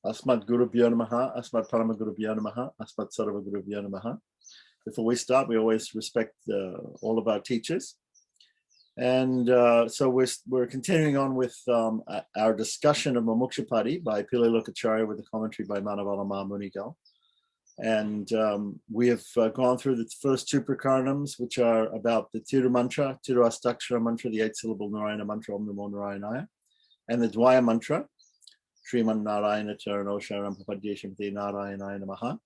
Asmat Gurubhyo Namaha, Asmat Parama Gurubhyo Namaha, Asmat Sarva Gurubhyo Namaha. Before we start, we always respect all of our teachers. And so we're continuing on with our discussion of Mumuksupadi by Pillai Lokacharya with a commentary by Manavala Mamunigal. And we have gone through the first two prakarnams, which are about the Tiru mantra, Tiru Astakshara mantra, the 8-syllable Narayana mantra, Om Namo Narayanaya, and the Dvaya mantra, Sriman Narayana Charano Sharam Papadye Shimte Narayanaya Namaha.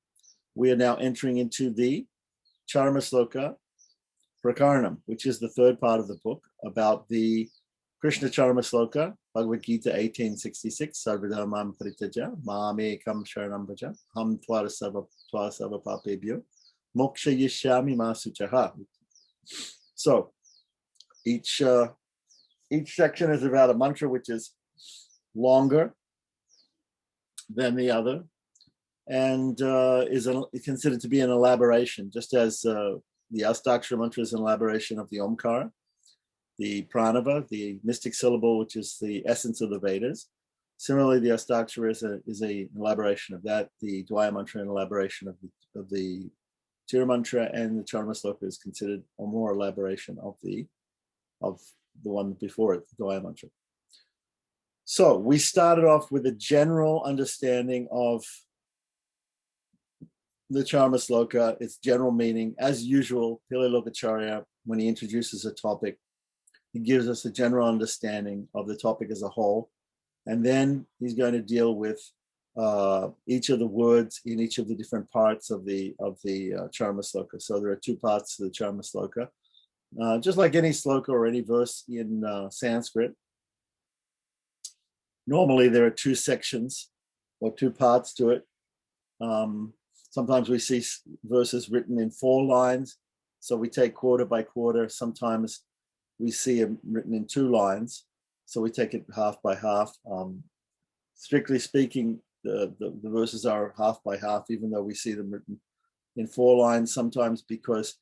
We are now entering into the Charma Sloka Prakarnam, which is the third part of the book about the Krishna Charma Sloka, Bhagavad Gita 1866, Sarvadhamam Paritaja, Mamekam Sharanam Bhaja, Ham Twara Sava Papebhyo, Moksha Yishyami Masuchaha. So each section is about a mantra which is longer than the other, and is considered to be an elaboration, just as the Astakshara mantra is an elaboration of the Omkara, the Pranava, the mystic syllable, which is the essence of the Vedas. Similarly, the Astakshara is an elaboration of that. The Dvaya mantra, an elaboration of the Tira mantra, and the Charma Sloka is considered a more elaboration of the one before it, the Dvaya mantra. So we started off with a general understanding of the Charma Sloka, its general meaning. As usual, Pillai Lokacharya, when he introduces a topic, he gives us a general understanding of the topic as a whole. And then he's going to deal with each of the words in each of the different parts of the Charma Sloka. So there are two parts to the Charma Sloka. Just like any sloka or any verse in Sanskrit, normally there are two sections or two parts to it. Sometimes we see verses written in 4 lines, so we take quarter by quarter. Sometimes we see them written in 2 lines, so we take it half by half. Strictly speaking, the verses are half by half, even though we see them written in 4 lines, sometimes because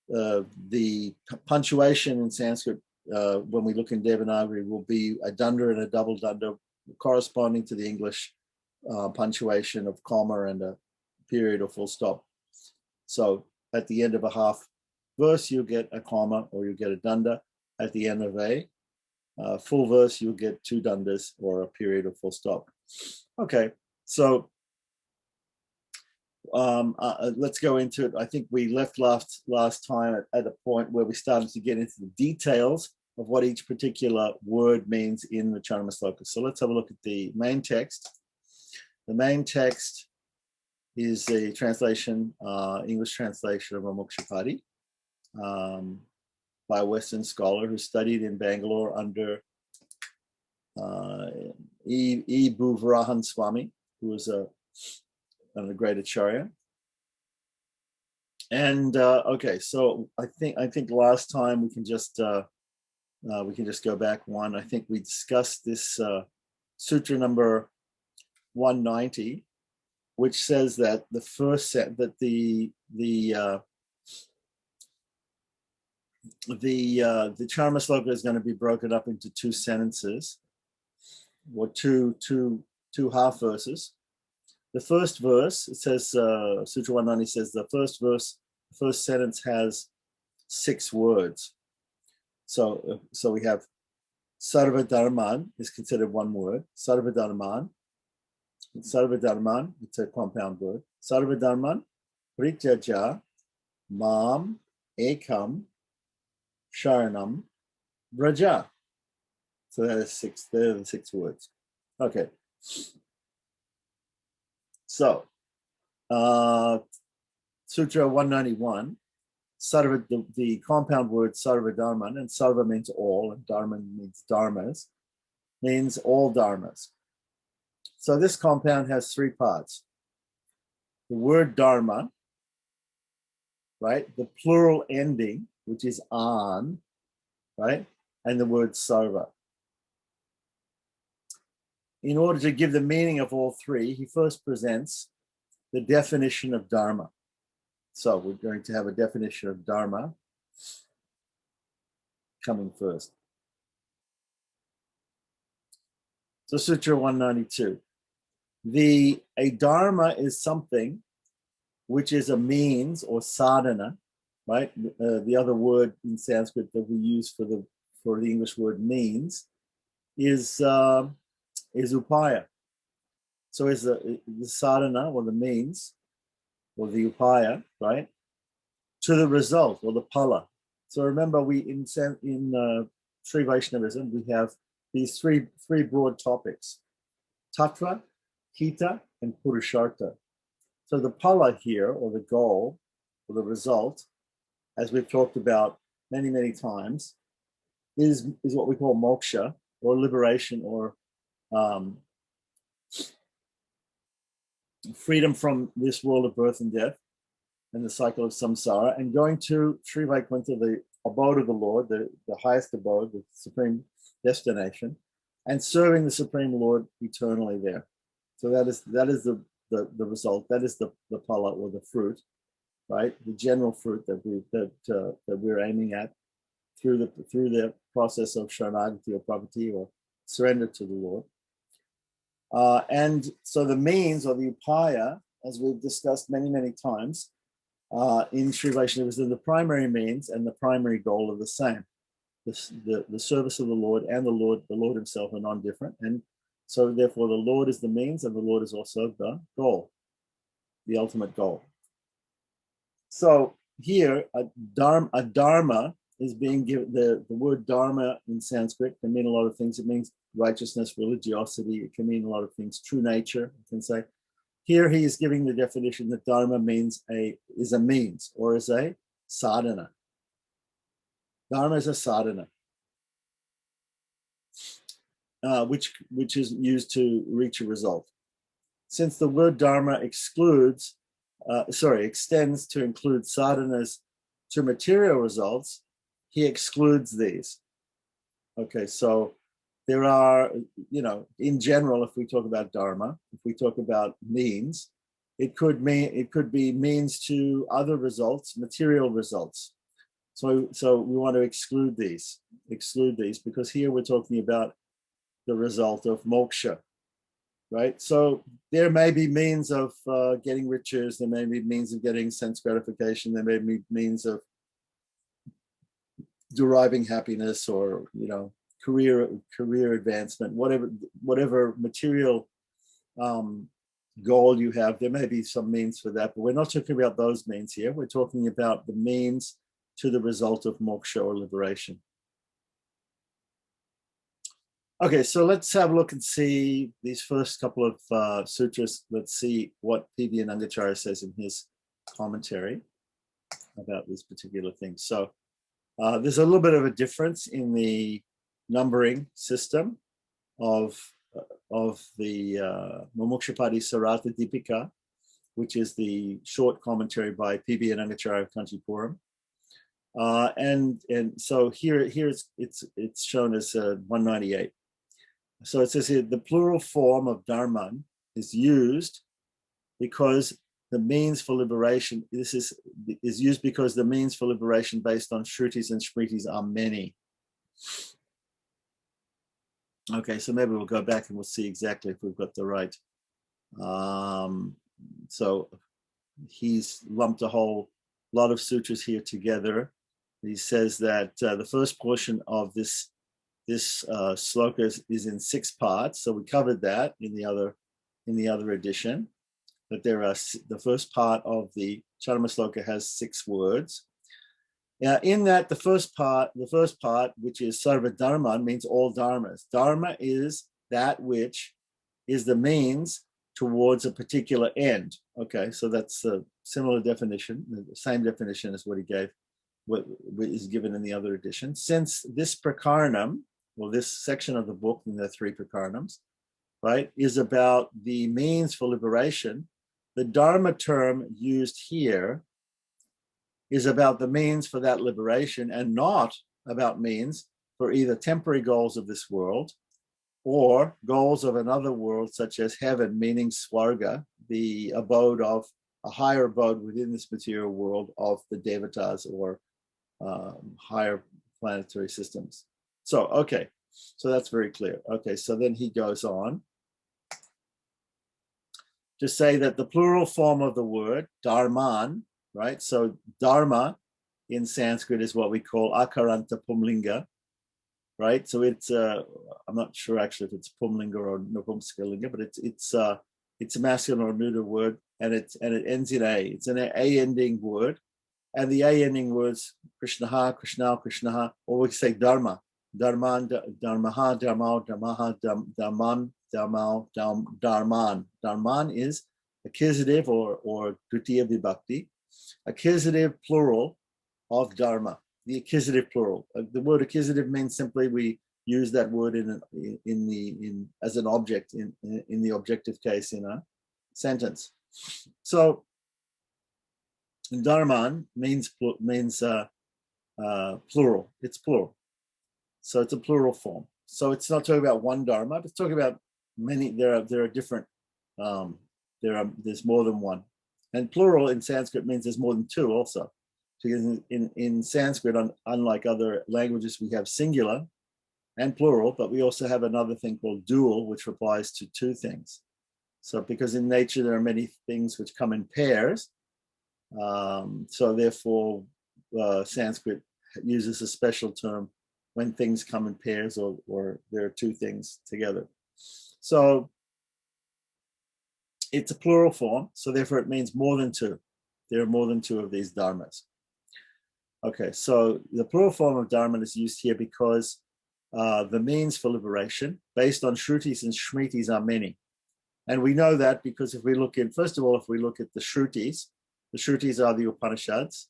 the punctuation in Sanskrit, when we look in Devanagari, will be a dunda and a double dunda, corresponding to the English punctuation of comma and a period or full stop. So at the end of a half verse, you get a comma or you get a dunda. At the end of a full verse, you'll get 2 dundas or a period or full stop. Okay, so let's go into it. I think we left last time at a point where we started to get into the details of what each particular word means in the Charma Sloka. So let's have a look at the main text. The main text is a translation, English translation of Mumuksupadi by a Western scholar who studied in Bangalore under E. Bhuvarahan Swami, who was a great acharya. And okay, so I think last time we can just go back one. I think we discussed this sutra number 190, which says that the first set that the Charma Sloka is going to be broken up into 2 sentences, or two half verses. The first verse, it says, Sutra 190 says the first sentence has 6 words. So we have Sarva Dharman is considered one word. Sarva Dharman, it's a compound word. Sarva Dharman, Prityaja, Mam, Ekam, Sharanam, Braja. So that is 6. There are the 6 words. Okay. So, Sutra 191, Sarva, the compound word Sarva Dharman, and Sarva means all, and Dharman means dharmas, means all dharmas. So this compound has 3 parts. The word dharma, right? The plural ending, which is an, right? And the word sarva. In order to give the meaning of all 3, he first presents the definition of dharma. So we're going to have a definition of dharma coming first. So Sutra 192. A dharma is something which is a means or sadhana, right? The other word in Sanskrit that we use for the English word means is upaya. So is the sadhana or the means or the upaya, right, to the result or the phala. So remember, we in Sri Vaishnavism we have these three broad topics: tattva, hita, and purushartha. So the phala here, or the goal, or the result, as we've talked about many times, is what we call moksha, or liberation, or freedom from this world of birth and death and the cycle of samsara, and going to Sri Vaikuntha, the abode of the Lord, the highest abode, the supreme destination, and serving the Supreme Lord eternally there. So that is the result. That is the phala, or the fruit, right? The general fruit that we're aiming at through the process of sharanagati or pravati, or surrender to the Lord. And so the means, or the upaya, as we've discussed many times, in Sri Vaishnavism, the primary means and the primary goal are the same. The service of the Lord and the Lord himself are non-different. And so therefore the Lord is the means and the Lord is also the goal, the ultimate goal. So here, a dharma is being given. The word dharma in Sanskrit can mean a lot of things. It means righteousness, religiosity. It can mean a lot of things. True nature, you can say. Here he is giving the definition that dharma is a means, or is a sadhana. Dharma is a sadhana, which is used to reach a result. Since the word dharma extends to include sadhanas to material results, he excludes these. Okay, so there are, in general, if we talk about dharma, if we talk about means, it could be means to other results, material results. So we want to exclude these because here we're talking about the result of moksha, right? So there may be means of getting riches, there may be means of getting sense gratification, there may be means of deriving happiness, or career advancement, whatever material goal you have. There may be some means for that, but we're not talking about those means here. We're talking about the means to the result of moksha, or liberation. Okay, so let's have a look and see these first couple of sutras. Let's see what P.B. Nangacarya says in his commentary about these particular things. So there's a little bit of a difference in the numbering system of the Mumuksupadi Sarata Dipika, which is the short commentary by P.B. Nangacarya of Kanchipuram. And so here it's shown as 198. So it says here, the plural form of dharman is used because the means for liberation, this is used because the means for liberation based on shrutis and smritis are many. Okay, so maybe we'll go back and we'll see exactly if we've got the right. So he's lumped a whole lot of sutras here together. He says that the first portion of this sloka is in 6 parts. So we covered that in the other edition. But the first part of the Charma sloka has 6 words. In that the first part, which is Sarva Dharma, means all dharmas. Dharma is that which is the means towards a particular end. Okay, so that's a similar definition, the same definition as what he gave, what is given in the other edition. Since this prakaranam, or this section of the book, in the 3 prakaranams, right, is about the means for liberation, the dharma term used here is about the means for that liberation, and not about means for either temporary goals of this world or goals of another world, such as heaven, meaning swarga, the abode of a higher abode within this material world of the devatas, or higher planetary systems. So, okay, so that's very clear. Okay, so then he goes on. to say that the plural form of the word, dharman, right? So dharma in Sanskrit is what we call akaranta pumlinga, right? So it's, I'm not sure actually if it's pumlinga or napumsakalinga, but it's a masculine or neuter word, and it ends in a. It's an a ending word, and the a ending words Krishnaha, Krishna, Krishnaha, or we say dharma, dharman, dharmaha, dharmao, dharmaha, dharman, dharmao, dharman. Dharman is accusative or dutiya vibhakti, accusative plural of dharma. The accusative plural. The word accusative means simply we use that word in as an object in the objective case in a sentence. So dharman means plural. It's plural. So it's a plural form. So it's not talking about one dharma. It's talking about many. There are different. There's more than one, and plural in Sanskrit means there's more than two also. Because in Sanskrit, unlike other languages, we have singular and plural, but we also have another thing called dual, which applies to two things. So because in nature, there are many things which come in pairs. So therefore, Sanskrit uses a special term when things come in pairs or there are two things together. So it's a plural form. So therefore, it means more than two. There are more than two of these dharmas. Okay, so the plural form of dharma is used here because the means for liberation based on shrutis and smritis are many. And we know that because if we look first of all, if we look at the shrutis are the Upanishads.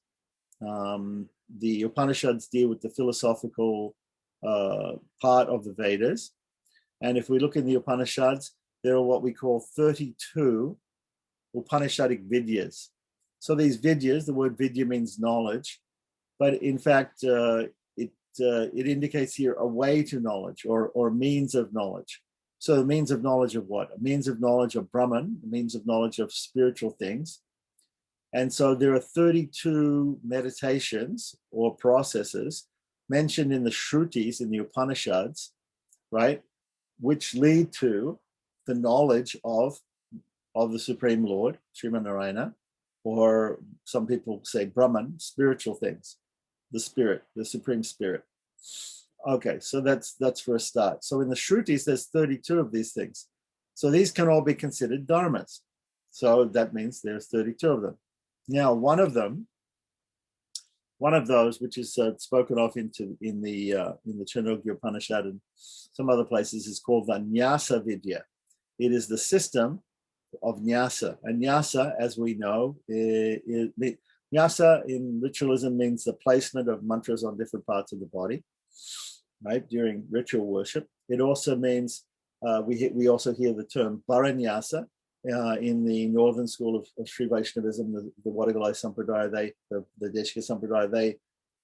The Upanishads deal with the philosophical part of the Vedas. And if we look in the Upanishads, there are what we call 32 Upanishadic vidyas. So these vidyas, the word vidya means knowledge, but in fact, it indicates here a way to knowledge or means of knowledge. So the means of knowledge of what? A means of knowledge of Brahman, a means of knowledge of spiritual things. And so there are 32 meditations or processes mentioned in the Shrutis, in the Upanishads, right, which lead to the knowledge of the Supreme Lord, Sriman Narayana, or some people say Brahman, spiritual things, the spirit, the Supreme Spirit. Okay, so that's for a start. So in the Shrutis, there's 32 of these things. So these can all be considered dharmas. So that means there's 32 of them. Now, one of those, which is spoken of in the Chandogya Upanishad and some other places, is called the Nyasa Vidya. It is the system of Nyasa. And Nyasa, as we know, Nyasa in ritualism means the placement of mantras on different parts of the body, right, during ritual worship. It also means, we also hear the term Paranyasa in the northern school of Sri Vaishnavism, the Wadagalai Sampradaya, the Deshika Sampradaya,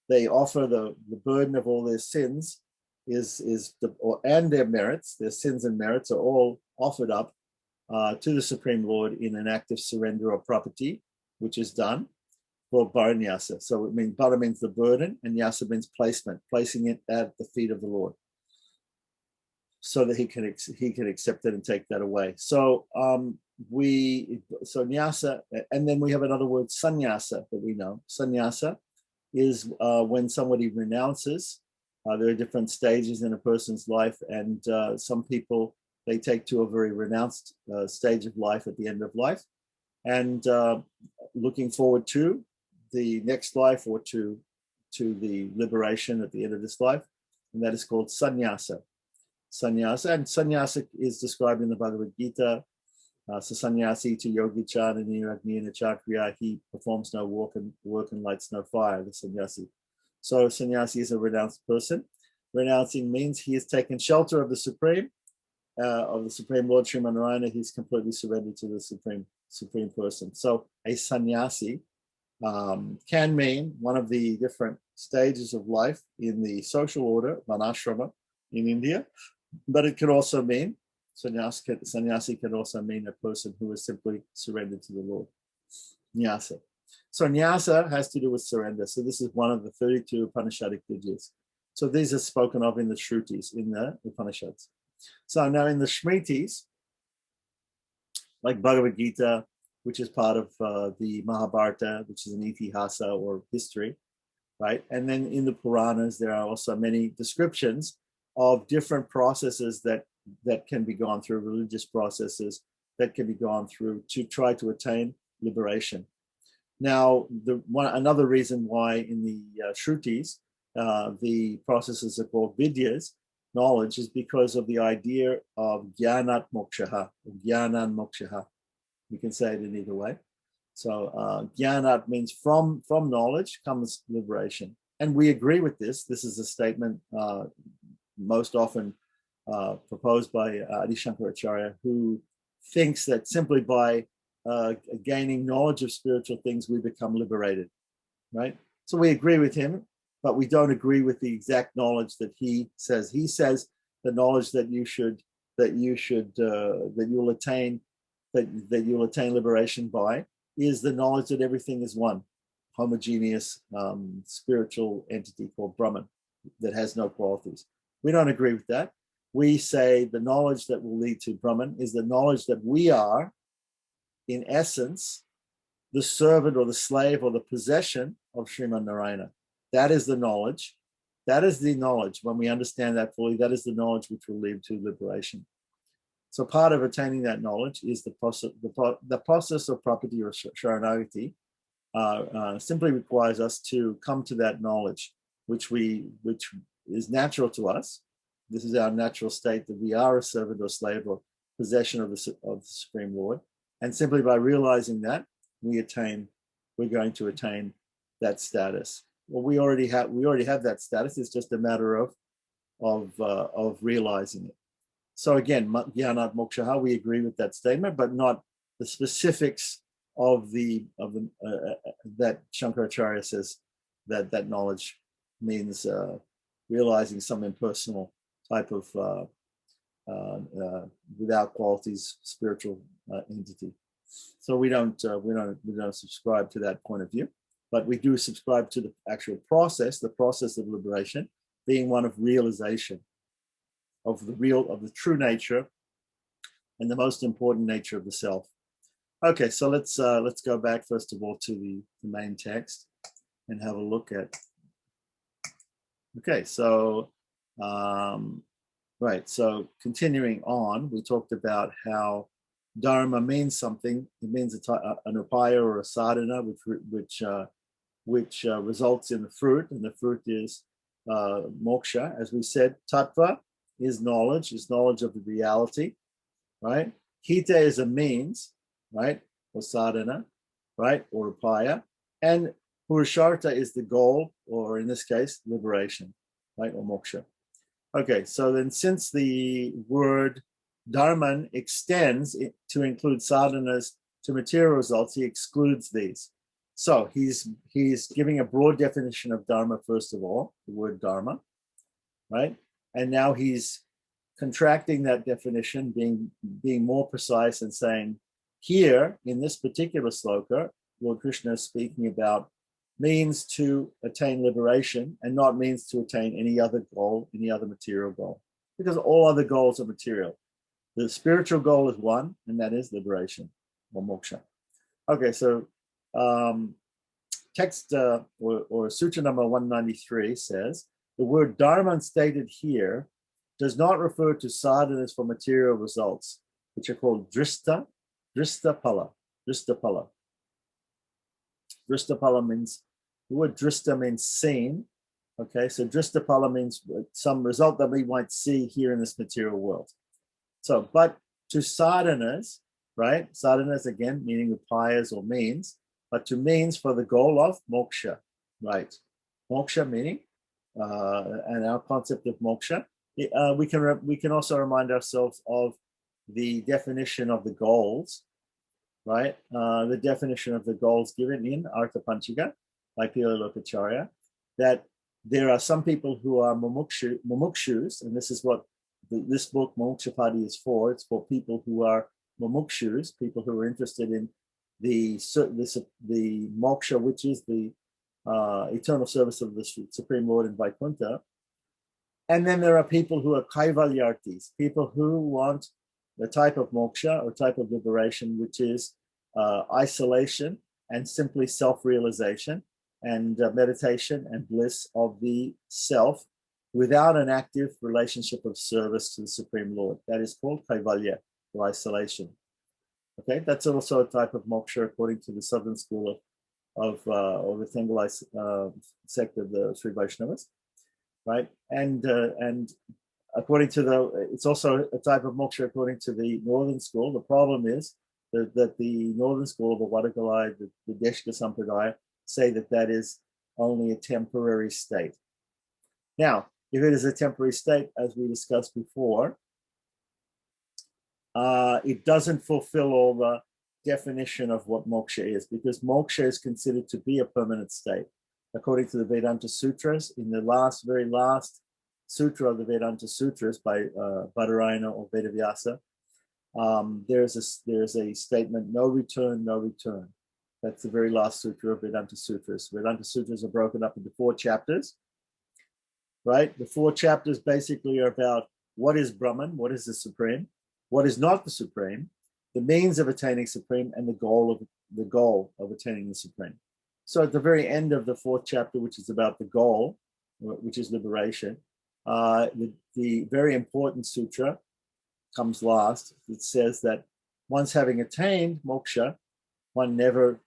they offer the burden of all their sins and their merits, their sins and merits are all offered up to the Supreme Lord in an act of surrender or property, which is done, called Paranyasa. So it means Para means the burden, and Nyasa means placement, placing it at the feet of the Lord, so that he can accept it and take that away. So Nyasa, and then we have another word, Sannyasa, that we know. Sannyasa is when somebody renounces. There are different stages in a person's life, and some people, they take to a very renounced stage of life at the end of life, and looking forward to the next life or to the liberation at the end of this life, and that is called sannyasa. Sannyasa, and sannyasa is described in the Bhagavad Gita. Sannyasi to yogi chan and niragni chakriya, he performs no work and lights no fire, the sannyasi. So sannyasi is a renounced person. Renouncing means he has taken shelter of the Supreme Lord Sriman Narayana. He's completely surrendered to the Supreme Person. So a sannyasi can mean one of the different stages of life in the social order, Varnashrama in India, but it can also mean, sannyasi can also mean a person who is simply surrendered to the Lord. Nyasa. So Nyasa has to do with surrender. So this is one of the 32 Upanishadic vidyas. So these are spoken of in the Shrutis, in the Upanishads. So now in the Smritis, like Bhagavad Gita, which is part of the Mahabharata, which is an itihasa or history, right? And then in the Puranas, there are also many descriptions of different processes that can be gone through, religious processes that can be gone through to try to attain liberation. Now, another reason why in the Shrutis, the processes are called vidyas, knowledge, is because of the idea of jnanat mokshaha, jnanan mokshaha. You can say it in either way. So jnanat means from knowledge comes liberation. And we agree with this. This is a statement most often proposed by Adi Shankaracharya, who thinks that simply by gaining knowledge of spiritual things, we become liberated, right? So we agree with him, but we don't agree with the exact knowledge that he says. He says the knowledge that you'll attain liberation by is the knowledge that everything is one, homogeneous spiritual entity called Brahman that has no qualities. We don't agree with that. We say the knowledge that will lead to Brahman is the knowledge that we are, in essence, the servant or the slave or the possession of Sriman Narayana. That is the knowledge. That is the knowledge. When we understand that fully, that is the knowledge which will lead to liberation. So part of attaining that knowledge is the process of property or sharanagati simply requires us to come to that knowledge, which is natural to us. This is our natural state, that we are a servant or slave or possession of the Supreme Lord. And simply by realizing that, we're going to attain that status. Well, we already have that status. It's just a matter of realizing it. So again, jnanat mokshaha, we agree with that statement, but not the specifics of that Shankaracharya says that knowledge means realizing some impersonal type of without qualities spiritual entity. So we don't subscribe to that point of view, but we do subscribe to the actual process, the process of liberation being one of realization of the true nature and the most important nature of the self. Okay, so let's go back first of all to the main text and have a look at. Okay, so right. So continuing on, we talked about how dharma means something. It means an upaya or a sadhana, which results in the fruit, and the fruit is moksha. As we said, tattva is knowledge of the reality, right? Hita is a means, right, or sadhana, right, or upaya, and purushartha is the goal, or in this case, liberation, right, or moksha. Okay, so then since the word dharman extends to include sadhanas to material results, he excludes these. So he's giving a broad definition of dharma, first of all, the word dharma, right? And now he's contracting that definition, being more precise and saying, here in this particular sloka, Lord Krishna is speaking about means to attain liberation and not means to attain any other goal, any other material goal, because all other goals are material. The spiritual goal is one, and that is liberation or moksha. Okay, so text or sutra number 193 says, the word dharma stated here does not refer to sadhanas for material results, which are called drista pala. Drista pala means, the word drista means seen. Okay, so drista pala means some result that we might see here in this material world. So, but to sadhanas, right? Sadhanas again, meaning upayas or means, but to means for the goal of moksha, right? Moksha meaning, and our concept of moksha, we can also remind ourselves of the definition of the goals, right? The definition of the goals given in Artha Panchika by Pila Lokacharya, that there are some people who are mumukshus, and this is what this book Mumuksupadi is for. It's for people who are mumukshus, people who are interested in the moksha, which is the eternal service of the Supreme Lord in Vaikuntha. And then there are people who are kaivalyartis, people who want a type of moksha or type of liberation, which is isolation and simply self-realization and meditation and bliss of the self without an active relationship of service to the Supreme Lord. That is called kaivalya, or isolation. Okay, that's also a type of moksha according to the southern school of the Tengalai sect of the Sri Vaishnavas, right? And according to it's also a type of moksha according to the northern school. The problem is that the northern school, the Vadagalai, the Deshka Sampradaya, say that is only a temporary state. Now, if it is a temporary state, as we discussed before, it doesn't fulfill all the definition of what moksha is, because moksha is considered to be a permanent state. According to the Vedanta Sutras, in the very last sutra of the Vedanta Sutras by Badarayana or Vedavyasa, there's a statement, no return, no return. That's the very last sutra of Vedanta Sutras. Vedanta Sutras are broken up into 4 chapters, right? The 4 chapters basically are about what is Brahman, what is the Supreme, what is not the Supreme, the means of attaining Supreme, and the goal of attaining the Supreme. So at the very end of the 4th chapter, which is about the goal, which is liberation, the very important sutra comes last. It says that once having attained moksha, one never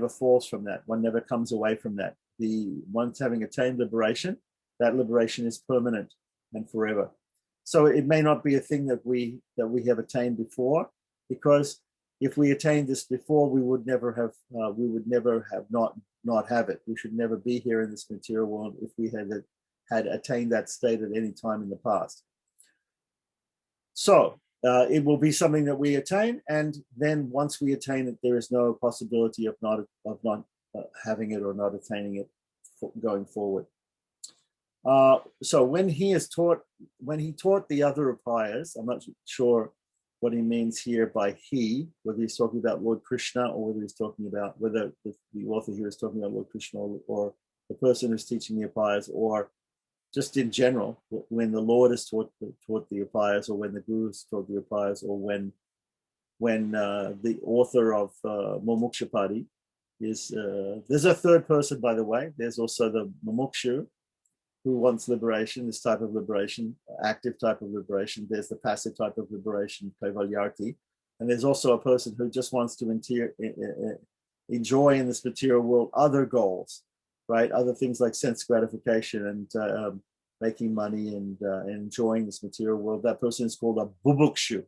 falls from that. One never comes away from that. Once having attained liberation, that liberation is permanent and forever. So it may not be a thing that we have attained before, because if we attained this before, we would never have not have it. We should never be here in this material world if we had attained that state at any time in the past. So it will be something that we attain, and then once we attain it, there is no possibility of not having it or not attaining it going forward. So when he taught the other upayas, I'm not sure what he means here by he, whether he's talking about Lord Krishna or whether he's talking about, whether the author here is talking about Lord Krishna or the person who's teaching the upayas, or just in general, when the Lord has taught the upayas, or when the Guru has taught the upayas, or when the author of Mumuksupadi is, there's a third person, by the way. There's also the Mumukshu, who wants liberation, this type of liberation, active type of liberation. There's the passive type of liberation, kaivalyarti. And there's also a person who just wants to enjoy in this material world other goals, right? Other things like sense gratification and making money and enjoying this material world. That person is called a bubukshu.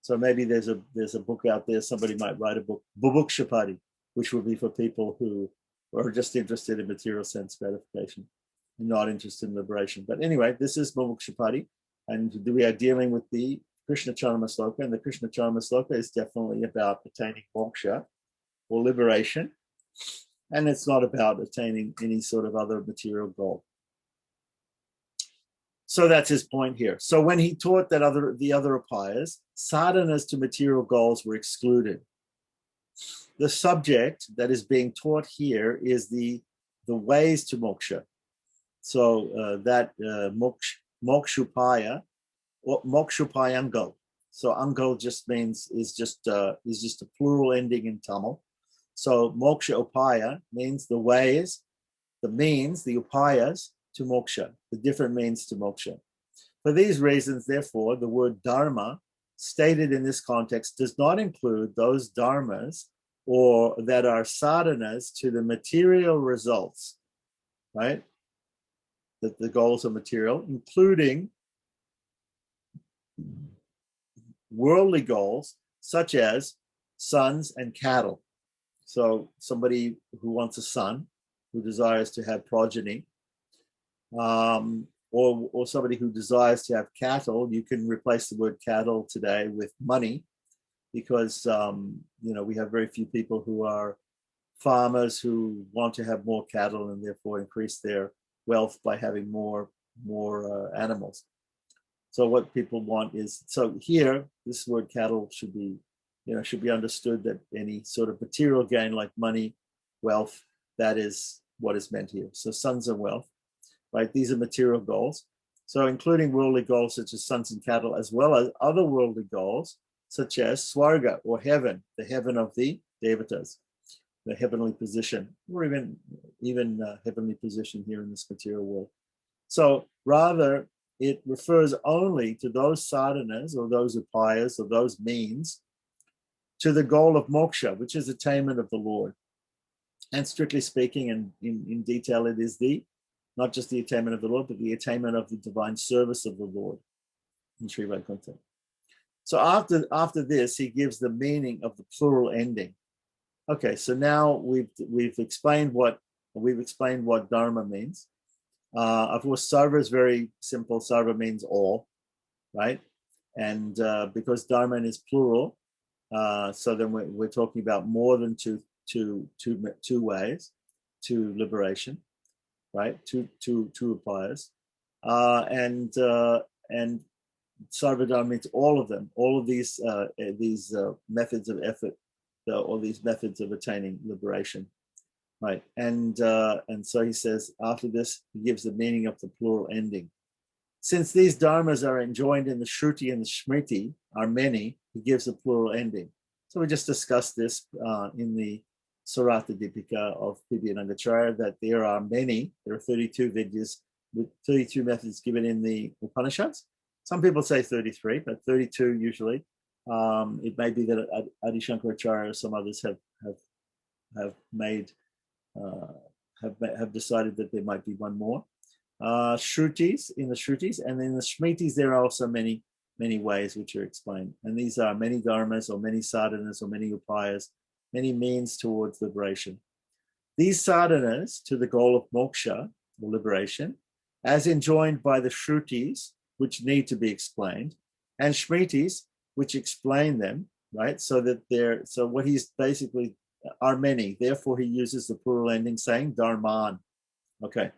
So maybe there's a book out there, somebody might write a book, Mumuksupadi, which would be for people who are just interested in material sense gratification, not interested in liberation. But anyway, this is Mumuksupadi, and we are dealing with the Krishna Charma Sloka, and the Krishna Charma Sloka is definitely about attaining moksha or liberation, and it's not about attaining any sort of other material goal. So that's his point here. So when he taught the other upayas, sadhanas to material goals were excluded. The subject that is being taught here is the ways to moksha. So mokshupaya, or mokshupayangal. So angal just is just a plural ending in Tamil. So moksha upaya means the ways, the means, the upayas to moksha, the different means to moksha. For these reasons, therefore, the word dharma stated in this context does not include those dharmas or that are sadhanas to the material results, right? That the goals are material, including worldly goals such as sons and cattle. So somebody who wants a son, who desires to have progeny, or somebody who desires to have cattle, you can replace the word cattle today with money, because we have very few people who are farmers who want to have more cattle and therefore increase their wealth by having more animals. So what people want is, so here this word cattle should be understood that any sort of material gain like money, wealth, that is what is meant here. So sons and wealth, right? These are material goals. So including worldly goals such as sons and cattle, as well as other worldly goals such as Swarga or heaven, the heaven of the Devatas, the heavenly position, or even heavenly position here in this material world. So rather, it refers only to those sadhanas or those upayas or those means to the goal of moksha, which is attainment of the Lord. And strictly speaking, and in detail, it is not just the attainment of the Lord, but the attainment of the divine service of the Lord in Sri Vaikuntha. So after this, he gives the meaning of the plural ending. Okay, so now we've explained what dharma means. Of course, sarva is very simple. Sarva means all, right? And because dharma is plural, so then we're talking about more than two ways to liberation, right? Two upayas, and sarvadharma means all of them, all of these methods of effort, all these methods of attaining liberation, right? And so he says after this he gives the meaning of the plural ending. Since these dharmas are enjoined in the Shruti and the Smriti are many, he gives a plural ending. So we just discussed this in the Sarata Dipika of Nithyananda, that there are 32 vidyas with 32 methods given in the Upanishads. Some people say 33, but 32 usually. It may be that Adi Shankaracharya or some others have decided that there might be one more. Shrutis, in the Shrutis, and in the Smritis there are also many ways which are explained. And these are many dharmas or many sadhanas or many upayas, many means towards liberation. These sadhanas to the goal of moksha, or liberation, as enjoined by the Shrutis, which need to be explained, and Smritis, which explain them, right? So what he's basically are many. Therefore, he uses the plural ending saying dharman. Okay.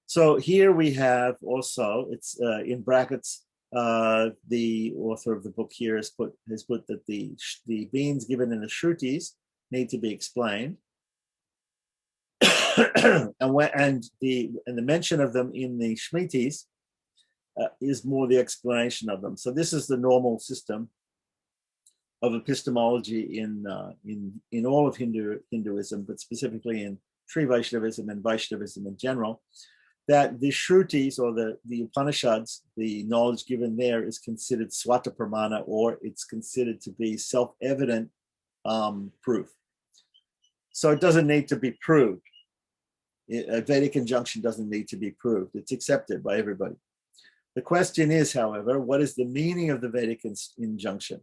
So here we have also, it's in brackets, the author of the book here has put that the means given in the Shrutis need to be explained. and the mention of them in the Smritis is more the explanation of them. So this is the normal system of epistemology in all of Hinduism, but specifically in Sri Vaishnavism and Vaishnavism in general, that the Shrutis or the Upanishads, the knowledge given there is considered swata pramana, or it's considered to be self-evident proof. So it doesn't need to be proved. A Vedic injunction doesn't need to be proved. It's accepted by everybody. The question is, however, what is the meaning of the Vedic injunction?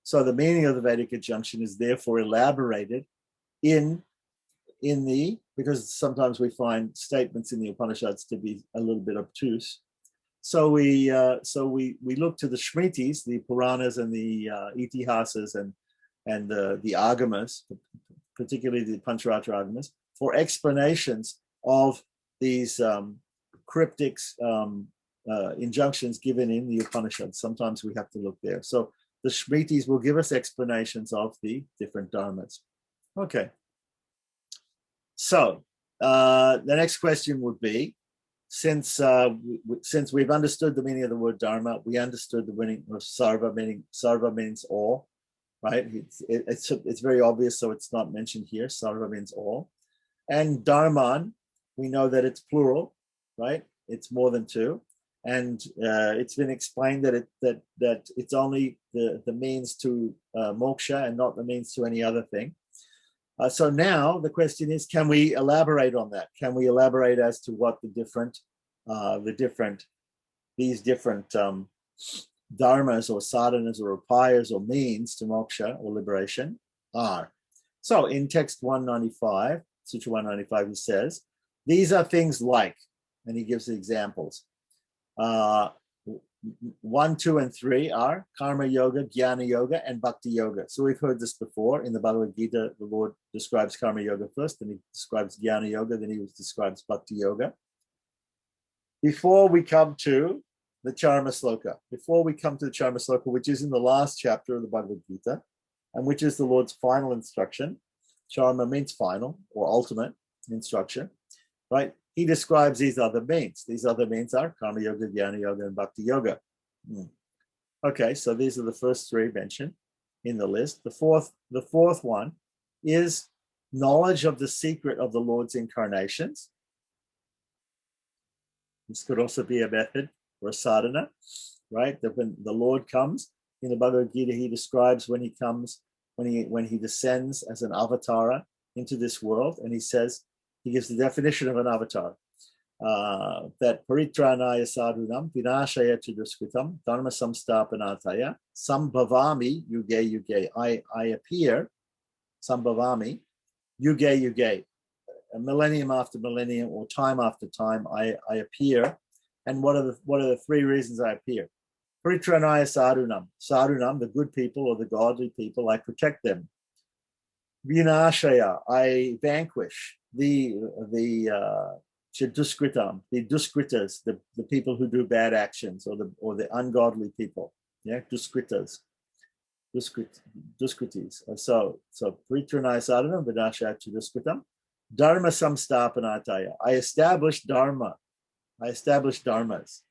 So the meaning of the Vedic injunction is therefore elaborated because sometimes we find statements in the Upanishads to be a little bit obtuse. So we look to the Smritis, the Puranas and the Itihasas and the Agamas, particularly the Pancharatra Agamas, for explanations of these cryptic injunctions given in the Upanishads. Sometimes we have to look there. So the Smritis will give us explanations of the different dharmas. Okay. So the next question would be, since we've understood the meaning of the word dharma, we understood the meaning of sarva, meaning sarva means all, right? It's very obvious, so it's not mentioned here. Sarva means all. And dharman, we know that it's plural, right? It's more than two. And it's been explained that it's only the means to moksha and not the means to any other thing. So now the question is, can we elaborate on that? Can we elaborate as to what these different dharmas or sadhanas or upayas or means to moksha or liberation are? So in text 195, Sutra 195, he says, these are things like, and he gives the examples. 1, 2, and 3 are Karma Yoga, Jnana Yoga, and Bhakti Yoga. So we've heard this before. In the Bhagavad Gita, the Lord describes Karma Yoga first, then he describes Jnana Yoga, then he describes Bhakti Yoga. Before we come to the Charma Sloka, which is in the last chapter of the Bhagavad Gita, and which is the Lord's final instruction. Charma means final or ultimate instruction, right? he describes these other means. These other means are Karma Yoga, Jnana Yoga, and Bhakti Yoga. Okay, so these are the first three mentioned in the list. The fourth one is knowledge of the secret of the Lord's incarnations. This could also be a method or a sadhana, right? That when the Lord comes in the Bhagavad Gita, he describes when he comes, when he descends as an avatara into this world, and he says, he gives the definition of an avatar, that paritranaya sadhunam vinashaya chiduskritam dharma samstapanataya sambhavami yuge yuge. I appear, sambhavami yuge yuge. A millennium after millennium or time after time, I appear. And what are the three reasons I appear? Paritranaya sadhunam. Sadhunam, the good people or the godly people, I protect them. Vinashaya, I vanquish the duskritam, the duskritas, the people who do bad actions, or the ungodly people. Yeah, duskritas, duskritis. So paritranaya sadhunam vinashaya duskritam. Dharma samstapanataya. I establish dharma. I establish dharmas.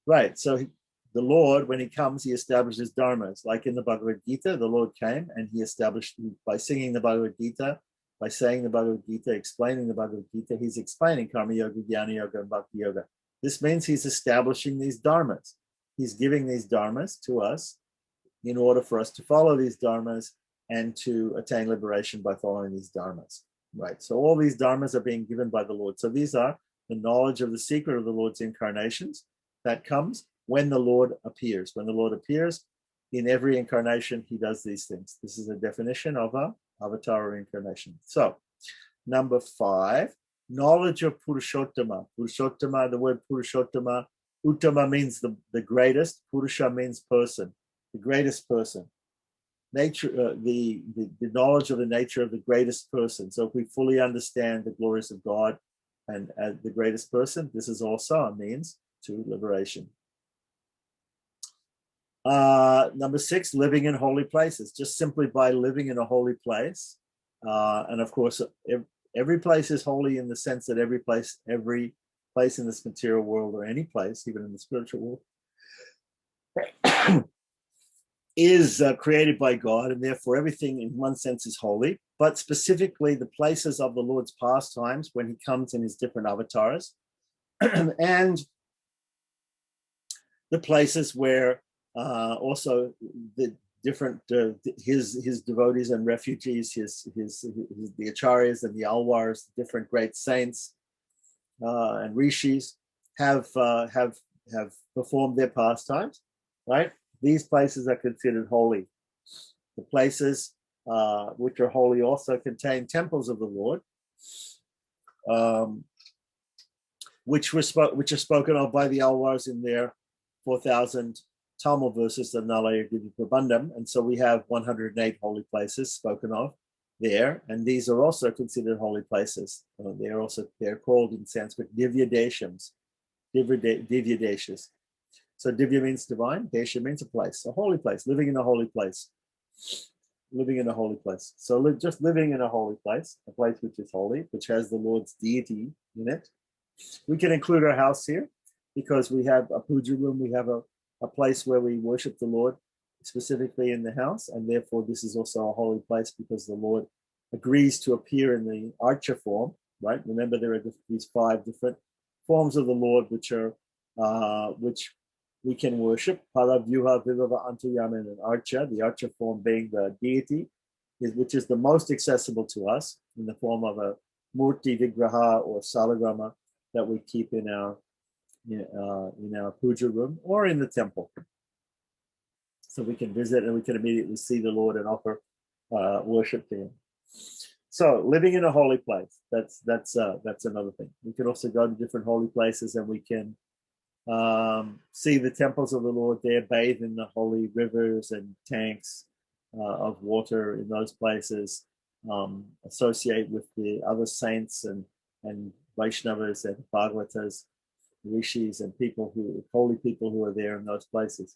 Right. So the Lord, when he comes, he establishes dharmas. Like in the Bhagavad Gita, the Lord came and he established, by singing the Bhagavad Gita, by saying the Bhagavad Gita, explaining the Bhagavad Gita, he's explaining Karma Yoga, Jnana Yoga, and Bhakti Yoga. This means he's establishing these dharmas. He's giving these dharmas to us in order for us to follow these dharmas and to attain liberation by following these dharmas. Right. So all these dharmas are being given by the Lord. So these are the knowledge of the secret of the Lord's incarnations that comes when the Lord appears. When the Lord appears in every incarnation, he does these things. This is a definition of a avatar incarnation. So number 5, knowledge of Purushottama. Purushottama, the word Purushottama, Uttama means the greatest, Purusha means person, the greatest person. Nature, the knowledge of the nature of the greatest person. So if we fully understand the glories of God and the greatest person, this is also a means to liberation. Number 6, living in holy places. Just simply by living in a holy place, and of course, every place is holy in the sense that every place in this material world, or any place, even in the spiritual world, is created by God, and therefore everything in one sense is holy, but specifically the places of the Lord's pastimes when he comes in his different avatars, and the places where also the different his devotees and refugees, the acharyas and the alwars, the different great saints and rishis have performed their pastimes, right? These places are considered holy. The places which are holy also contain temples of the Lord, which are spoken of by the Alwars in their 4,000 Tamil verses of Nalaya Giri Prabandham. And so we have 108 holy places spoken of there, and these are also considered holy places. They're called in Sanskrit Divya Deshams, Divya Deshas. So Divya means divine, Desha means a place, a holy place, living in a holy place. Living in a holy place. So just living in a holy place, a place which is holy, which has the Lord's deity in it. We can include our house here because we have a puja room, we have a place where we worship the Lord specifically in the house, and therefore this is also a holy place because the Lord agrees to appear in the archa form, right? Remember, there are these 5 different forms of the Lord which we can worship. Paravyuha, Vibhava, Antaryama, and Archa, the Archa form being the deity, which is the most accessible to us in the form of a Murti, Vigraha, or Salagrama that we keep in our puja room or in the temple. So we can visit and we can immediately see the Lord and offer worship to him. So living in a holy place, that's another thing. We can also go to different holy places and we can see the temples of the Lord there, bathe in the holy rivers and tanks of water in those places, associate with the other saints and Vaishnavas and Bhagavatas, rishis, and holy people who are there in those places.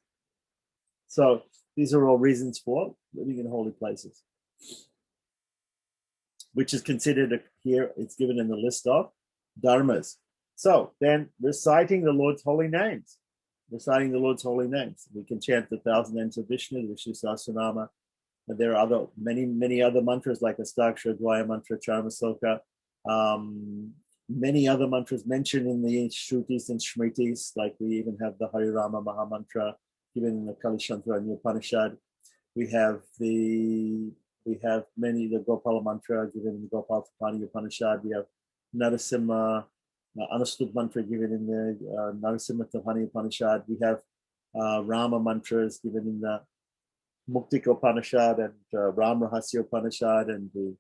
So these are all reasons for living in holy places, which is considered here, it's given in the list of dharmas. So then reciting the Lord's holy names. Reciting the Lord's holy names. We can chant the 1,000 names of Vishnu, Vishnu Sasunama. And there are many other mantras like Astakshara, Dvaya mantra, Charmasloka, many other mantras mentioned in the Shrutis and Smritis, like we even have the Harirama Maha Mantra given in the Kalishantra and Upanishad. We have the Gopala mantra given in the Gopal Tapani Upanishad. We have Narasimha Anushtub mantra given in the Narasimha Tapani Upanishad. We have Rama mantras given in the Muktika Upanishad and Ram Rahasya Upanishad and the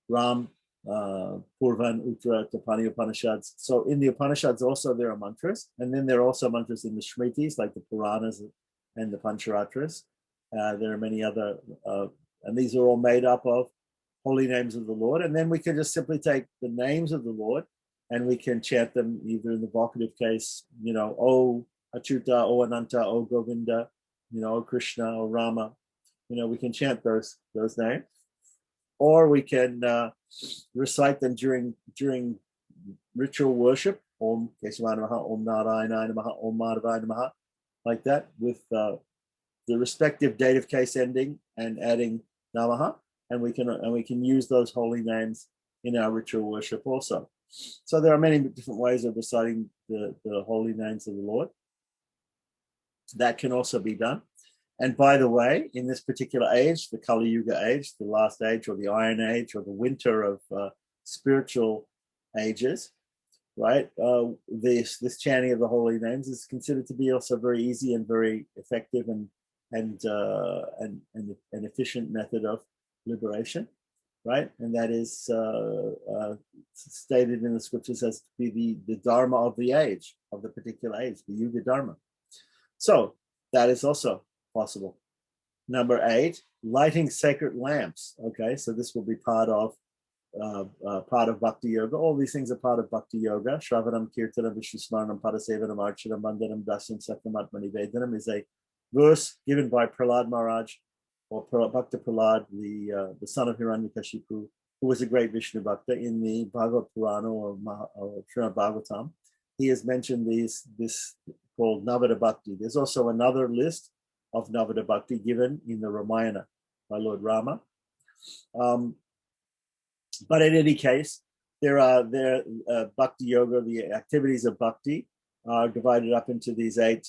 Ram Purvan Uttara Tapani Upanishads. So in the Upanishads also there are mantras, and then there are also mantras in the Smritis like the Puranas and the Pancharatras. There are many other, and these are all made up of holy names of the Lord. And then we can just simply take the names of the Lord and we can chant them either in the vocative case, O Achyuta, O Ananta, O Govinda, O Krishna, O Rama. We can chant those names. Or we can recite them during ritual worship, Om Kesavaya Namaha, Om Narayana Namaha, Om Madhavaya Namaha, like that, with the respective dative case ending and adding Namaha, and we can use those holy names in our ritual worship also. So there are many different ways of reciting the holy names of the Lord. That can also be done. And by the way, in this particular age, the Kali Yuga age, the last age or the Iron Age or the winter of spiritual ages, right? This chanting of the holy names is considered to be also very easy and very effective and an efficient method of liberation, right? And that is stated in the scriptures as to be the dharma of the age, of the particular age, the Yuga Dharma. So that is also possible. Number 8, lighting sacred lamps. Okay, so this will be part of Bhakti Yoga. All these things are part of Bhakti Yoga. Shravanam, Kirtanam, Vishnu Smaranam, Padasevanam, Archanam, Vandanam, Dasyam, Sakyam, Vedanam is a verse given by Prahlad Maharaj, or Bhakta Prahlad, the son of Hiranyakashipu, who was a great Vishnu Bhakta in the Bhagavad Purana or Srimad Bhagavatam. He has mentioned this called Navada Bhakti. There's also another list of Navada Bhakti given in the Ramayana by Lord Rama. But in any case, Bhakti Yoga, the activities of Bhakti are divided up into these 8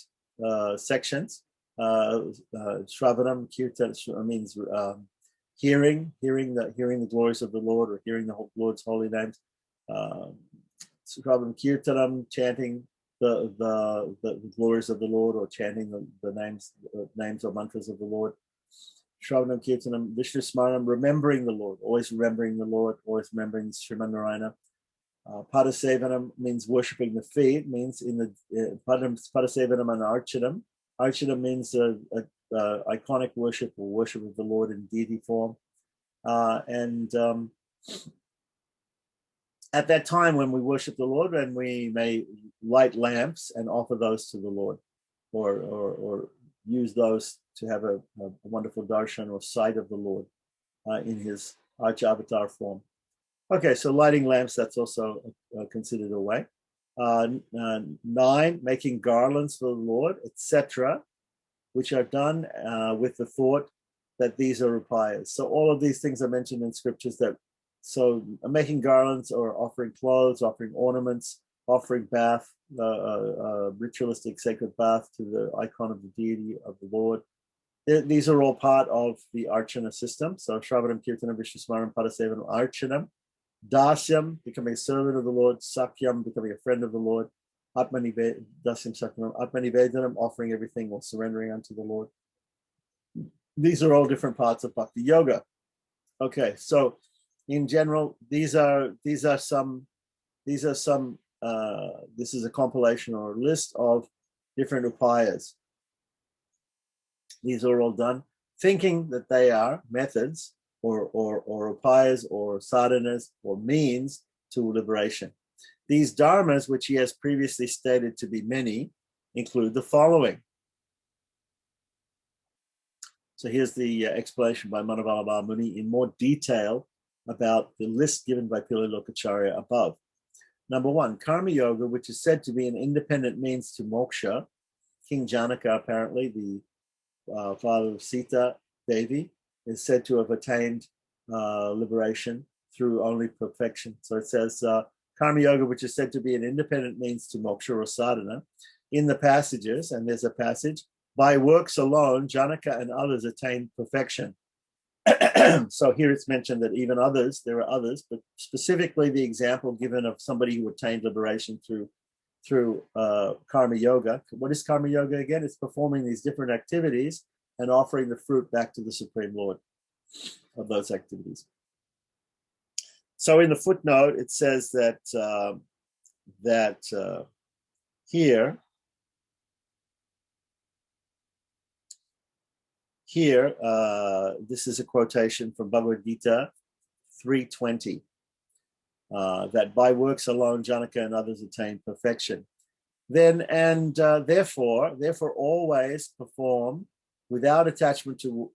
sections. Shravanam, Kirtan means hearing the glories of the Lord, or hearing the Lord's holy names. Shravanam, Kirtanam, chanting the glories of the Lord, or chanting the names or mantras of the Lord. Shravanam, Kirtanam, Vishnu Smaranam, remembering the Lord, always remembering the Lord, always remembering Sriman Narayana. Padasevanam means worshipping the feet, means in the Padasevanam and Archanam. Archanam means iconic worship, or worship of the Lord in deity form. At that time when we worship the Lord, and we may light lamps and offer those to the Lord, or use those to have a wonderful darshan or sight of the Lord in his Archa Avatar form. Okay, so lighting lamps, that's also considered a way. 9, making garlands for the Lord, etc., which are done with the thought that these are upayas. So all of these things are mentioned in scriptures. So making garlands, or offering clothes, offering ornaments, offering bath, ritualistic sacred bath to the icon of the deity of the Lord. These are all part of the Archana system. So Shravanam, Kirtanam, Vishnu Smaranam, Padasevanam, Archanam. Dasyam, becoming a servant of the Lord. Sakyam, becoming a friend of the Lord. Dasyam Sakyam, Atmanivedanam, offering everything or surrendering unto the Lord. These are all different parts of Bhakti Yoga. Okay, so in general, this is a compilation or a list of different upayas. These are all done thinking that they are methods or upayas or sadhanas or means to liberation. These dharmas, which he has previously stated to be many, include the following. So here's the explanation by Manavallabha Muni in more detail about the list given by Pililokacharya above. Number one, Karma Yoga, which is said to be an independent means to moksha. King Janaka, apparently, the father of Sita Devi, is said to have attained liberation through only perfection. So it says, Karma Yoga, which is said to be an independent means to moksha or sadhana, in the passages, and there's a passage, by works alone, Janaka and others attained perfection. So here it's mentioned that even others, there are others, but specifically the example given of somebody who attained liberation through Karma Yoga. What is Karma Yoga again? It's performing these different activities and offering the fruit back to the Supreme Lord of those activities. So in the footnote, it says that here, this is a quotation from Bhagavad Gita 3:20, that by works alone, Janaka and others attain perfection. Therefore, always perform without attachment to.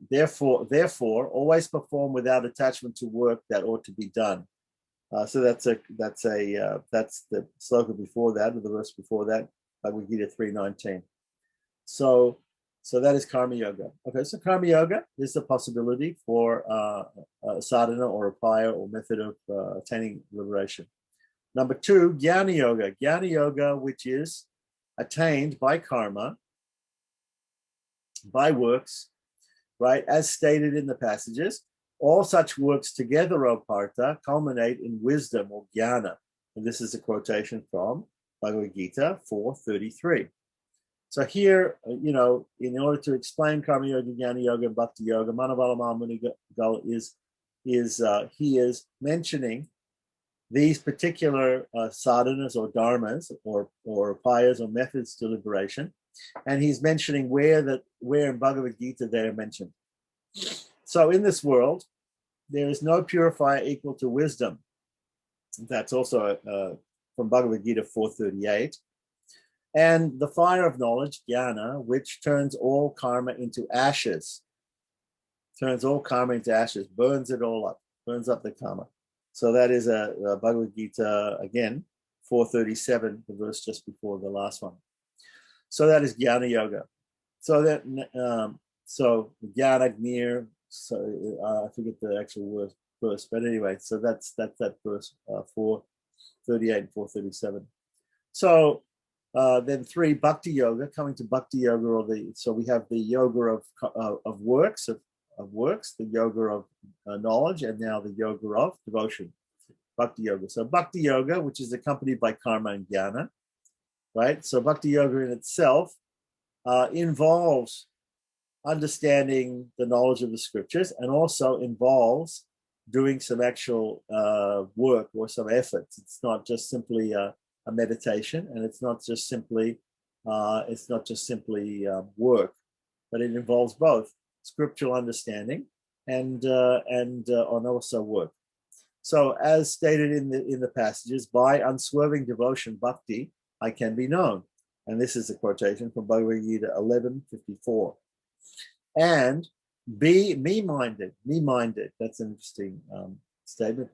Therefore, always perform without attachment to work that ought to be done. So that's the sloka before that, or the verse before that, Bhagavad Gita 3:19. So that is Karma Yoga. Okay, so Karma Yoga is the possibility for a sadhana or upaya or method of attaining liberation. Number two, Jnana Yoga. Jnana Yoga, which is attained by karma, by works, right, as stated in the passages. All such works together, O Partha, culminate in wisdom or jnana. And this is a quotation from Bhagavad Gita 4:33. So here, in order to explain Karma Yoga, Jnana Yoga, and Bhakti Yoga, Manavala Mahamuni he is mentioning these particular sadhanas or dharmas or upayas or methods to liberation, and he's mentioning where in Bhagavad Gita they are mentioned. So in this world, there is no purifier equal to wisdom. That's also from Bhagavad Gita 4:38. And the fire of knowledge, jnana, which turns all karma into ashes, burns it all up, burns up the karma. So that is a Bhagavad Gita, again, 4:37, the verse just before the last one. So that is Jnana Yoga. So that Jnana Gnir, I forget the actual verse, but anyway, so that's that verse 4:38 and 4:37. So then three, Bhakti Yoga, coming to Bhakti Yoga, so we have the yoga of works, the yoga of knowledge, and now the yoga of devotion, Bhakti Yoga. So Bhakti Yoga, which is accompanied by karma and jnana, right? So Bhakti Yoga in itself involves understanding the knowledge of the scriptures, and also involves doing some actual work or some efforts. It's not just simply a meditation, and it's not just simply work, but it involves both scriptural understanding and also work. So, as stated in the passages, by unswerving devotion, bhakti, I can be known, and this is a quotation from Bhagavad Gita 11:54. And be me-minded. That's an interesting statement.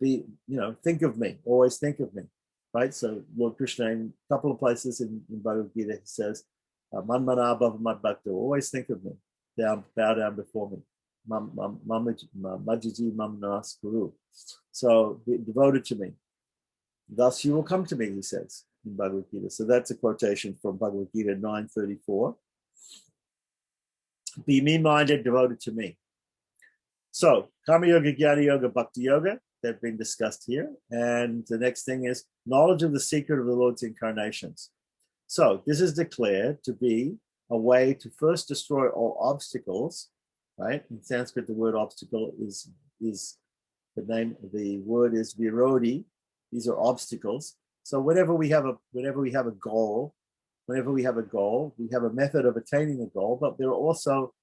Think of me. Always think of me. Right, so Lord Krishna, in a couple of places in Bhagavad Gita, he says, "Manmana bhava mad bhakto." Always think of me. Bow down before me. Majiji mam nas guru. So be devoted to me. Thus you will come to me, he says in Bhagavad Gita. So that's a quotation from Bhagavad Gita 9:34. Be me-minded, devoted to me. So Karma Yoga, Jnana Yoga, Bhakti Yoga, they've been discussed here. And the next thing is knowledge of the secret of the Lord's incarnations. So this is declared to be a way to first destroy all obstacles, right? In Sanskrit, the word obstacle is the word is virodhi. These are obstacles. So whenever we have a goal, we have a method of attaining the goal, but there are also,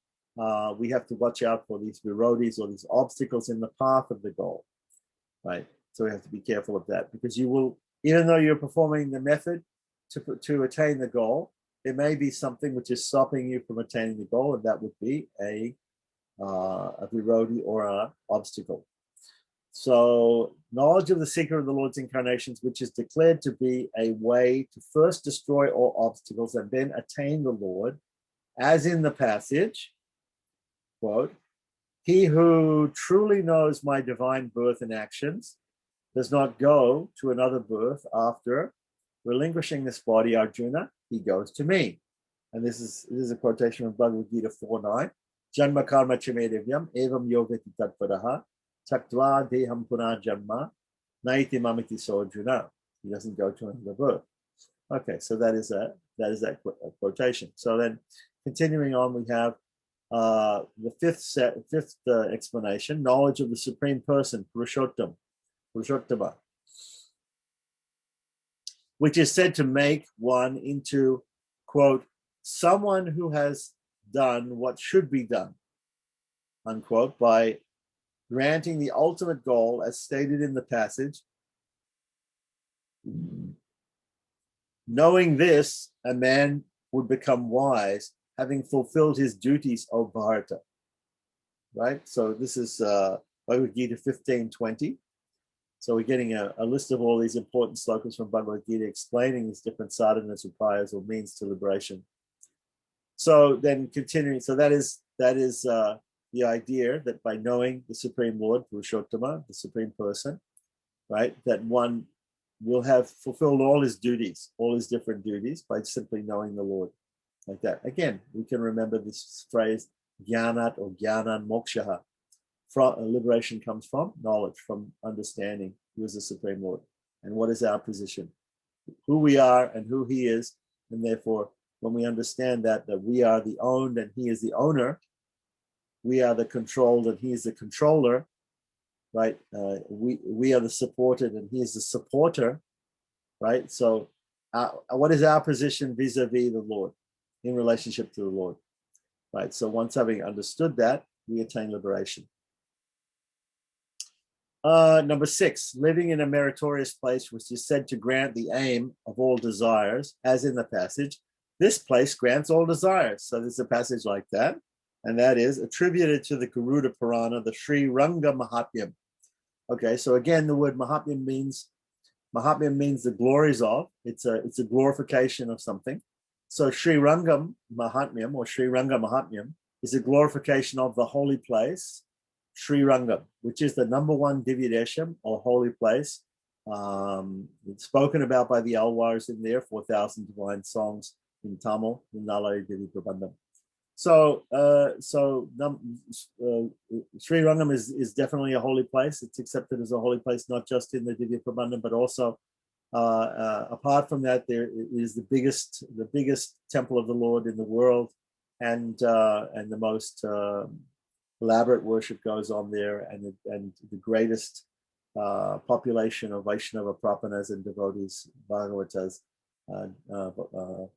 we have to watch out for these virodhis or these obstacles in the path of the goal. Right, so we have to be careful of that, because you will, even though you're performing the method to attain the goal, there may be something which is stopping you from attaining the goal, and that would be a virodhi or an obstacle. So knowledge of the secret of the Lord's incarnations, which is declared to be a way to first destroy all obstacles and then attain the Lord, as in the passage, quote, he who truly knows my divine birth and actions does not go to another birth after relinquishing this body, Arjuna, he goes to me. And this is a quotation from Bhagavad Gita 4.9. Janma karma chamedevyam evam yogati tatpadaha taktva deham puna janma naiti mamiti sojuna. He doesn't go to another birth. Okay, so that is that quotation. So then, continuing on, we have the fifth explanation: knowledge of the Supreme Person, Purushottama, which is said to make one into, quote, someone who has done what should be done, unquote, by granting the ultimate goal as stated in the passage. Knowing this, a man would become wise, having fulfilled his duties, O Bharata. Right? So this is Bhagavad Gita 15:20. So we're getting a list of all these important slokas from Bhagavad Gita explaining these different sadhanas, upayas, or means to liberation. So then continuing, so that is the idea that by knowing the Supreme Lord, Purushottama, the Supreme Person, right, that one will have fulfilled all his duties, all his different duties, by simply knowing the Lord, like that. Again, we can remember this phrase, jnanat or jnanan mokshaha. Liberation comes from knowledge, from understanding who is the Supreme Lord and what is our position, who we are and who he is. And therefore, when we understand that we are the owned and he is the owner, we are the controlled and he is the controller, right? We are the supported and he is the supporter, right? So what is our position vis-a-vis the Lord, in relationship to the Lord, right? So once having understood that, we attain liberation. Number 6, living in a meritorious place, which is said to grant the aim of all desires, as in the passage. This place grants all desires. So there's a passage like that, and that is attributed to the Garuda Purana, the Sri Ranga Mahatmyam. Okay, so again, the word Mahatmyam means the glories of. It's a glorification of something. So Sri Rangam Mahatmyam or Sri Ranga Mahatmyam is a glorification of the holy place, Sri Rangam, which is the number 1 Divyadesham or holy place. It's spoken about by the Alwars in there, 4,000 divine songs in Tamil, in Nalari Divi Prabandham. So Sri Rangam is definitely a holy place. It's accepted as a holy place, not just in the Divya Prabandham, but also apart from that, there is the biggest temple of the Lord in the world, and the most elaborate worship goes on there, and the greatest population of Vaishnava Prapanas and devotees, Bhagavatas,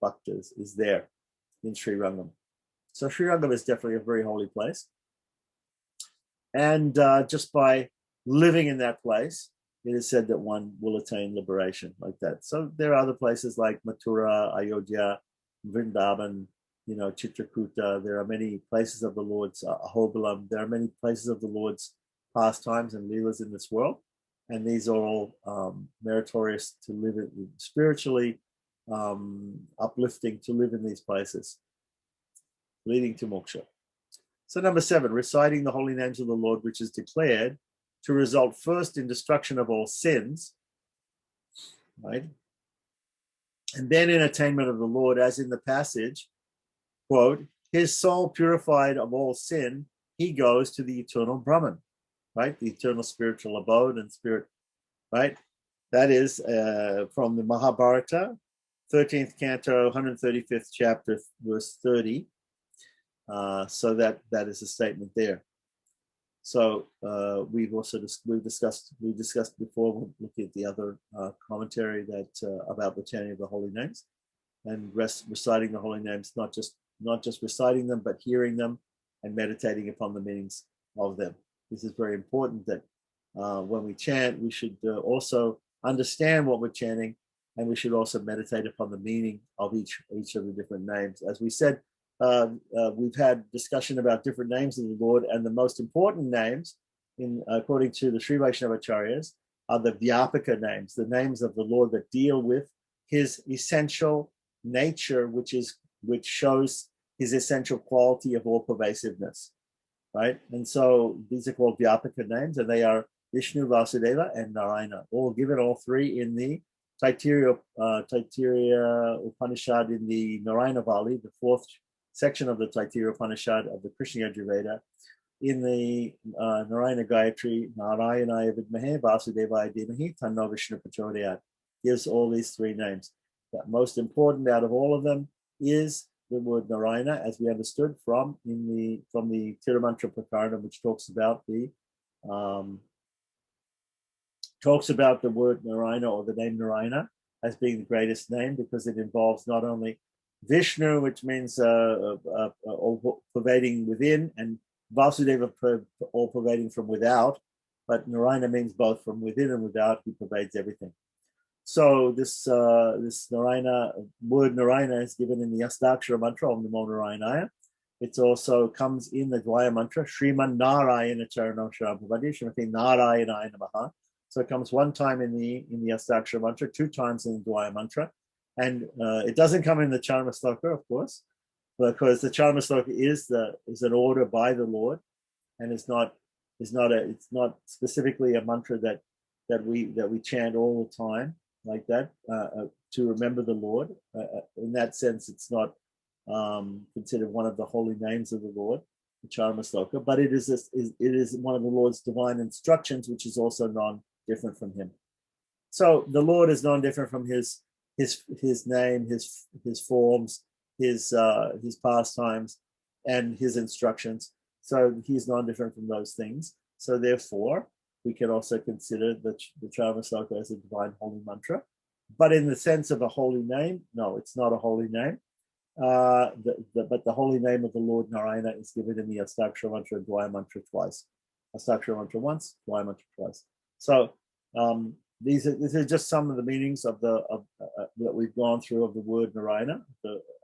Bhaktas is there in Sri Rangam. So Sri Rangam is definitely a very holy place. And just by living in that place, it is said that one will attain liberation like that. So there are other places like Mathura, Ayodhya, Vrindavan, Chitrakuta. There are many places of the Lord's, Ahobilam. There are many places of the Lord's pastimes and leelas in this world. And these are all meritorious to live in, spiritually uplifting to live in these places, leading to moksha. So number 7, reciting the holy names of the Lord, which is declared to result first in destruction of all sins, right? And then in attainment of the Lord, as in the passage, quote, his soul purified of all sin, he goes to the eternal Brahman, right? The eternal spiritual abode and spirit, right? That is from the Mahabharata, 13th canto, 135th chapter, verse 30. So that is a statement there. So we've discussed before. We'll look at the other commentary that about the chanting of the holy names and reciting the holy names, not just reciting them, but hearing them and meditating upon the meanings of them. This is very important that when we chant, we should also understand what we're chanting, and we should also meditate upon the meaning of each of the different names. As we said, we've had discussion about different names of the Lord, and the most important names according to the Sri Vaishnava Acharyas, are the Vyapaka names, the names of the Lord that deal with his essential nature, which shows his essential quality of all pervasiveness, right? And so these are called Vyapaka names, and they are Vishnu, Vasudeva, and Narayana, all given, all three, in the Taittiriya Upanishad, in the Narayana Vali, the fourth section of the Taittiriya Upanishad of the Krishna Yajurveda, in the Narayana Gayatri, Narayanaya Vidmahe, Vasudevaya Dhimahi, Tanno Vishnu Prachodayat, gives all these three names. The most important out of all of them is the word Narayana, as we understood from the Tirumantra Prakarana, which talks about the word Narayana, or the name Narayana, as being the greatest name, because it involves not only Vishnu, which means all pervading within, and Vasudeva, all pervading from without, but Narayana means both from within and without. He pervades everything. So this Narayana, word Narayana, is given in the Astakshara mantra, Om Namo Narayanaya. It also comes in the Dvaya mantra, Shriman Narayana Charano Shrampavadi, Shrimati Narayana Namaha. So it comes one time in the Astakshara mantra, two times in the Dvaya mantra, and it doesn't come in the Charma Sloka, of course, because the Charma Sloka is an order by the Lord, and it's not specifically a mantra that we chant all the time like that to remember the Lord. In that sense, it's not considered one of the holy names of the Lord, the Charma Sloka, but it is one of the Lord's divine instructions, which is also non-different from him. So the Lord is non-different from his name, his forms, his pastimes, and his instructions. So he's non-different from those things. So therefore, we can also consider the Charma Sloka as a divine holy mantra. But in the sense of a holy name, no, it's not a holy name. But the holy name of the Lord Narayana is given in the Astakshara mantra and Dvaya mantra twice. Astakshara mantra once, Dvaya mantra twice. So these are just some of the meanings that we've gone through of the word Narayana,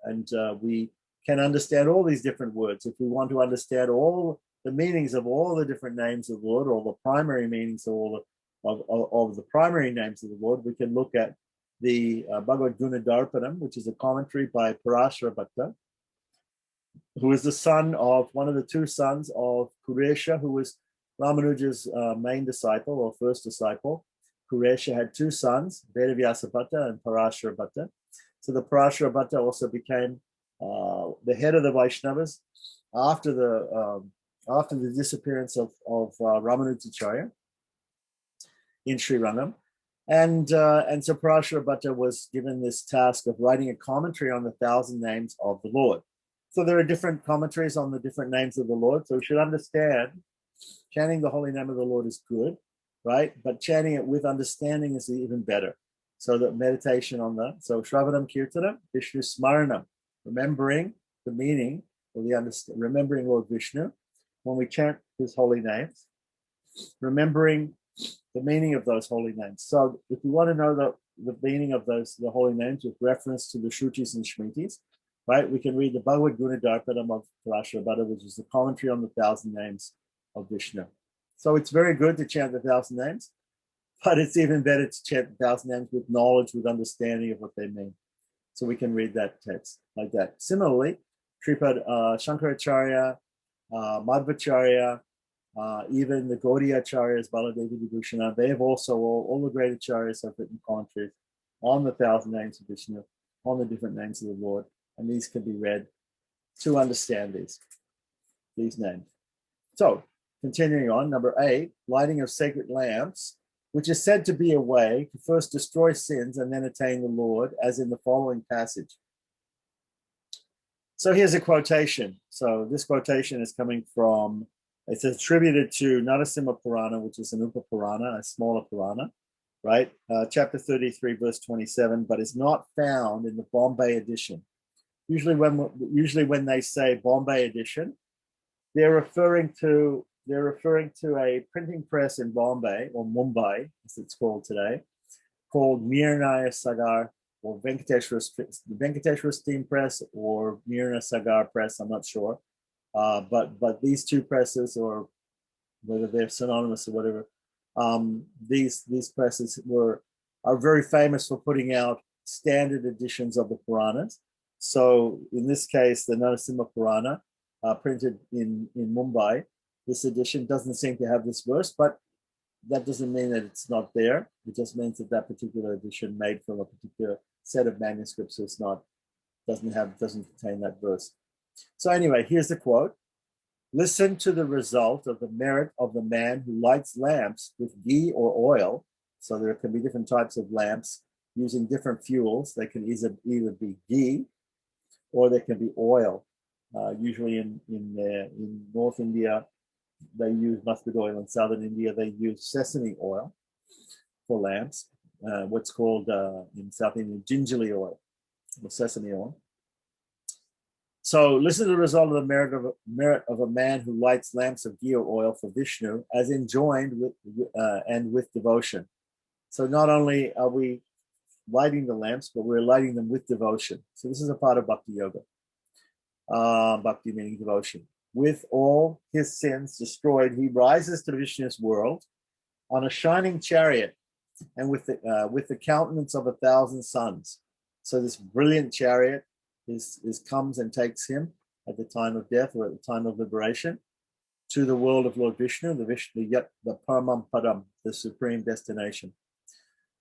and we can understand all these different words. If we want to understand all the meanings of all the different names of the Lord, all the primary meanings of all the primary names of the Lord, we can look at the Bhagavad Guna Darpanam, which is a commentary by Parashara Bhatta, who is the son of one of the two sons of Kuresha, who was Ramanuja's main disciple or first disciple. Kuresha had two sons, Vedavyasa Bhatta and Parashara Bhatta. So the Parashara Bhatta also became the head of the Vaishnavas after the disappearance of Ramanujacharya in Sri Rangam. And so Parashara Bhatta was given this task of writing a commentary on the 1,000 names of the Lord. So there are different commentaries on the different names of the Lord. So we should understand chanting the holy name of the Lord is good, right? But chanting it with understanding is even better. So that meditation on that. So Shravanam Kirtanam, Vishnu Smaranam, remembering the meaning, or remembering Lord Vishnu when we chant his holy names, remembering the meaning of those holy names. So if you want to know the meaning of the holy names with reference to the Shrutis and Shmitis, right, we can read the Bhagavad Guna Darpanam of Parashara Bhatta, which is the commentary on the 1,000 names of Vishnu. So it's very good to chant the 1,000 names, but it's even better to chant the 1,000 names with knowledge, with understanding of what they mean. So we can read that text like that. Similarly, Sripad Shankaracharya, Madhvacharya, even the Gaudiya Acharyas, Baladevi Vibhushana, they have also, all the great Acharyas have written commentaries on the 1,000 names of Vishnu, on the different names of the Lord, and these can be read to understand these names. So, continuing on, number 8, lighting of sacred lamps, which is said to be a way to first destroy sins and then attain the Lord, as in the following passage. So here's a quotation. So this quotation is coming from, it's attributed to Narasimha Purana, which is an Upa Purana, a smaller Purana, right? Chapter 33, verse 27, but is not found in the Bombay edition. Usually when they say Bombay edition, they're referring to a printing press in Bombay, or Mumbai, as it's called today, called Mirnaya Sagar, or Venkateshwar Steam Press, or Mirna Sagar Press, I'm not sure. But these two presses, or whether they're synonymous or whatever. These presses are very famous for putting out standard editions of the Puranas. So in this case, the Narasimha Purana, printed in Mumbai, this edition doesn't seem to have this verse, but that doesn't mean that it's not there. It just means that that particular edition, made from a particular set of manuscripts, doesn't contain that verse. So anyway, here's the quote. Listen to the result of the merit of the man who lights lamps with ghee or oil. So there can be different types of lamps using different fuels. They can either be ghee or they can be oil. Usually in North India, they use mustard oil. In Southern India, they use sesame oil for lamps. What's called in South India, gingerly oil or sesame oil. So listen to the result of the merit of a man who lights lamps of ghee or oil for Vishnu, as enjoined with devotion. So not only are we lighting the lamps, but we're lighting them with devotion. So this is a part of Bhakti Yoga. Bhakti meaning devotion. With all his sins destroyed, he rises to Vishnu's world on a shining chariot and with the countenance of 1,000 suns. So this brilliant chariot comes and takes him at the time of death or at the time of liberation to the world of Lord Vishnu, the Paramam Padam, the supreme destination.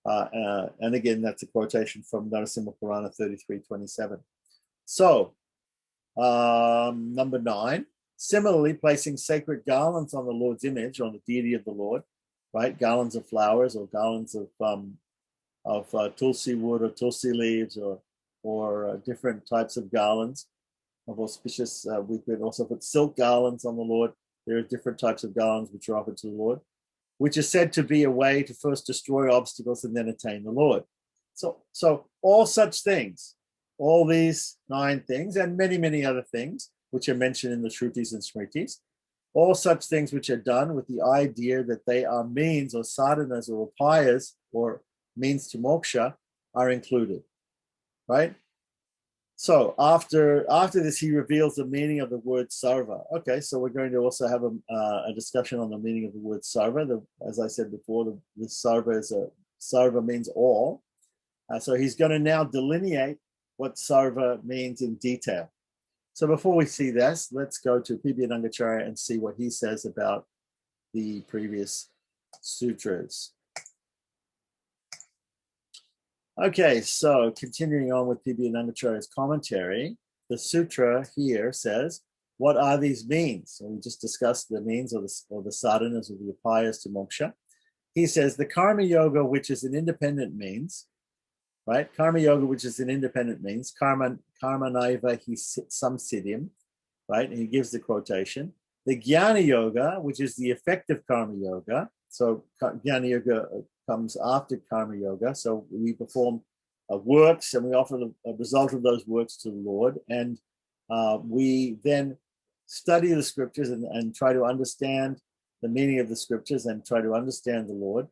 And again, that's a quotation from Narasimha Purana 33:27. So, number 9, similarly, placing sacred garlands on the Lord's image, on the deity of the Lord, right? Garlands of flowers or garlands of tulsi wood or tulsi leaves or different types of garlands of auspicious. We could also put silk garlands on the Lord. There are different types of garlands which are offered to the Lord, which is said to be a way to first destroy obstacles and then attain the Lord. So all such things, all these 9 things and many, many other things, which are mentioned in the Shrutis and Smritis, all such things which are done with the idea that they are means or sadhanas or upayas or means to moksha, are included, right? So after this, he reveals the meaning of the word sarva. Okay, so we're going to also have a discussion on the meaning of the word sarva. As I said before, the sarva means all. So he's going to now delineate what sarva means in detail. So before we see this, let's go to P.B. Nangacharya and see what he says about the previous sutras. Okay, so continuing on with P.B. Nangacharya's commentary, the sutra here says, what are these means? So we just discussed the means or the sadhanas or the upayas to moksha. He says the karma yoga, which is an independent means, right? Karma yoga, which is an independent means, karma naiva hi samsiddhim, right? And he gives the quotation. The jnana yoga, which is the effective karma yoga. So jnana yoga comes after karma yoga. So we perform works and we offer the result of those works to the Lord. And we then study the scriptures and try to understand the meaning of the scriptures and try to understand the Lord.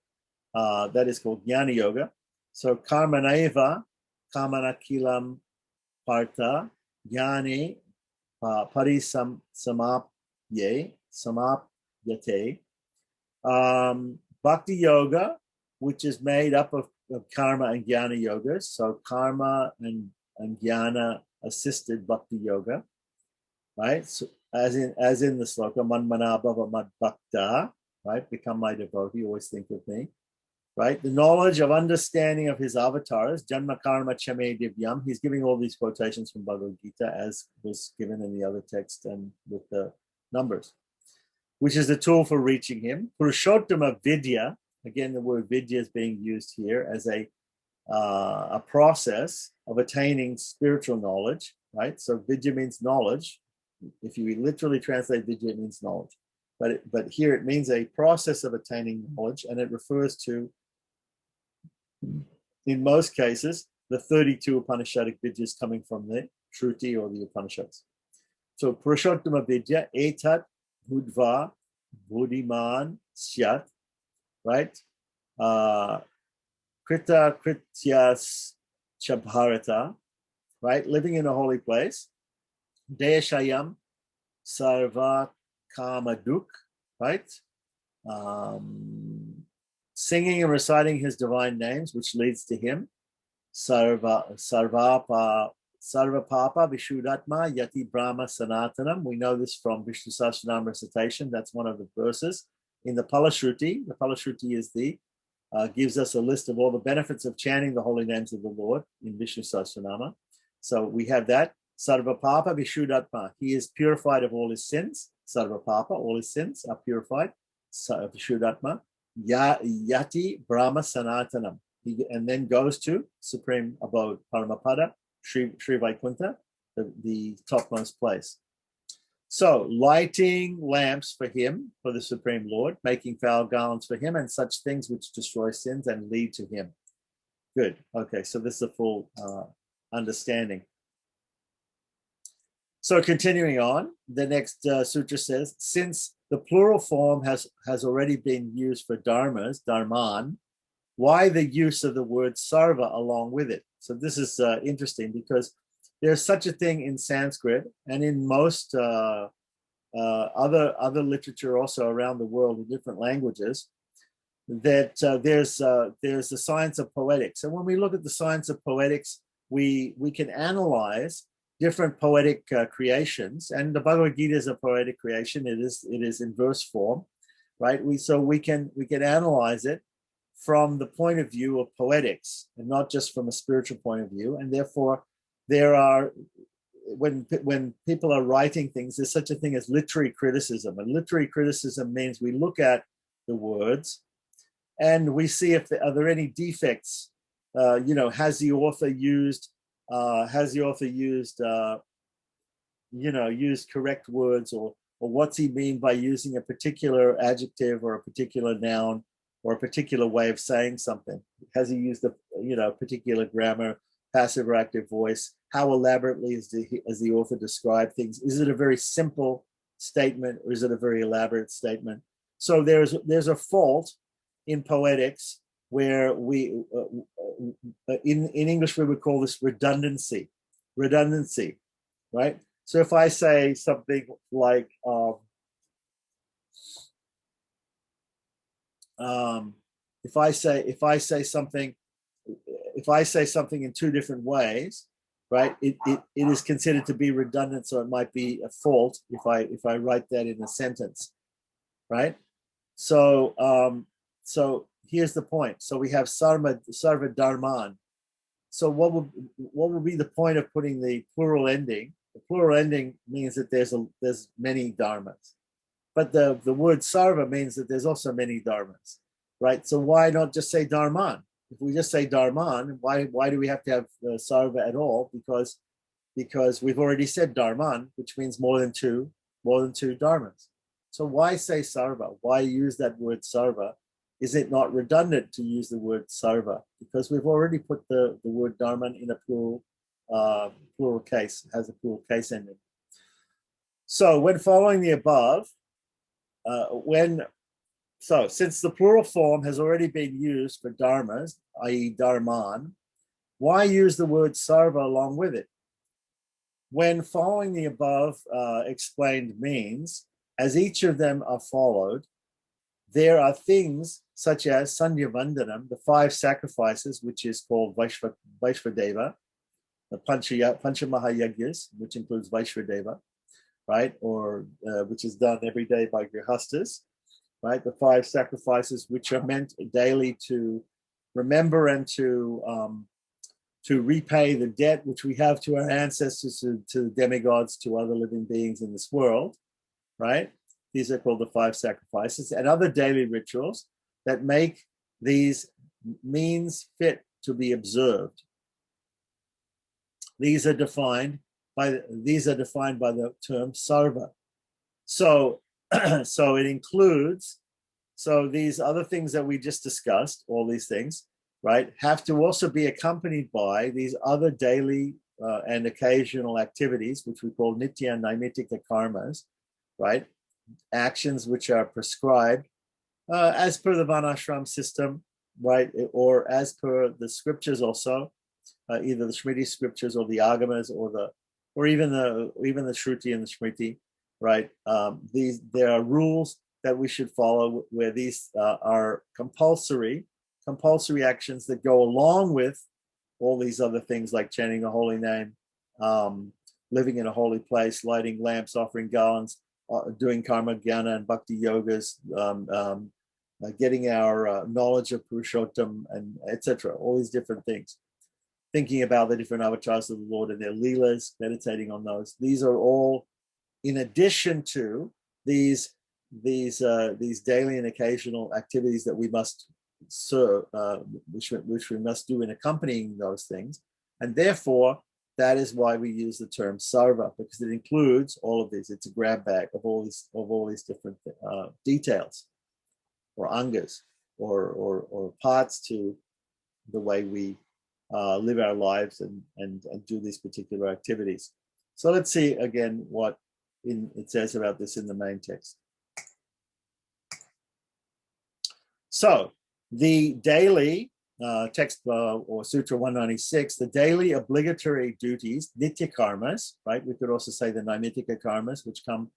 That is called jnana yoga. So karmanaiva, kamanakilam partha, jnani samapyate. Bhakti yoga, which is made up of karma and jnana yogas. So karma and jnana assisted bhakti yoga, right? So as in the sloka, manmana bhava mad bhakta, right? Become my devotee, always think of me, right? The knowledge of understanding of his avatars, janma karma chame divyam. He's giving all these quotations from Bhagavad Gita as was given in the other text and with the numbers, which is the tool for reaching him. Purushottama vidya, again, the word vidya is being used here as a process of attaining spiritual knowledge, right? So vidya means knowledge. If you literally translate vidya, it means knowledge. But here it means a process of attaining knowledge, and it refers to, in most cases, the 32 Upanishadic vidyas coming from the Shruti or the Upanishads. So Purushottama vidya, etat budva buddhiman syat, right? Krita krityas chabharata, right? Living in a holy place. Deshayam sarva kamaduk, right? Singing and reciting his divine names, which leads to him. Sarva Papa Vishuddhatma Yati Brahma Sanatanam. We know this from Vishnu Sasunama recitation. That's one of the verses in the Palashruti. The Palashruti is gives us a list of all the benefits of chanting the holy names of the Lord in Vishnu Sasunama. So we have that. Sarva Papa Vishuddhatma. He is purified of all his sins. Sarva Papa, all his sins are purified. Vishuddhatma. Yati Brahma Sanatanam. And then goes to supreme abode, Paramapada, Sri Vaikuntha, the topmost place. So lighting lamps for him, for the Supreme Lord, making foul garlands for him, and such things which destroy sins and lead to him. Good. Okay, so this is a full understanding. So continuing on, the next sutra says, since the plural form has already been used for dharmas, dharman, why the use of the word sarva along with it? So this is interesting because there's such a thing in Sanskrit and in most other literature also around the world in different languages, that there's the science of poetics. And when we look at the science of poetics, we can analyze different poetic creations, and the Bhagavad Gita is a poetic creation. It is in verse form, right? We can analyze it from the point of view of poetics and not just from a spiritual point of view. And therefore, there are, when people are writing things, there's such a thing as literary criticism. And literary criticism means we look at the words and we see if are there any defects. Has the author used used correct words, or what's he mean by using a particular adjective or a particular noun or a particular way of saying something? Has he used a particular grammar, passive or active voice? How elaborately has the author described things? Is it a very simple statement or is it a very elaborate statement? So there's a fault in poetics where we in English we would call this redundancy, right? So if I say something like if I say something in two different ways, right, it is considered to be redundant, so it might be a fault if I write that in a sentence, right? So here's the point. So we have sarva dharman. So what would be the point of putting the plural ending? The plural ending means that there's many dharmas, but the word sarva means that there's also many dharmas, right? So why not just say dharman? If we just say dharman, why do we have to have sarva at all? Because we've already said dharman, which means more than two dharmas. So why say sarva? Why use that word sarva? Is it not redundant to use the word sarva? Because we've already put the word dharman in a plural case, has a plural case ending. So when following the above, since the plural form has already been used for dharmas, i.e. dharman, why use the word sarva along with it? When following the above explained means, as each of them are followed, there are things such as Sandhya Vandanam, the 5 sacrifices, which is called Vaishvadeva, the Panchamahayagyas, which includes Vaishvadeva, right? Or which is done every day by Grihastas, right? The 5 sacrifices, which are meant daily to remember and to repay the debt which we have to our ancestors, to the demigods, to other living beings in this world, right? These are called the 5 sacrifices, and other daily rituals that make these means fit to be observed. These are defined by the term sarva. So it includes, so these other things that we just discussed, all these things, right, have to also be accompanied by these other daily and occasional activities, which we call Nitya and Naimittika karmas, right? Actions which are prescribed as per the Varnashram system, right, or as per the scriptures also, either the Smriti scriptures or the Agamas or even the Shruti and the Smriti, right? There are rules that we should follow, where these are compulsory actions that go along with all these other things like chanting a holy name, living in a holy place, lighting lamps, offering garlands, doing karma, jnana, and bhakti yogas, getting our knowledge of Purushottam, and etc. All these different things. Thinking about the different avatars of the Lord and their leelas, meditating on those. These are all in addition to these daily and occasional activities that we must serve, which we must do in accompanying those things. And therefore, that is why we use the term sarva, because it includes all of these. It's a grab bag of all these different details, or angas, or parts to the way we live our lives and do these particular activities. So let's see again what it says about this in the main text. So the daily text or Sutra 196, the daily obligatory duties, Nitya Karmas, right? We could also say the Naimitika Karmas, which come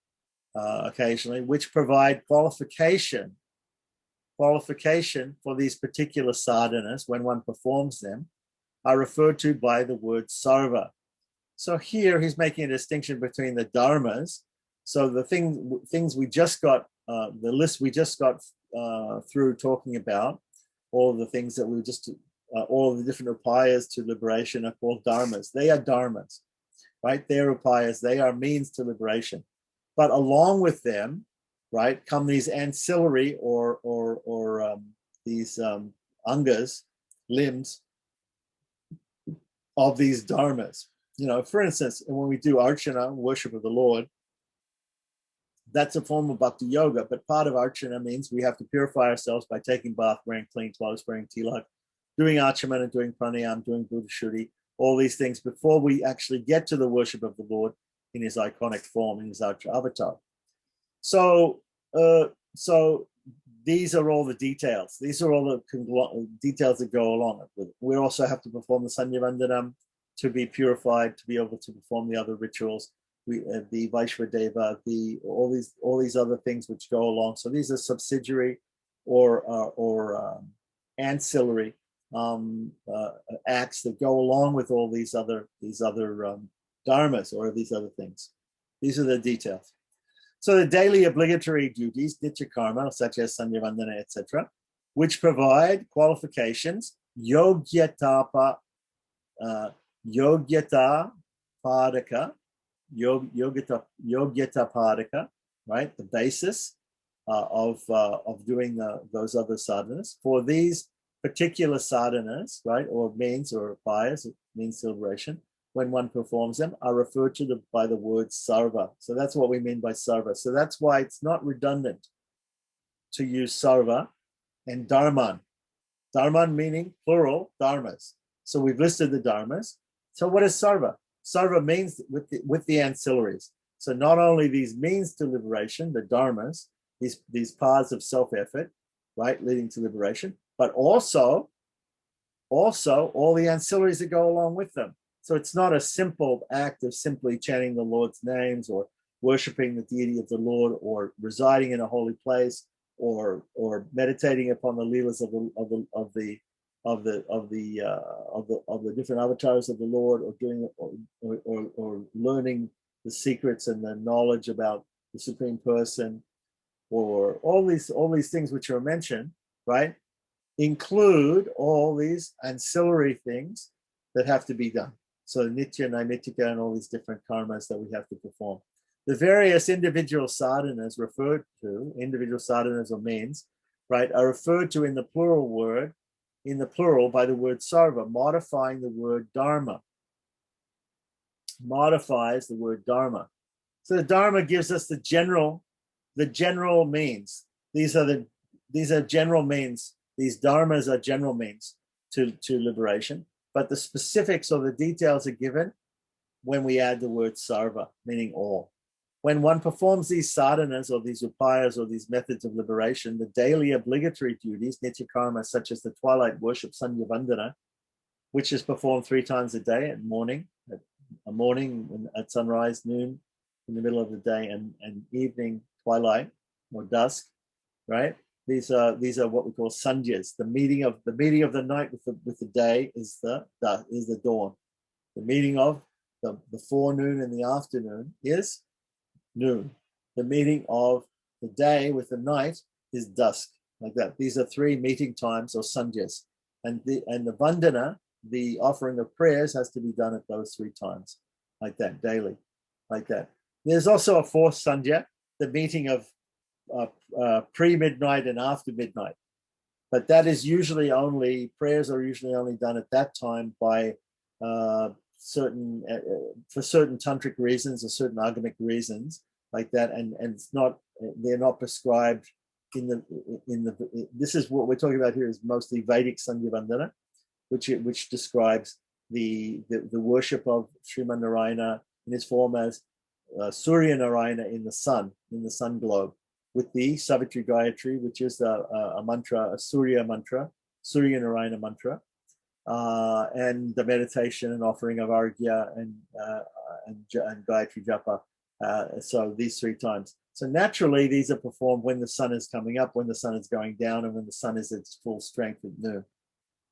occasionally, which provide qualification for these particular sadhanas when one performs them, are referred to by the word sarva. So here he's making a distinction between the dharmas. So the things we just got, the list we just got through talking about, all of the things that we just, all of the different upayas to liberation are called dharmas. They are dharmas, right? They're upayas. They are means to liberation. But along with them, right, come these ancillary or these angas, limbs of these dharmas. You know, for instance, when we do archana, worship of the Lord, that's a form of bhakti yoga, but part of archana means we have to purify ourselves by taking bath, wearing clean clothes, wearing tilak, doing achamana, doing pranayam, doing buddha shuddhi, all these things before we actually get to the worship of the Lord in his iconic form, in his avatar. So these are all the details. These are all the details that go along with it. We also have to perform the Sanyavandanam to be purified, to be able to perform the other rituals. The Vaishvadeva, all these other things which go along. So these are subsidiary or ancillary acts that go along with all these other dharmas or these other things. These are the details. So the daily obligatory duties, nitya karma, such as sanyavandana, etc., which provide qualifications, yogyata padaka, yogyata padaka, right? The basis of doing those other sadhanas. For these particular sadhanas, right, or means or upayas, means to liberation, when one performs them, are referred to by the word sarva. So that's what we mean by sarva. So that's why it's not redundant to use sarva and dharman. Dharman meaning plural dharmas. So we've listed the dharmas. So what is sarva? Sarva means with the ancillaries. So not only these means to liberation, the dharmas, these paths of self-effort, right, leading to liberation, but also all the ancillaries that go along with them. So it's not a simple act of simply chanting the Lord's names or worshiping the deity of the Lord or residing in a holy place or meditating upon the leelas of the different avatars of the Lord, or doing or learning the secrets and the knowledge about the Supreme Person, or all these things which are mentioned, right, include all these ancillary things that have to be done. So nitya, naimitika, and all these different karmas that we have to perform. The various individual sadhanas referred to, individual sadhanas or means, right, are referred to in the plural by the word sarva, modifying the word dharma. Modifies the word dharma. So the dharma gives us the general means. These are general means. These dharmas are general means to liberation. But the specifics or the details are given when we add the word sarva, meaning all. When one performs these sadhanas or these upayas or these methods of liberation, the daily obligatory duties, nitya karma, such as the twilight worship, sanyavandana, which is performed 3 times a day at morning, at sunrise, noon, in the middle of the day, and evening, twilight or dusk, right? These are what we call sannyas. The meeting of the night with the day is the dawn. The meeting of the forenoon and the afternoon is noon. The meeting of the day with the night is dusk, like that. These are three meeting times or sannyas. And the vandana, the offering of prayers, has to be done at those three times, like that, daily, like that. There's also a fourth sandhya, the meeting of pre-midnight and after midnight. But that is usually prayers are usually only done at that time by for certain tantric reasons or certain agamic reasons, like that, and they're not prescribed this is what we're talking about here is mostly Vedic Sandhya Vandana, which describes the worship of Sriman Narayana in his form as Surya Narayana in the sun globe, with the Savitri Gayatri, which is a mantra, a Surya mantra, Surya Narayana mantra, and the meditation and offering of Arghya and Gayatri Japa. So these three times. So naturally, these are performed when the sun is coming up, when the sun is going down, and when the sun is at its full strength at noon,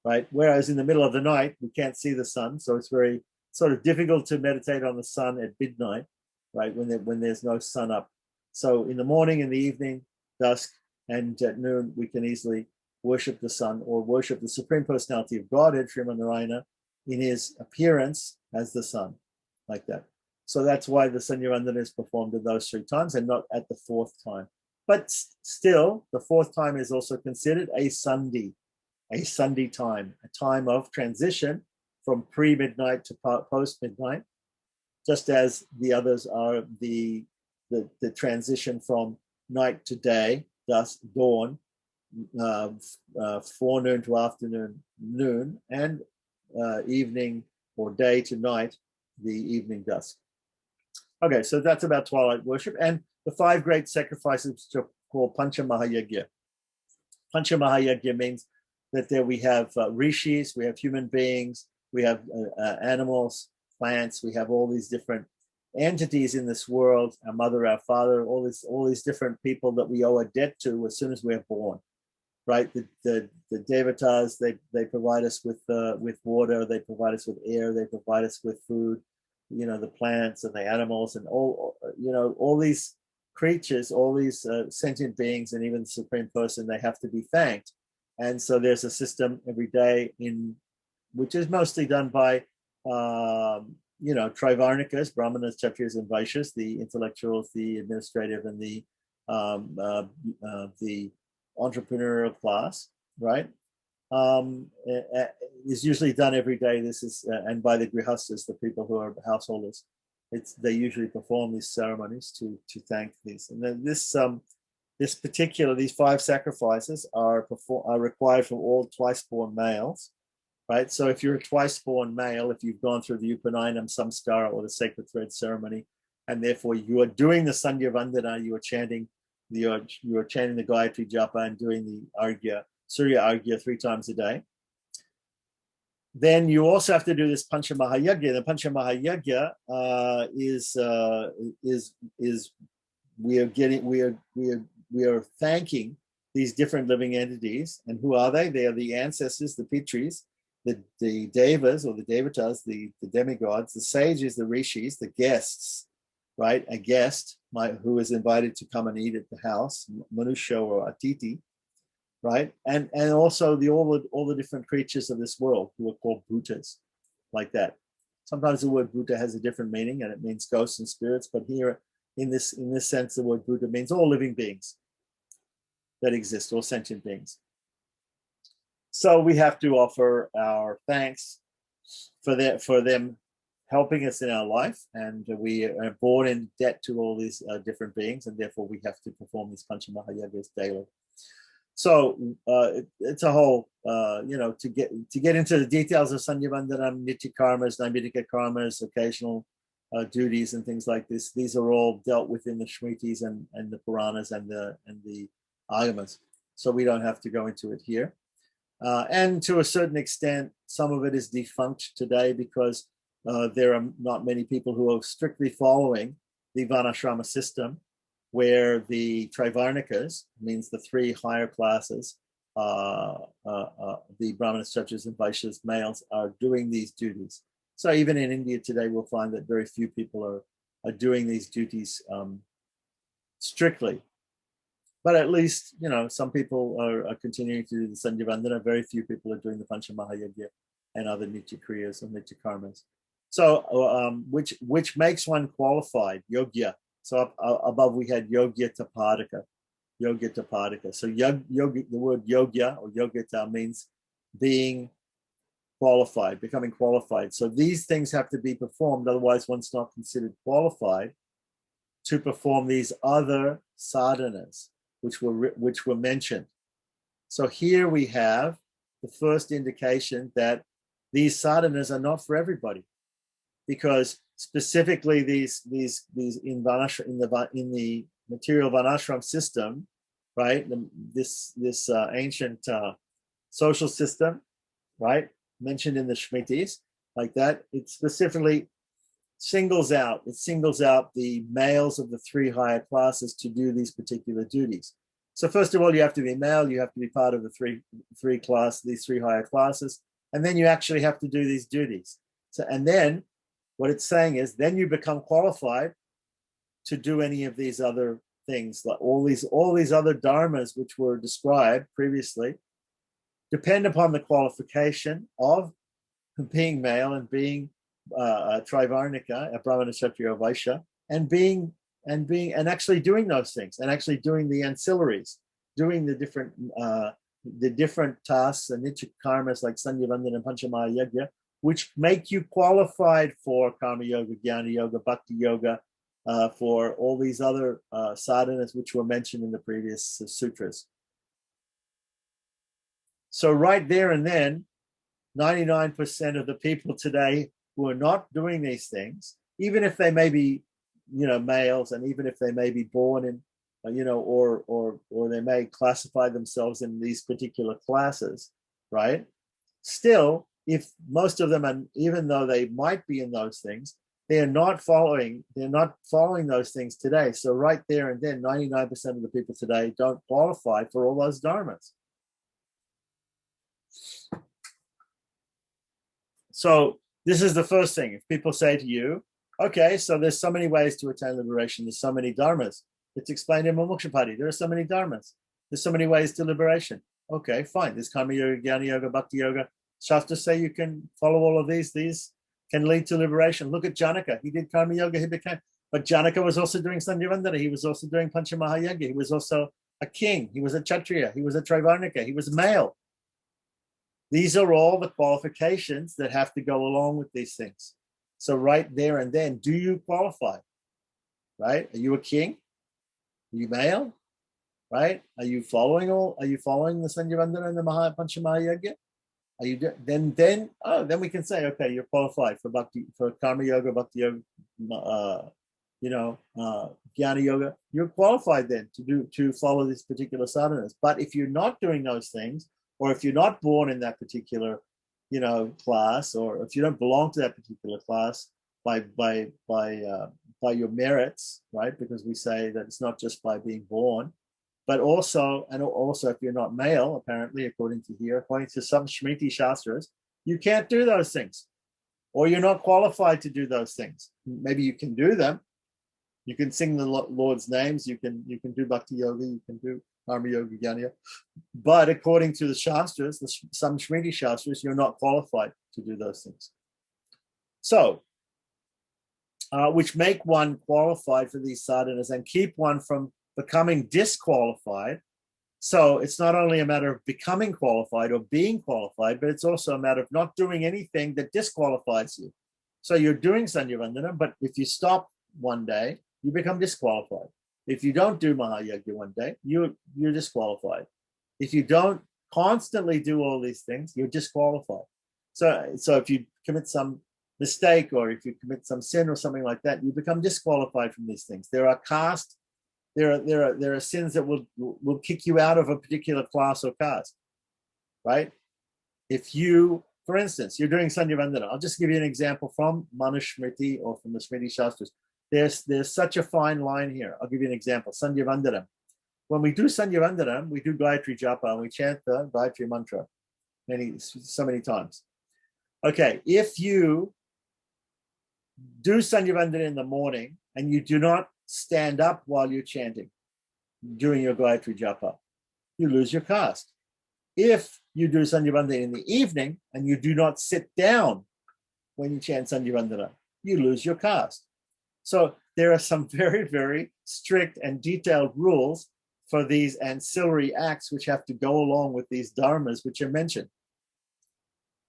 right? Whereas in the middle of the night, we can't see the sun, so it's very sort of difficult to meditate on the sun at midnight, right? When there's no sun up. So in the morning, in the evening, dusk, and at noon, we can easily worship the sun or worship the Supreme Personality of Godhead, Sriman Narayana, in his appearance as the sun, like that. So that's why the Sandhya Vandana is performed at those three times and not at the fourth time. But still, the fourth time is also considered a Sandhi time, a time of transition from pre-midnight to post-midnight, just as the others are the transition from night to day, dusk, dawn, forenoon to afternoon, noon, and evening or day to night, the evening dusk. Okay, so that's about twilight worship and the five great sacrifices, which are called Pancha Mahayagya. Pancha Mahayagya means that there we have rishis, we have human beings, we have animals, plants, we have all these different entities in this world, our mother, our father, all these different people that we owe a debt to as soon as we're born, right? The devatas, they provide us with water, they provide us with air, they provide us with food, the plants and the animals and all these creatures, all these sentient beings, and even the Supreme Person, they have to be thanked. And so there's a system every day which is mostly done by Trivarnikas, Brahmanas, Kshatriyas, and Vaishyas, the intellectuals, the administrative, and the entrepreneurial class, right? Is usually done every day. This is and by the grihastas, the people who are householders. They usually perform these ceremonies to thank these. And then these five sacrifices are required for all twice-born males, right? So if you're a twice-born male, if you've gone through the Upanayana Samskara or the Sacred Thread ceremony, and therefore you are doing the Sandhya Vandana, you are chanting the Gayatri Japa and doing the Arghya, Surya Arghya 3 times a day. Then you also have to do this Pancha Mahayagya. The Pancha Mahayagya is we are thanking these different living entities. And who are they? They are the ancestors, the Pitris, the Devas or the Devatas, the demigods, the sages, the rishis, the guests, right? A guest who is invited to come and eat at the house, Manusha or Atiti, right? And also all the different creatures of this world who are called bhutas, like that. Sometimes the word bhuta has a different meaning and it means ghosts and spirits, but here in this sense, the word bhuta means all living beings that exist, all sentient beings. So we have to offer our thanks for them helping us in our life, and we are born in debt to all these different beings, and therefore we have to perform these Pancha Mahayagas daily. So it's a whole, to get into the details of Sandhya Vandanam, Nitya Karmas, Naimittika Karmas, occasional duties and things like this. These are all dealt with in the Shritis and the Puranas and the Agamas. So we don't have to go into it here. And to a certain extent, some of it is defunct today because there are not many people who are strictly following the Varnashrama system. where the Trivarnikas, means the three higher classes, the Brahmanas, Kshatriyas, and Vaishyas, males, are doing these duties. So even in India today, we'll find that very few people are doing these duties strictly. But at least, some people are continuing to do the Sandhya Vandana. Very few people are doing the Pancha Mahayagya and other Nitya Kriyas and Nitya Karmas. So, which makes one qualified, Yogya. So above we had Yogya Tapadika. Yogya Tapadika. So the word Yogya or Yogyata means being qualified, becoming qualified. So these things have to be performed, otherwise one's not considered qualified to perform these other sadhanas, which were mentioned. So here we have the first indication that these sadhanas are not for everybody, because specifically these in the material Varnashram system, right? This ancient social system, right, mentioned in the Shmitis, like that, it specifically singles out the males of the three higher classes to do these particular duties. So first of all, you have to be male, you have to be part of the these three higher classes, and then you actually have to do these duties. So, and then what it's saying is, then you become qualified to do any of these other things, like all these other dharmas which were described previously, depend upon the qualification of being male and being Trivarnika, a Brahmana, Kshatriya, Vaishya, and actually doing those things, and actually doing the ancillaries, doing the different tasks and Nitya Karmas like Sandhya Vandana and Panchamaya Yajna, which make you qualified for Karma Yoga, Jnana Yoga, Bhakti Yoga, for all these other sadhanas which were mentioned in the previous sutras. So right there and then, 99% of the people today who are not doing these things, even if they may be, males, and even if they may be born in, or they may classify themselves in these particular classes, right? Still, if most of them, and even though they might be in those things, they're not following those things today. So right there and then, 99% of the people today don't qualify for all those dharmas. So this is the first thing. If people say to you, okay, so there's so many ways to attain liberation, there's so many dharmas. It's explained in Mumuksupadi. There are so many dharmas. There's so many ways to liberation. Okay, fine. There's Karma Yoga, Jnana Yoga, Bhakti Yoga. Shastras say you can follow all of these. These can lead to liberation. Look at Janaka. He did Karma Yoga, he became. But Janaka was also doing Sandhya Vandana. He was also doing Panchamahayagya. He was also a king. He was a Kshatriya. He was a Trivarnika. He was male. These are all the qualifications that have to go along with these things. So right there and then, do you qualify? Right? Are you a king? Are you male? Right? Are you following the Sandhya Vandana and the Panchamahayagya? Are you then we can say, okay, you're qualified for Bhakti, for Karma Yoga, Bhakti Yoga, Jnana Yoga. You're qualified then to follow these particular sadhanas. But if you're not doing those things, or if you're not born in that particular, class, or if you don't belong to that particular class by your merits, right? Because we say that it's not just by being born, but also if you're not male, apparently, according to some Shmiti Shastras, you can't do those things, or you're not qualified to do those things. Maybe you can do them. You can sing the Lord's names. You can do Bhakti Yoga. You can do Karma Yoga, Jnana Yoga. But according to the Shastras, some Shmiti Shastras, you're not qualified to do those things. So, which make one qualified for these sadhanas and keep one from becoming disqualified. So it's not only a matter of becoming qualified or being qualified, but it's also a matter of not doing anything that disqualifies you. So you're doing Sandhya Vandana, but if you stop one day, you become disqualified. If you don't do Mahayagya one day, you're disqualified. If you don't constantly do all these things, you're disqualified. So if you commit some mistake, or if you commit some sin or something like that, you become disqualified from these things. There are sins that will kick you out of a particular class or caste, right? If you, for instance, you're doing Sandhya Vandana. I'll just give you an example from Manusmriti or from the Smriti Shastras. there's such a fine line here. I'll give you an example. Sandhya Vandanam. When we do Sandhya Vandanam, we do Gayatri Japa and we chant the Gayatri mantra so many times. Okay, if you do Sandhya Vandanam in the morning and you do not stand up while you're chanting during your Gayatri Japa, you lose your caste. If you do Sandhya Vandanam in the evening and you do not sit down when you chant Sandhya Vandanam, you lose your caste. So there are some very, very strict and detailed rules for these ancillary acts which have to go along with these dharmas which are mentioned.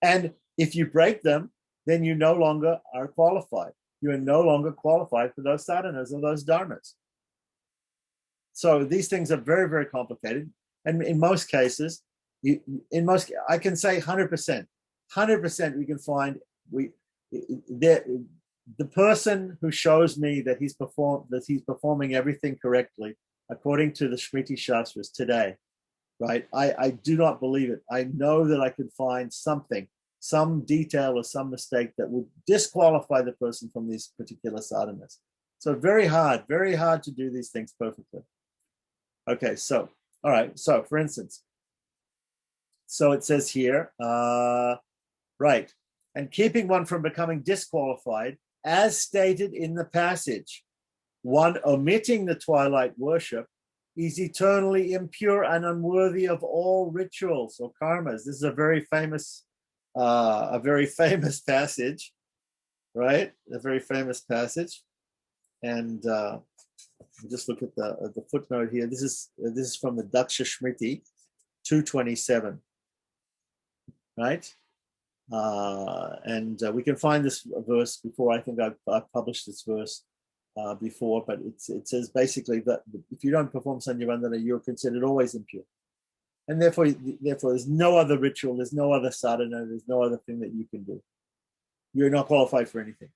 And if you break them, then you no longer are qualified. You are no longer qualified for those sadhanas or those dharmas. So these things are very, very complicated. And in most cases, I can say 100%, we can find the person who shows me that he's performing everything correctly according to the Smriti Shastras today, right? I do not believe it. I know that I could find something, some detail or some mistake that would disqualify the person from these particular sadhanas. So very hard to do these things perfectly. Okay, so, all right. So for instance, so it says here, right, and keeping one from becoming disqualified, as stated in the passage, one omitting the twilight worship is eternally impure and unworthy of all rituals or karmas. This is a very famous passage, right? A very famous passage, and just look at the footnote here. This is from the Daksha Smriti 227, right? And we can find this verse before. I think I've published this verse before, but it says basically that if you don't perform Sandhya Vandana, you're considered always impure. And therefore there's no other ritual, there's no other sadhana, there's no other thing that you can do. You're not qualified for anything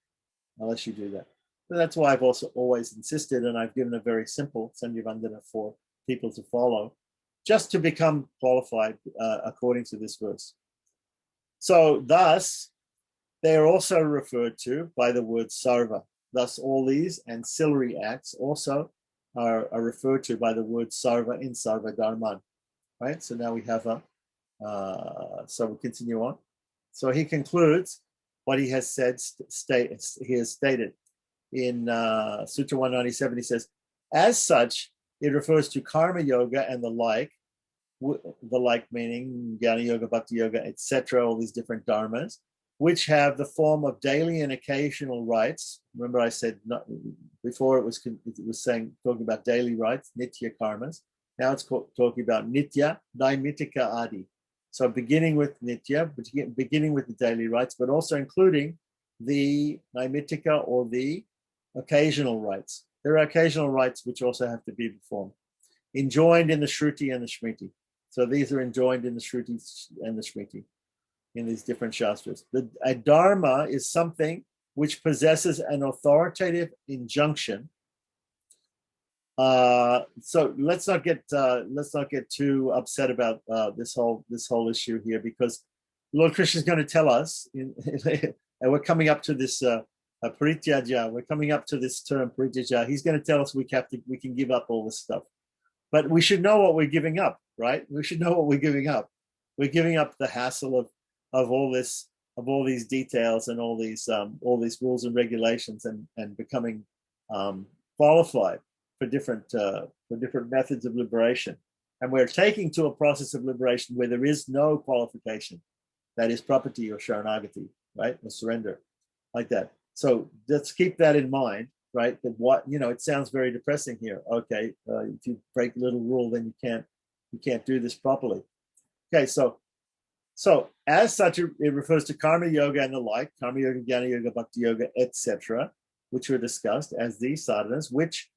unless you do that. So that's why I've also always insisted, and I've given a very simple Sandhya Vandana for people to follow, just to become qualified according to this verse. So thus, they are also referred to by the word sarva. Thus, all these ancillary acts also are referred to by the word sarva in sarva dharman. Right? So now we have so we continue on. So he concludes what he has said, he has stated in Sutra 197. He says, as such, it refers to karma yoga and the like meaning Jnana Yoga, Bhakti Yoga, etc., all these different dharmas, which have the form of daily and occasional rites. Remember I said before it was talking about daily rites, nitya karmas. Now it's talking about nitya, naimitika adi. So beginning with nitya, beginning with the daily rites, but also including the naimitika or the occasional rites. There are occasional rites which also have to be performed, enjoined in the Shruti and the Smriti. So these are enjoined in the Shruti and the Smriti in these different Shastras. A dharma is something which possesses an authoritative injunction. So let's not get too upset about this whole issue here, because Lord Krishna is going to tell us, and we're coming up to this parityaja. We're coming up to this term parityaja. He's going to tell us we can give up all this stuff, but we should know what we're giving up, right? We should know what we're giving up. We're giving up the hassle of all this, of all these details and all these rules and regulations, and becoming qualified for different methods of liberation. And we're taking to a process of liberation where there is no qualification, that is property or sharanagati, right? Or surrender, like that. So let's keep that in mind, right? That it sounds very depressing here. Okay, if you break a little rule, then you can't do this properly. Okay, so as such, it refers to karma yoga and the like, karma yoga, jnana yoga, bhakti yoga, etc., which were discussed as these sadhanas, which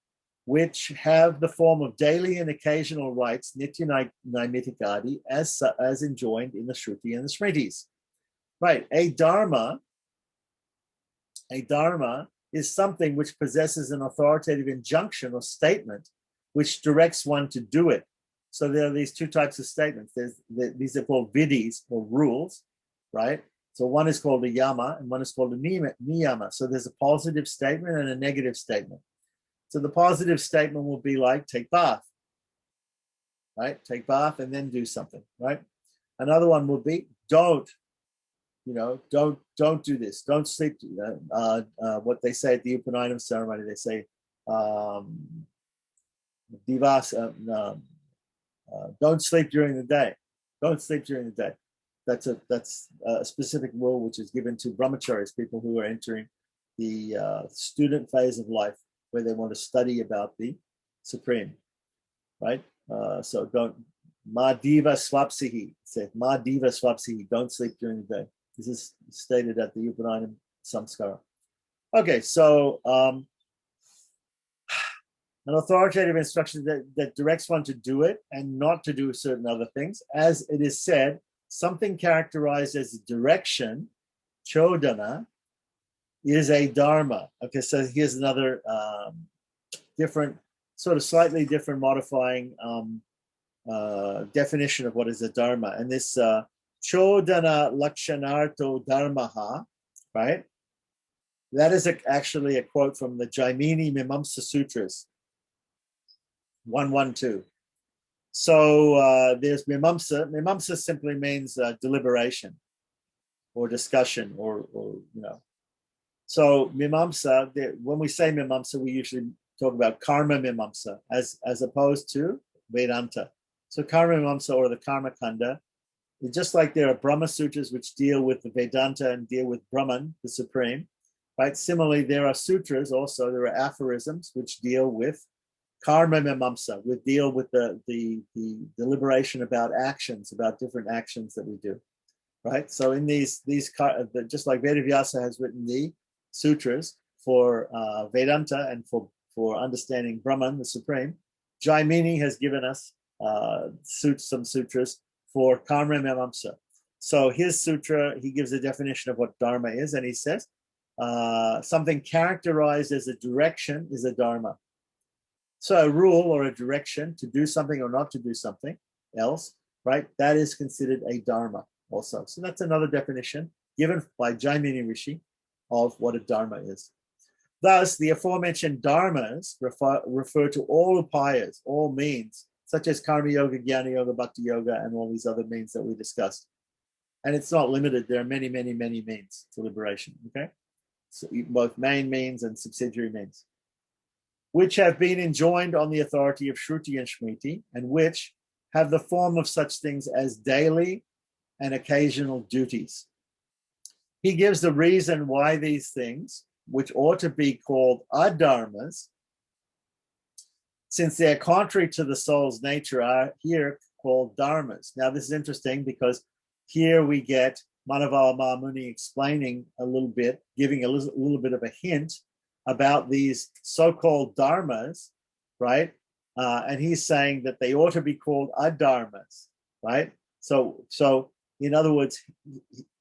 have the form of daily and occasional rites, nitya naimitikadi, as enjoined in the Shruti and the Smritis. Right, a dharma is something which possesses an authoritative injunction or statement which directs one to do it. So there are these two types of statements. These are called vidhis or rules, right? So one is called a yama and one is called a niyama. So there's a positive statement and a negative statement. So the positive statement will be like, take bath, right? Take bath and then do something, right? Another one will be, don't do this. Don't sleep. What they say at the Upanayana ceremony, they say, don't sleep during the day. Don't sleep during the day. That's a specific rule which is given to brahmacharis, people who are entering the student phase of life, where they want to study about the Supreme, right? So don't, ma diva swapsihi, say ma diva swapsihi, don't sleep during the day. This is stated at the Upanayana Samskara. Okay, so an authoritative instruction that directs one to do it and not to do certain other things. As it is said, something characterized as direction, chodana, is a dharma. Okay, so here's another different, sort of slightly different modifying definition of what is a dharma. And this chodana lakshanarto dharmaha, right? That is actually a quote from the Jaimini Mimamsa Sutras, 112. So there's Mimamsa. Mimamsa simply means deliberation or discussion or So Mimamsa, when we say Mimamsa, we usually talk about Karma Mimamsa as opposed to Vedanta. So Karma Mimamsa or the Karma Kanda, just like there are Brahma Sutras which deal with the Vedanta and deal with Brahman, the Supreme, right? Similarly, there are sutras also, there are aphorisms which deal with Karma Mimamsa, which deal with the deliberation about actions, about different actions that we do, right? So in these just like Vedavyasa has written the sutras for Vedanta and for understanding Brahman, the Supreme, Jaimini has given us some sutras for Karma Mimamsa. So his sutra, he gives a definition of what dharma is, and he says something characterized as a direction is a dharma. So a rule or a direction to do something or not to do something else, right? That is considered a dharma also. So that's another definition given by Jaimini Rishi of what a dharma is. Thus, the aforementioned dharmas refer to all upayas, all means, such as karma yoga, jnana yoga, bhakti yoga, and all these other means that we discussed. And it's not limited. There are many, many, many means to liberation, okay? So both main means and subsidiary means, which have been enjoined on the authority of Shruti and Smriti, and which have the form of such things as daily and occasional duties. He gives the reason why these things, which ought to be called adharmas, since they're contrary to the soul's nature, are here called dharmas. Now, this is interesting because here we get Manavala Mahamuni explaining a little bit, giving a little bit of a hint about these so-called dharmas, right? And he's saying that they ought to be called adharmas, right? So in other words,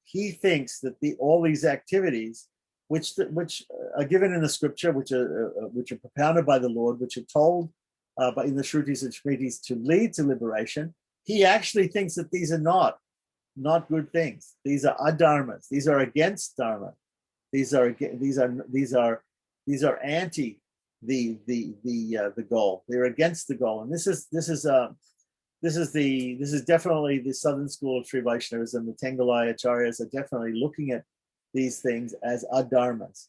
he thinks that all these activities, which are given in the scripture, which are propounded by the Lord, which are told in the Shrutis and Smritis to lead to liberation, he actually thinks that these are not good things. These are adharmas. These are against dharma. These are anti the goal. They're against the goal, and this is definitely the Southern school of Sri Vaishnavism. The Tengalaya Acharyas are definitely looking at these things as adharmas,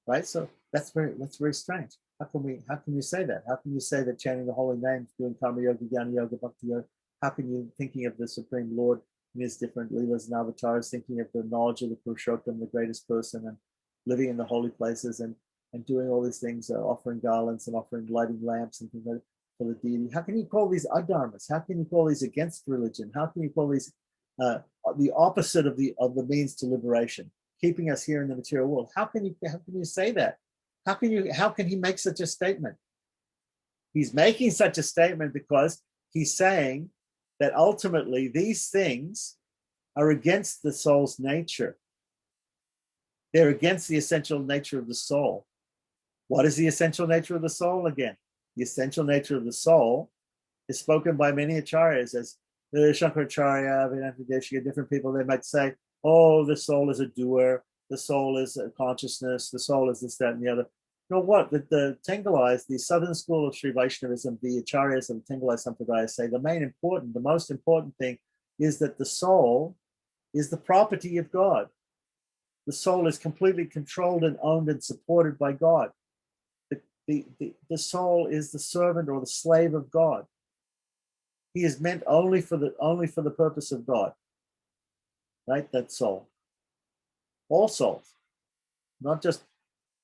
right? So that's very strange. How can you say that? How can you say that chanting the holy names, doing karma yoga, jnana yoga, bhakti yoga? How can you, thinking of the Supreme Lord in his different leelas and avatars, thinking of the knowledge of the Purushottam, the greatest person, and living in the holy places and doing all these things, offering garlands and lighting lamps and things like that for the deity? How can you call these adharmas? How can you call these against religion? How can you call these the opposite of the means to liberation, keeping us here in the material world? How can you say that? How can he make such a statement? He's making such a statement because he's saying that ultimately these things are against the soul's nature. They're against the essential nature of the soul. What is the essential nature of the soul again? The essential nature of the soul is spoken by many acharyas as Shankaracharya, Vedanta Deshika, different people. They might say oh, the soul is a doer, the soul is a consciousness, the soul is this, that, and the other. You know what? The Tengalais, the Southern School of Sri Vaishnavism, the Acharyas of the Tengalai Sampradaya say the most important thing is that the soul is the property of God. The soul is completely controlled and owned and supported by God. The soul is the servant or the slave of God. He is meant only for the purpose of God. Right? That soul. All souls, not just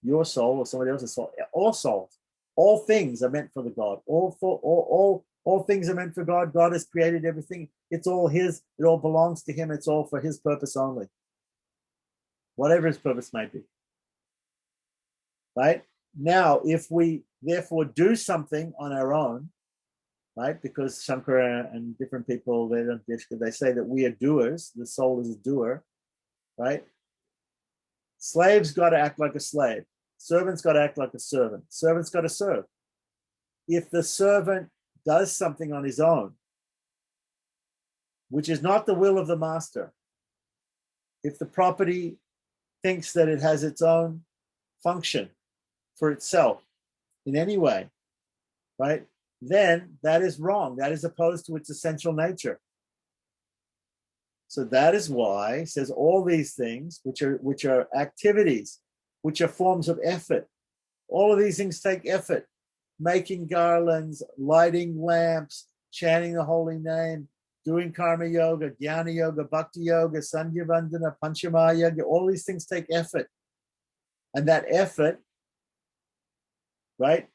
your soul or somebody else's soul. All souls, all things are meant for the God. All things are meant for God. God has created everything. It's all His. It all belongs to Him. It's all for His purpose only. Whatever His purpose may be. Right? Now, if we therefore do something on our own, right? Because Shankara and different people, they say that we are doers. The soul is a doer, right? Slaves got to act like a slave. Servants got to act like a servant. Servants got to serve. If the servant does something on his own, which is not the will of the master, if the property thinks that it has its own function for itself in any way, right, then that is wrong. That is opposed to its essential nature. So that is why it says all these things, which are activities, which are forms of effort. All of these things take effort. Making garlands, lighting lamps, chanting the holy name, doing karma yoga, jnana yoga, bhakti yoga, sandhya vandana, panchama yoga. All these things take effort. And that effort, right?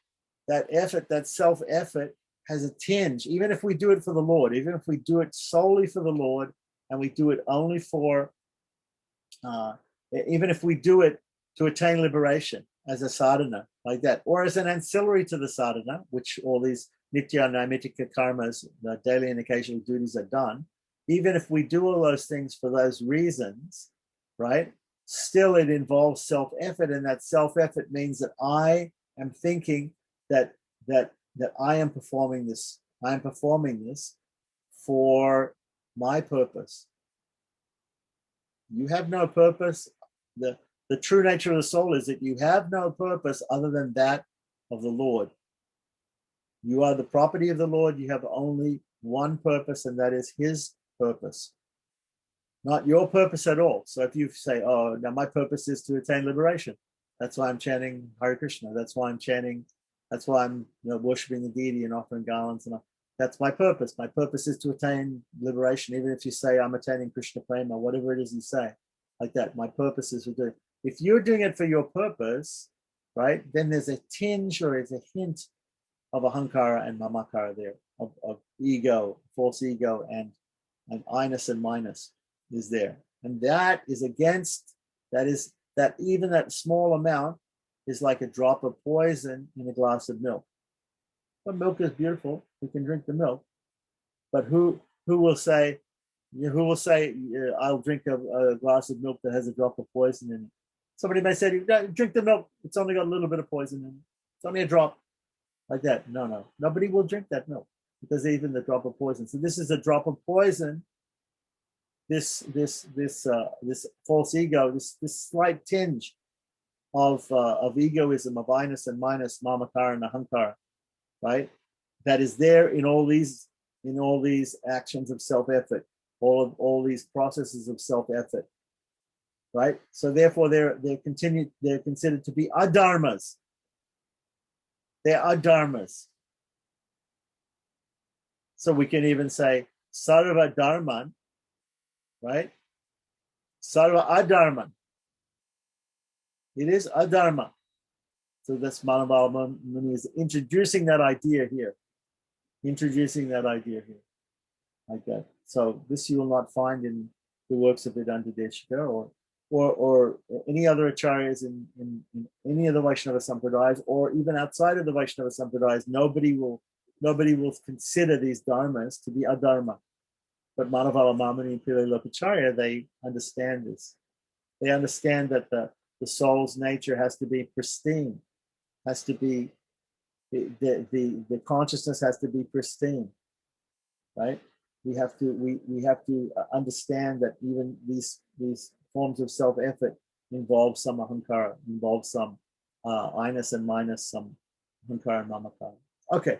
That effort, that self-effort has a tinge. Even if we do it for the Lord, even if we do it solely for the Lord, and we do it only for, even if we do it to attain liberation as a sadhana, like that, or as an ancillary to the sadhana, which all these nitya naimittika karmas, the daily and occasional duties are done, even if we do all those things for those reasons, right, still it involves self-effort, and that self-effort means that I am thinking that I am performing this for my purpose. You have no purpose. The true nature of the soul is that you have no purpose other than that of the Lord. You are the property of the Lord. You have only one purpose, and that is His purpose, not your purpose at all. So if you say, oh, now my purpose is to attain liberation, that's why I'm chanting Hare Krishna. That's why I'm worshiping the deity and offering garlands and all. That's my purpose. My purpose is to attain liberation. Even if you say I'm attaining Krishna prema, whatever it is you say, like that. My purpose is to do it. If you're doing it for your purpose, right, then there's a tinge or there's a hint of ahankara and mamakara there, of ego, false ego, and I-ness and minus is there. And that is that even that small amount is like a drop of poison in a glass of milk. But milk is beautiful. We can drink the milk. But who will say, I'll drink a glass of milk that has a drop of poison in it? Somebody may say, drink the milk. It's only got a little bit of poison in it. It's only a drop, like that. No. Nobody will drink that milk because even the drop of poison. So this is a drop of poison. This false ego, this slight tinge of egoism, of I-ness and minus, mamakara and ahankara, right? That is there in all these actions of self-effort, all these processes of self-effort, right? So therefore, they're considered to be adharmas. They're adharmas. So we can even say sarva dharman, right? Sarva adharman. It is adharma. So that's Manavala Muni is introducing that idea here. Like that. So this you will not find in the works of Vedanta Deshika or any other acharyas in any of the Vaishnava Sampradayas, or even outside of the Vaishnava Sampradayas. Nobody will consider these dharmas to be adharma. But Manavala Mamuni and Pillai Lokacharya, they understand this. They understand that the soul's nature has to be pristine, has to be the consciousness has to be pristine, right? We have to understand that even these these forms of self-effort involve some ahankara, involve some inus and minus, some ahankara and mamakara. Okay,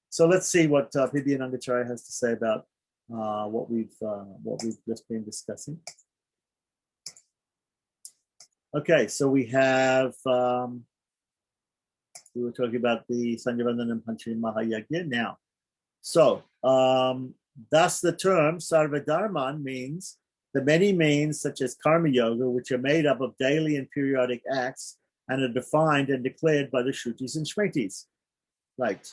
so let's see what Vidyanangacharya has to say about what we've just been discussing. Okay, so we have we were talking about the Sanyavandana and Panchami Mahayagya now. So thus the term Sarvadharman means the many means such as karma yoga, which are made up of daily and periodic acts and are defined and declared by the Shrutis and Smritis. Right.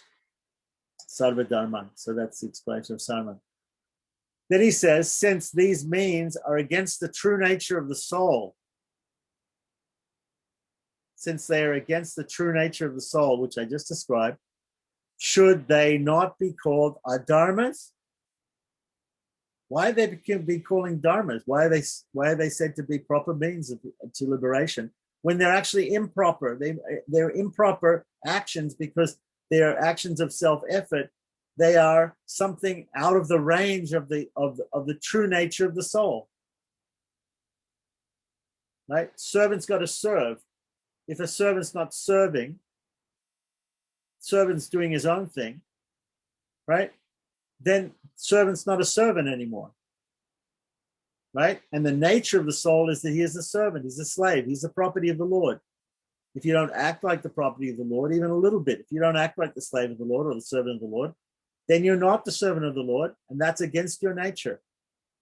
Sarvadharman. So that's the explanation of Sarvadharman. Then he says, since these means are against the true nature of the soul, since they are against the true nature of the soul, which I just described, should they not be called adharmas? Why are they be calling dharmas? Why are they said to be proper means to liberation when they're actually improper? They're improper actions because they're actions of self-effort. They are something out of the range of the true nature of the soul. Right? Servant's got to serve. If a servant's not serving, servant's doing his own thing, right? Then servant's not a servant anymore, right? And the nature of the soul is that he is a servant, he's a slave, he's the property of the Lord. If you don't act like the property of the Lord, even a little bit, if you don't act like the slave of the Lord or the servant of the Lord, then you're not the servant of the Lord, and that's against your nature.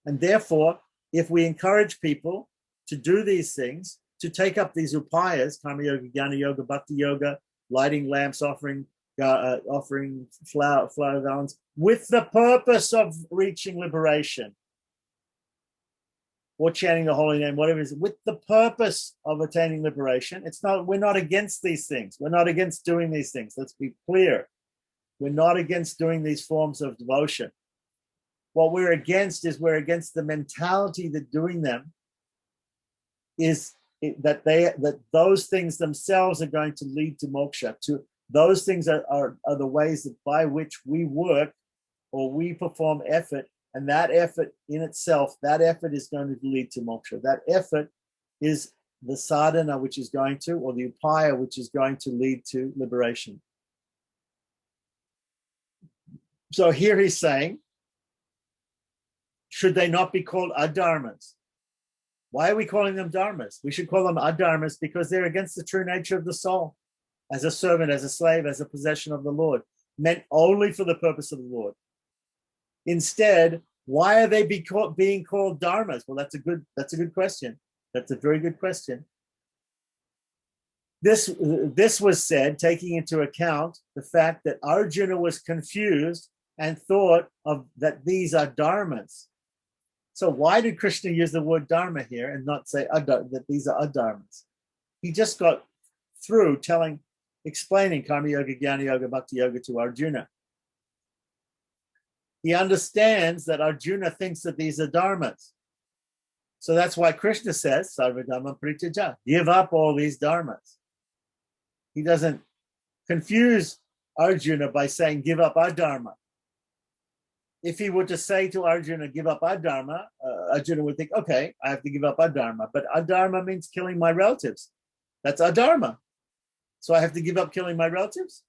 And therefore, if we encourage people to do these things, to take up these upayas, karma yoga, jnana yoga, bhakti yoga, lighting lamps, offering flower garlands, with the purpose of reaching liberation, or chanting the holy name, whatever it is, with the purpose of attaining liberation. We're not against these things. We're not against doing these things. Let's be clear. We're not against doing these forms of devotion. What we're against the mentality that doing them is that those things themselves are going to lead to moksha. Those things are the ways that by which we work or we perform effort, and that effort in itself, that effort is going to lead to moksha. That effort is the sadhana which is going to, or the upaya which is going to lead to liberation. So here he's saying, should they not be called adharmas? Why are we calling them dharmas? We should call them adharmas because they're against the true nature of the soul, as a servant, as a slave, as a possession of the Lord, meant only for the purpose of the Lord. Instead, why are they being called dharmas? Well, that's a good question. That's a very good question. This was said taking into account the fact that Arjuna was confused and thought of that these are dharmas. So why did Krishna use the word dharma here and not say that these are adharmas? He just got through explaining karma yoga, jnana yoga, bhakti yoga to Arjuna. He understands that Arjuna thinks that these are dharmas. So that's why Krishna says, sarvadharma parityaja, give up all these dharmas. He doesn't confuse Arjuna by saying, give up adharma. If he were to say to Arjuna, give up adharma, Arjuna would think, okay, I have to give up adharma. But adharma means killing my relatives. That's adharma. So I have to give up killing my relatives?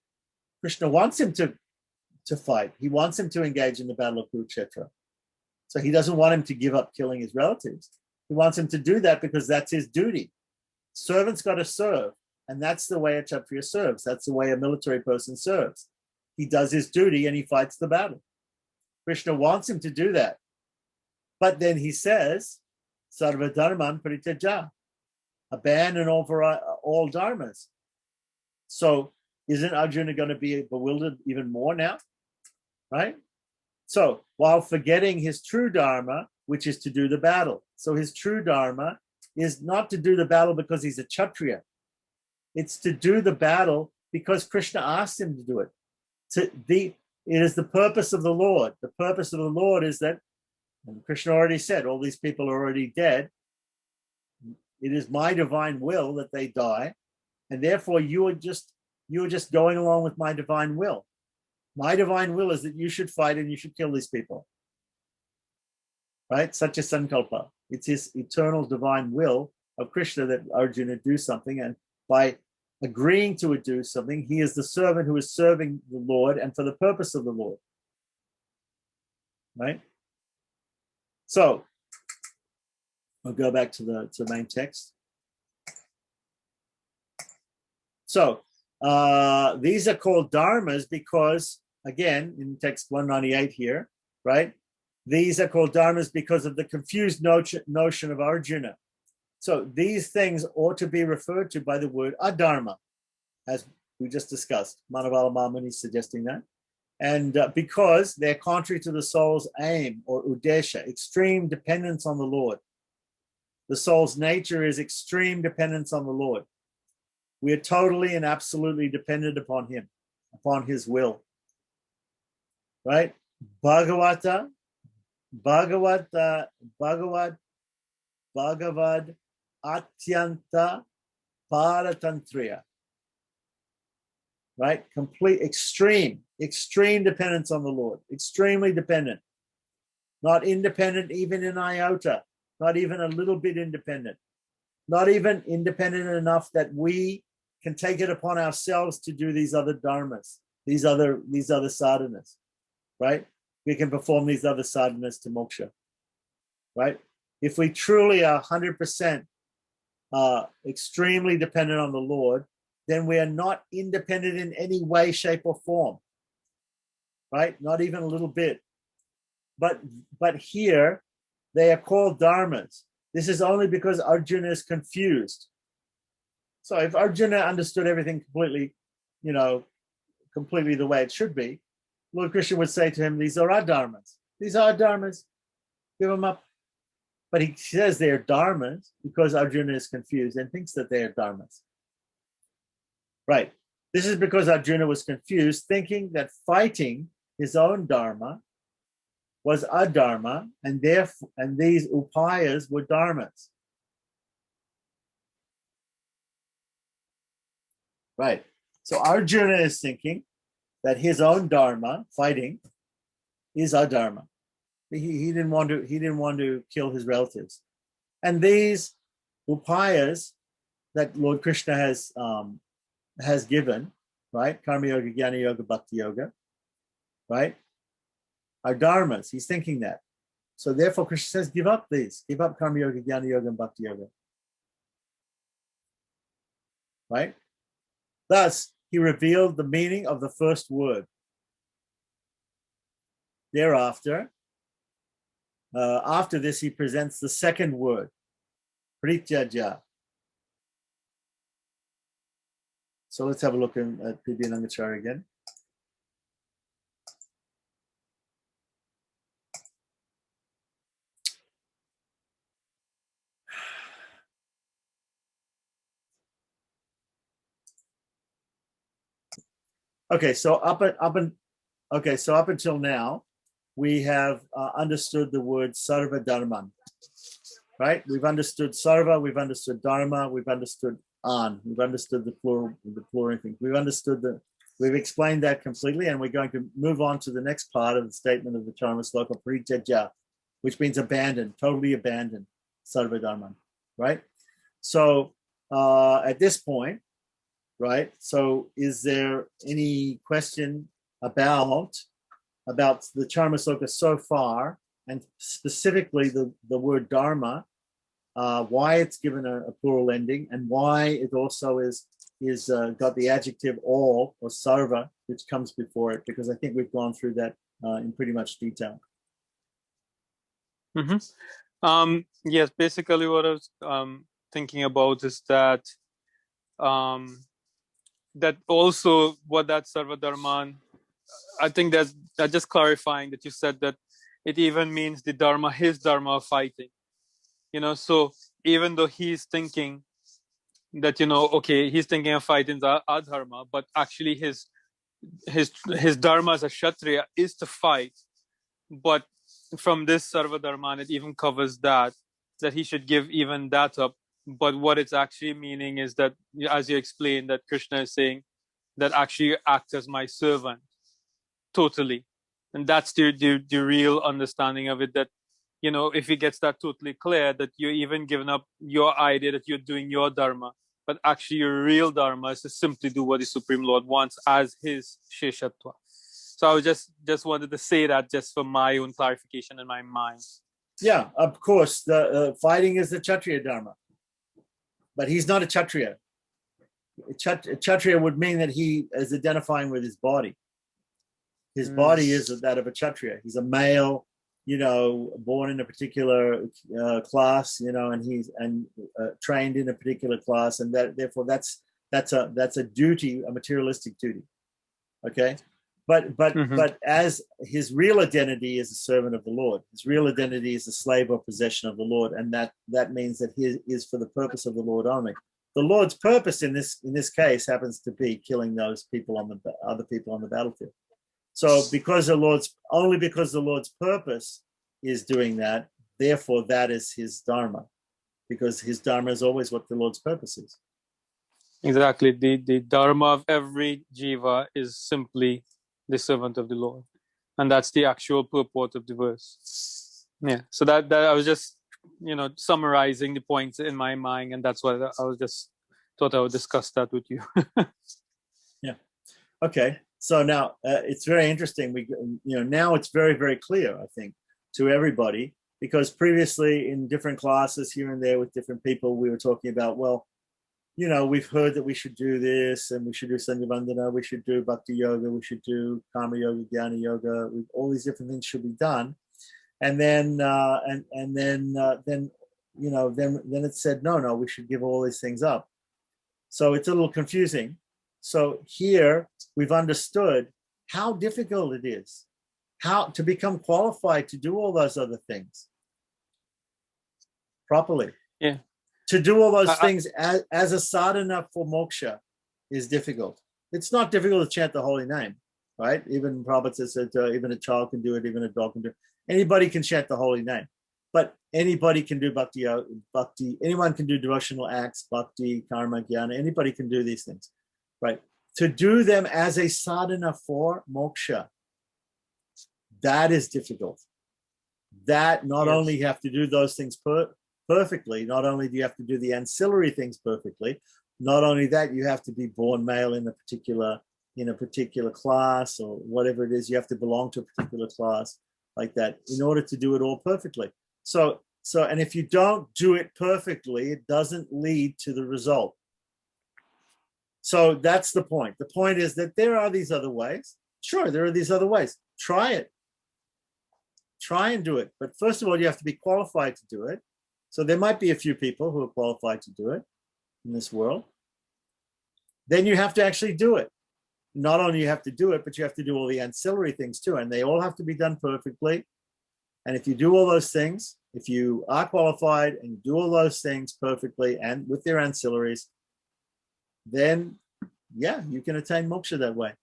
Krishna wants him to fight. He wants him to engage in the battle of Kurukshetra. So he doesn't want him to give up killing his relatives. He wants him to do that because that's his duty. Servant's got to serve. And that's the way a Kshatriya serves. That's the way a military person serves. He does his duty and he fights the battle. Krishna wants him to do that. But then he says, sarvadharman parityaja, abandon all dharmas. So isn't Arjuna going to be bewildered even more now? Right? So while forgetting his true dharma, which is to do the battle. So his true dharma is not to do the battle because he's a Kshatriya. It's to do the battle because Krishna asked him to do it. It is the purpose of the Lord. The purpose of the Lord is that, and Krishna already said, all these people are already dead. It is my divine will that they die. And therefore you are just going along with my divine will. My divine will is that you should fight and you should kill these people. right? Satya Sankalpa. It's his eternal divine will of Krishna that Arjuna do something, and by agreeing to do something, he is the servant who is serving the Lord and for the purpose of the Lord, right? So I'll go back to the main text. So these are called dharmas because, again, in text 198 here, right? These are called dharmas because of the confused notion of Arjuna. So these things ought to be referred to by the word adharma, as we just discussed. Manavala Mamani is suggesting that. And because they're contrary to the soul's aim or udesha, extreme dependence on the Lord. The soul's nature is extreme dependence on the Lord. We are totally and absolutely dependent upon him, upon his will. Right? Bhagavad Atyanta Paratantriya. Right? Complete, extreme dependence on the Lord. Extremely dependent. Not independent even in iota. Not even a little bit independent. Not even independent enough that we can take it upon ourselves to do these other dharmas, these other sadhanas, right? We can perform these other sadhanas to moksha, right? If we truly are 100% extremely dependent on the Lord, then we are not independent in any way, shape, or form, right? Not even a little bit. But here, they are called dharmas. This is only because Arjuna is confused. So if Arjuna understood everything completely, completely the way it should be, Lord Krishna would say to him, these are dharmas. These are dharmas. Give them up. But he says they're dharmas because Arjuna is confused and thinks that they are dharmas. Right. This is because Arjuna was confused, thinking that fighting his own dharma was adharma, and these upayas were dharmas. Right. So Arjuna is thinking that his own dharma, fighting, is adharma. He didn't want to kill his relatives, and these upayas that Lord Krishna has given, right? Karma Yoga, Jnana Yoga, Bhakti Yoga, right? Are dharmas. He's thinking that. So therefore, Krishna says, give up these. Give up Karma Yoga, Jnana Yoga, and Bhakti Yoga. Right? Thus, he revealed the meaning of the first word. Thereafter, after this, he presents the second word, prityaja. So let's have a look at Pidyanangacharya again. Okay, so up until now, we have understood the word sarva dharman, right? We've understood sarva, we've understood dharma, we've understood an, we've understood the plural thing. We've explained that completely, and we're going to move on to the next part of the statement of the Charma Sloka, Prityaja, which means abandon, totally abandon, sarva dharman, right? So at this point, right? So is there any question about the Charma Sloka so far, and specifically the word dharma, why it's given a plural ending, and why it also is got the adjective all or sarva, which comes before it, because I think we've gone through that in pretty much detail. Mm-hmm. Yes, basically what I was thinking about is that that also what that sarva dharman, I think that just clarifying that you said that it even means the dharma, his dharma of fighting. So even though he's thinking that, okay, he's thinking of fighting the adharma, but actually his dharma as a kshatriya is to fight. But from this sarva dharman, it even covers that he should give even that up. But what it's actually meaning is that, as you explained, that Krishna is saying that actually act as my servant totally. And that's the real understanding of it, that if he gets that totally clear, that you're even giving up your idea that you're doing your dharma, but actually your real dharma is to simply do what the Supreme Lord wants as his Sheshatva. So I was just wanted to say that just for my own clarification in my mind. Yeah, of course, the fighting is the Kshatriya dharma, but he's not a Kshatriya. Kshatriya would mean that he is identifying with his body. His body is that of a Kshatriya. He's a male, born in a particular class, and he's trained in a particular class, and therefore that's a duty, a materialistic duty. Okay, but as his real identity is a servant of the Lord, his real identity is a slave or possession of the Lord, and that means that he is for the purpose of the Lord only. The Lord's purpose in this case happens to be killing those people other people on the battlefield. So because the Lord's purpose is doing that, therefore that is his dharma, because his dharma is always what the Lord's purpose is. Exactly. The dharma of every jiva is simply the servant of the Lord, and that's the actual purport of the verse. Yeah. So that I was just summarizing the points in my mind, and that's why I was just thought I would discuss that with you. Yeah. Okay. So now it's very interesting. Now it's very, very clear, I think, to everybody, because previously in different classes here and there with different people, we were talking about, we've heard that we should do this, and we should do Sangha Vandana, we should do Bhakti Yoga, we should do Karma Yoga, Jnana Yoga, all these different things should be done. And then then it said, no, we should give all these things up. So it's a little confusing. So here we've understood how difficult it is, how to become qualified to do all those other things properly. Yeah. To do all those things as a sadhana for moksha is difficult. It's not difficult to chant the holy name, right? Even Prabhupada said even a child can do it, even a dog can do it. Anybody can chant the holy name, but anybody can do bhakti. Anyone can do devotional acts, bhakti, karma, jnana. Anybody can do these things, right? To do them as a sadhana for moksha, that is difficult. That not only you have to do those things perfectly, not only do you have to do the ancillary things perfectly, not only that, you have to be born male in a particular class or whatever it is. You have to belong to a particular class like that in order to do it all perfectly. So and if you don't do it perfectly, it doesn't lead to the result. So that's the point. The point is that there are these other ways. Sure, there are these other ways. Try it. Try and do it. But first of all, you have to be qualified to do it. So there might be a few people who are qualified to do it in this world. Then you have to actually do it. Not only you have to do it, but you have to do all the ancillary things too. And they all have to be done perfectly. And if you do all those things, if you are qualified and you do all those things perfectly and with their ancillaries, then you can attain moksha that way.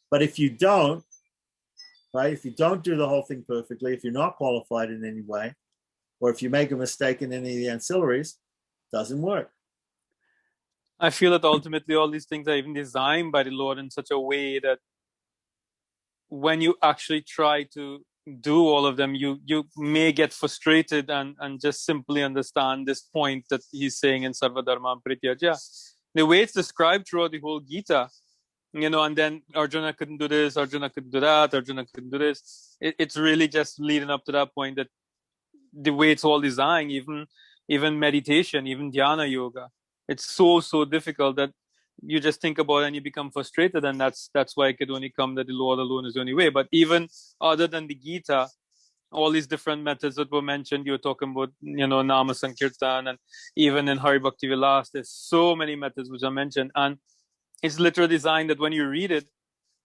But if you don't, right, if you don't do the whole thing perfectly, if you're not qualified in any way, or if you make a mistake in any of the ancillaries, it doesn't work. I feel that ultimately all these things are even designed by the Lord in such a way that when you actually try to do all of them, you may get frustrated and just simply understand this point that he's saying in Sarva Dharma Prityaja. The way it's described throughout the whole Gita, and then Arjuna couldn't do this, Arjuna couldn't do that, Arjuna couldn't do this. It's really just leading up to that point that the way it's all designed, even meditation, even dhyana yoga, it's so difficult that you just think about it and you become frustrated, and that's why it could only come that the Lord alone is the only way. But even other than the Gita, all these different methods that were mentioned, you were talking about, Nama Sankirtan, and even in Hari Bhakti Vilas, there's so many methods which are mentioned, and it's literally designed that when you read it,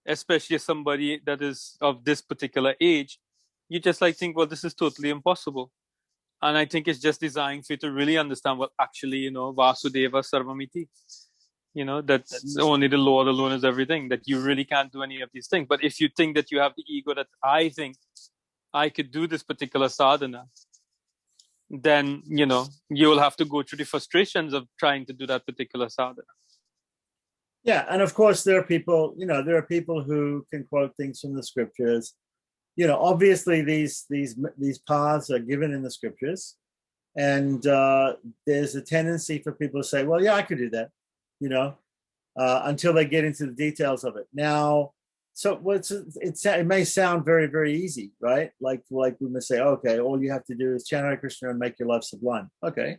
especially somebody that is of this particular age, you just think, well, this is totally impossible. And I think it's just designed for you to really understand what actually, Vasudeva Sarvamiti, that only the Lord alone is everything, that you really can't do any of these things. But if you think that you have the ego that I think I could do this particular sadhana, then, you'll have to go through the frustrations of trying to do that particular sadhana. Yeah, and of course there are people, who can quote things from the scriptures, obviously these paths are given in the scriptures, and there's a tendency for people to say, well, yeah, I could do that, until they get into the details of it. Now, so it may sound very, very easy, right? Like we may say, okay, all you have to do is chant Hare Krishna and make your life sublime. Okay,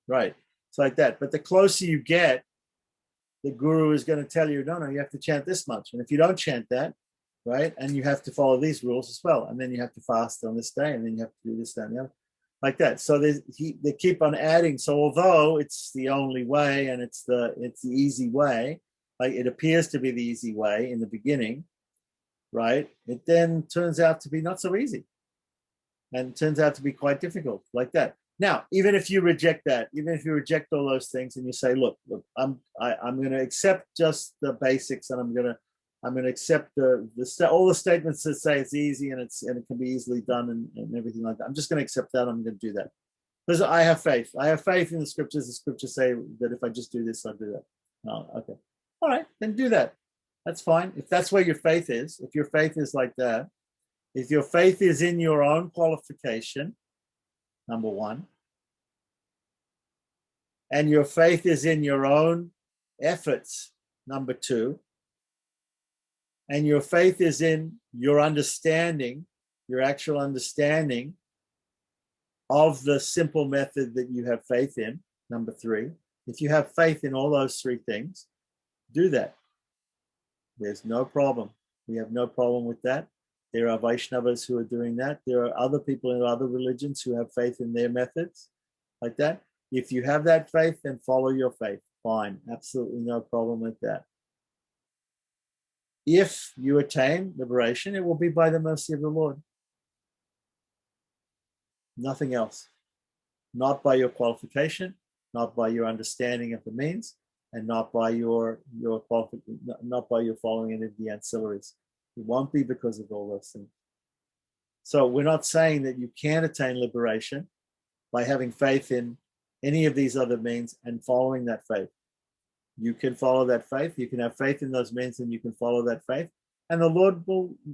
right. It's like that. But the closer you get, the guru is going to tell you, no, you have to chant this much. And if you don't chant that, right, and you have to follow these rules as well, and then you have to fast on this day, and then you have to do this, that, and the other, like that. So they keep on adding. So although it's the only way and it's the easy way, like it appears to be the easy way in the beginning, right, it then turns out to be not so easy, and turns out to be quite difficult, like that. Now, even if you reject that, even if you reject all those things, and you say, look, I'm going to accept just the basics, and I'm going to accept all the statements that say it's easy and it can be easily done and everything like that. I'm just going to accept that. I'm going to do that because I have faith. I have faith in the scriptures. The scriptures say that if I just do this, I'll do that. Oh, okay. All right, then do that. That's fine. If that's where your faith is, if your faith is like that, if your faith is in your own qualification, number one, and your faith is in your own efforts, number two, and your faith is in your understanding, your actual understanding of the simple method that you have faith in, number three. If you have faith in all those three things, do that. There's no problem. We have no problem with that. There are Vaishnavas who are doing that. There are other people in other religions who have faith in their methods, like that. If you have that faith, then follow your faith. Fine. Absolutely no problem with that. If you attain liberation, it will be by the mercy of the Lord. Nothing else. Not by your qualification, not by your understanding of the means, and not by your following any of the ancillaries. It won't be because of all those things. So we're not saying that you can't attain liberation by having faith in any of these other means and following that faith. You can follow that faith. You can have faith in those means, and you can follow that faith, and the Lord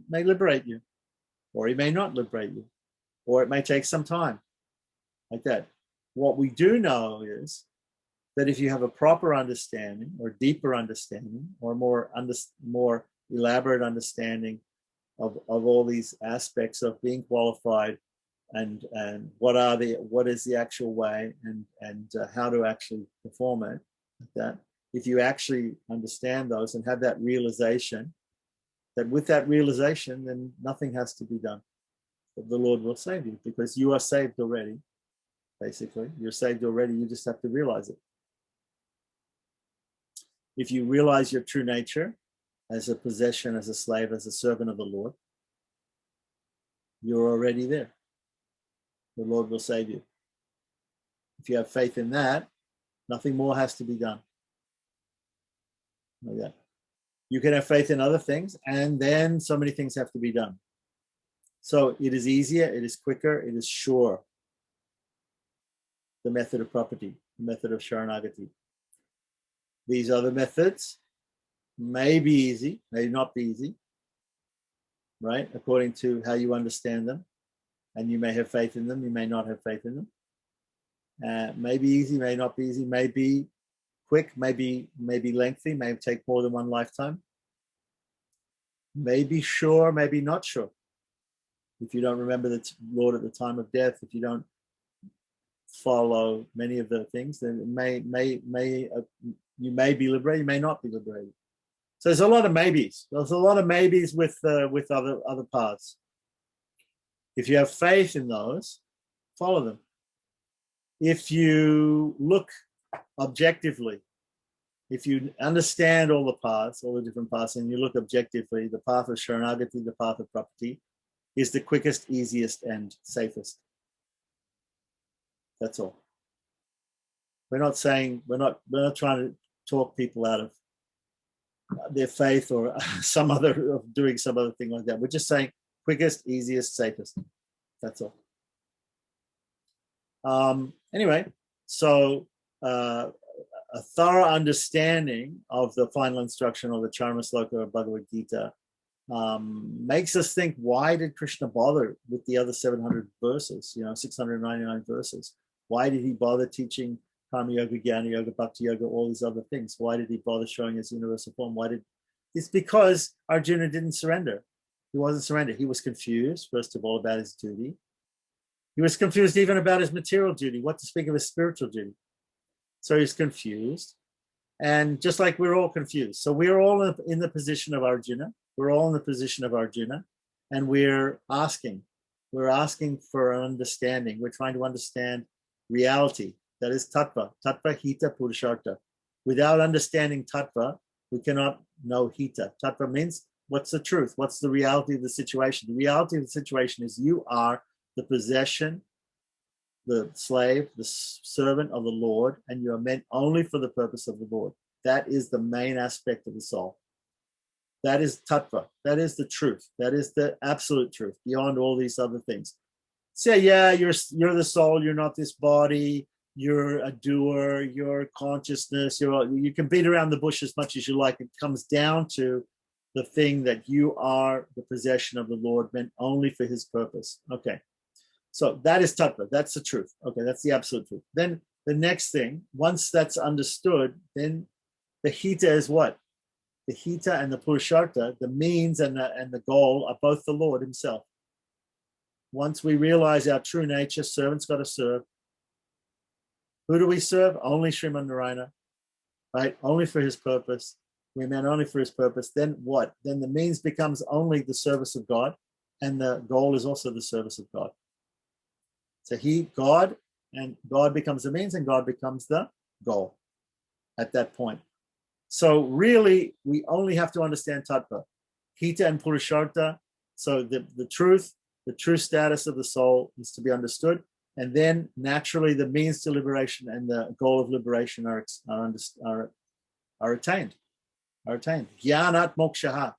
may liberate you, or He may not liberate you, or it may take some time, like that. What we do know is that if you have a proper understanding, or deeper understanding, or more elaborate understanding of all these aspects of being qualified, and what is the actual way, and how to actually perform it, like that. If you actually understand those and have that realization, that with that realization, then nothing has to be done. But the Lord will save you, because you are saved already. Basically, you're saved already. You just have to realize it. If you realize your true nature as a possession, as a slave, as a servant of the Lord, you're already there. The Lord will save you. If you have faith in that, nothing more has to be done. Like that. You can have faith in other things, and then so many things have to be done. So it is easier, it is quicker, it is sure. The method of property, the method of Sharanagati. These other methods may be easy, may not be easy, right? According to how you understand them. And you may have faith in them, you may not have faith in them. May be easy, may not be easy, may be quick, maybe lengthy, may take more than one lifetime. Maybe sure, maybe not sure. If you don't remember the Lord at the time of death, if you don't follow many of the things, then you may be liberated, you may not be liberated. So there's a lot of maybes. There's a lot of maybes with other paths. If you have faith in those, follow them. If you look objectively, if you understand all the paths, all the different paths, and you look objectively, the path of Sharanagati, the path of property, is the quickest, easiest, and safest. That's all. We're not trying to talk people out of their faith or doing some other thing like that. We're just saying quickest, easiest, safest. That's all. Anyway, so a thorough understanding of the final instruction of the Charma Sloka of Bhagavad Gita makes us think, why did Krishna bother with the other 700 verses, 699 verses? Why did he bother teaching Karma Yoga, Jnana Yoga, Bhakti Yoga, all these other things? Why did he bother showing his universal form? It's because Arjuna didn't surrender. He wasn't surrendered. He was confused, first of all, about his duty. He was confused even about his material duty, what to speak of his spiritual duty. So he's confused. And just like we're all confused. So we're all in the position of Arjuna. We're all in the position of Arjuna. And we're asking for an understanding. We're trying to understand reality. That is tattva, tattva, hita, purushartha. Without understanding tattva, we cannot know hita. Tattva means, what's the truth? What's the reality of the situation? The reality of the situation is you are the possession, the slave, the servant of the Lord, and you are meant only for the purpose of the Lord. That is the main aspect of the soul. That is tattva. That is the truth. That is the absolute truth, beyond all these other things. Say, yeah, you're the soul, you're not this body, you're a doer, you're consciousness, you can beat around the bush as much as you like. It comes down to the thing that you are the possession of the Lord, meant only for his purpose. Okay. So that is tattva. That's the truth. Okay, that's the absolute truth. Then the next thing, once that's understood, then the hita is what? The hita and the purushartha, the means and the goal, are both the Lord himself. Once we realize our true nature, servant's got to serve. Who do we serve? Only Sriman Narayana, right? Only for his purpose. We're meant only for his purpose. Then what? Then the means becomes only the service of God, and the goal is also the service of God. So God becomes the means and God becomes the goal at that point. So really, we only have to understand tattva, hita and purushartha. So the true status of the soul is to be understood. And then naturally the means to liberation and the goal of liberation are attained. Jnanat mokshaha.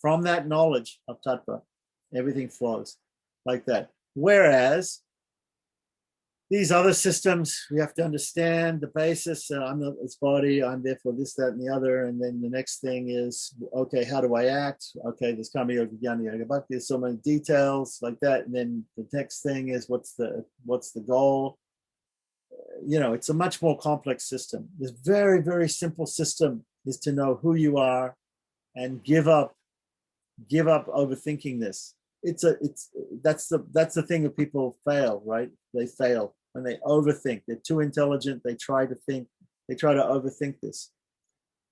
From that knowledge of tattva, everything flows like that. Whereas these other systems, we have to understand the basis. I'm not this body, I'm therefore this, that, and the other. And then the next thing is, okay, how do I act? Okay, there's Karma Yoga, Jnana Yoga, Bhakti. There's so many details like that. And then the next thing is, what's the goal? It's a much more complex system. This very, very simple system is to know who you are and give up overthinking this. That's the thing that people fail, right? They fail when they overthink. They're too intelligent. They try to overthink this.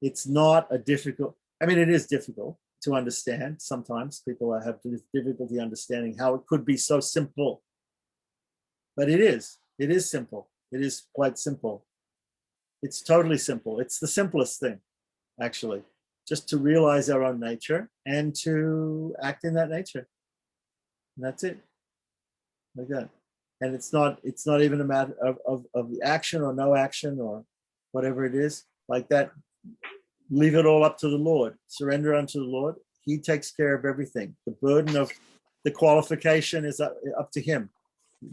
It's not a difficult, it is difficult to understand. Sometimes people have difficulty understanding how it could be so simple. But it is simple. It is quite simple. It's totally simple. It's the simplest thing, actually, just to realize our own nature and to act in that nature. And that's it, like that. And it's not even a matter of the action or no action or whatever it is, like that. Leave it all up to the Lord. Surrender unto the Lord. He takes care of everything. The burden of the qualification is up to him.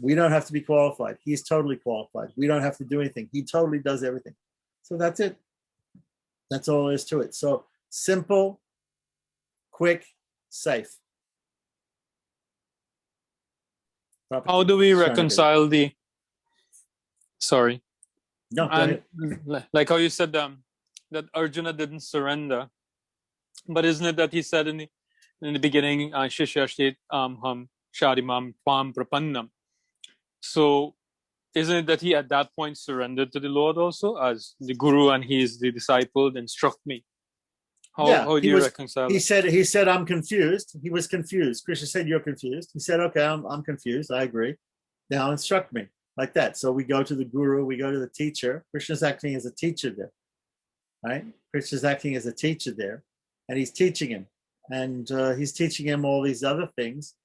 We don't have to be qualified. He's totally qualified. We don't have to do anything. He totally does everything. So that's it. That's all there is to it. So simple, quick, safe. How do we reconcile sorry. No, go ahead. Like how you said that Arjuna didn't surrender, but isn't it that he said in the beginning, Shishya ham sharimam pam prapannam? So isn't it that he at that point surrendered to the Lord also as the guru, and he is the disciple, instruct me? How do you reconcile? He said, I'm confused. He was confused. Krishna said, you're confused. He said, okay, I'm confused. I agree. Now instruct me, like that. So we go to the guru, we go to the teacher. Krishna's acting as a teacher there, right? Krishna's acting as a teacher there, and he's teaching him. And he's teaching him all these other things.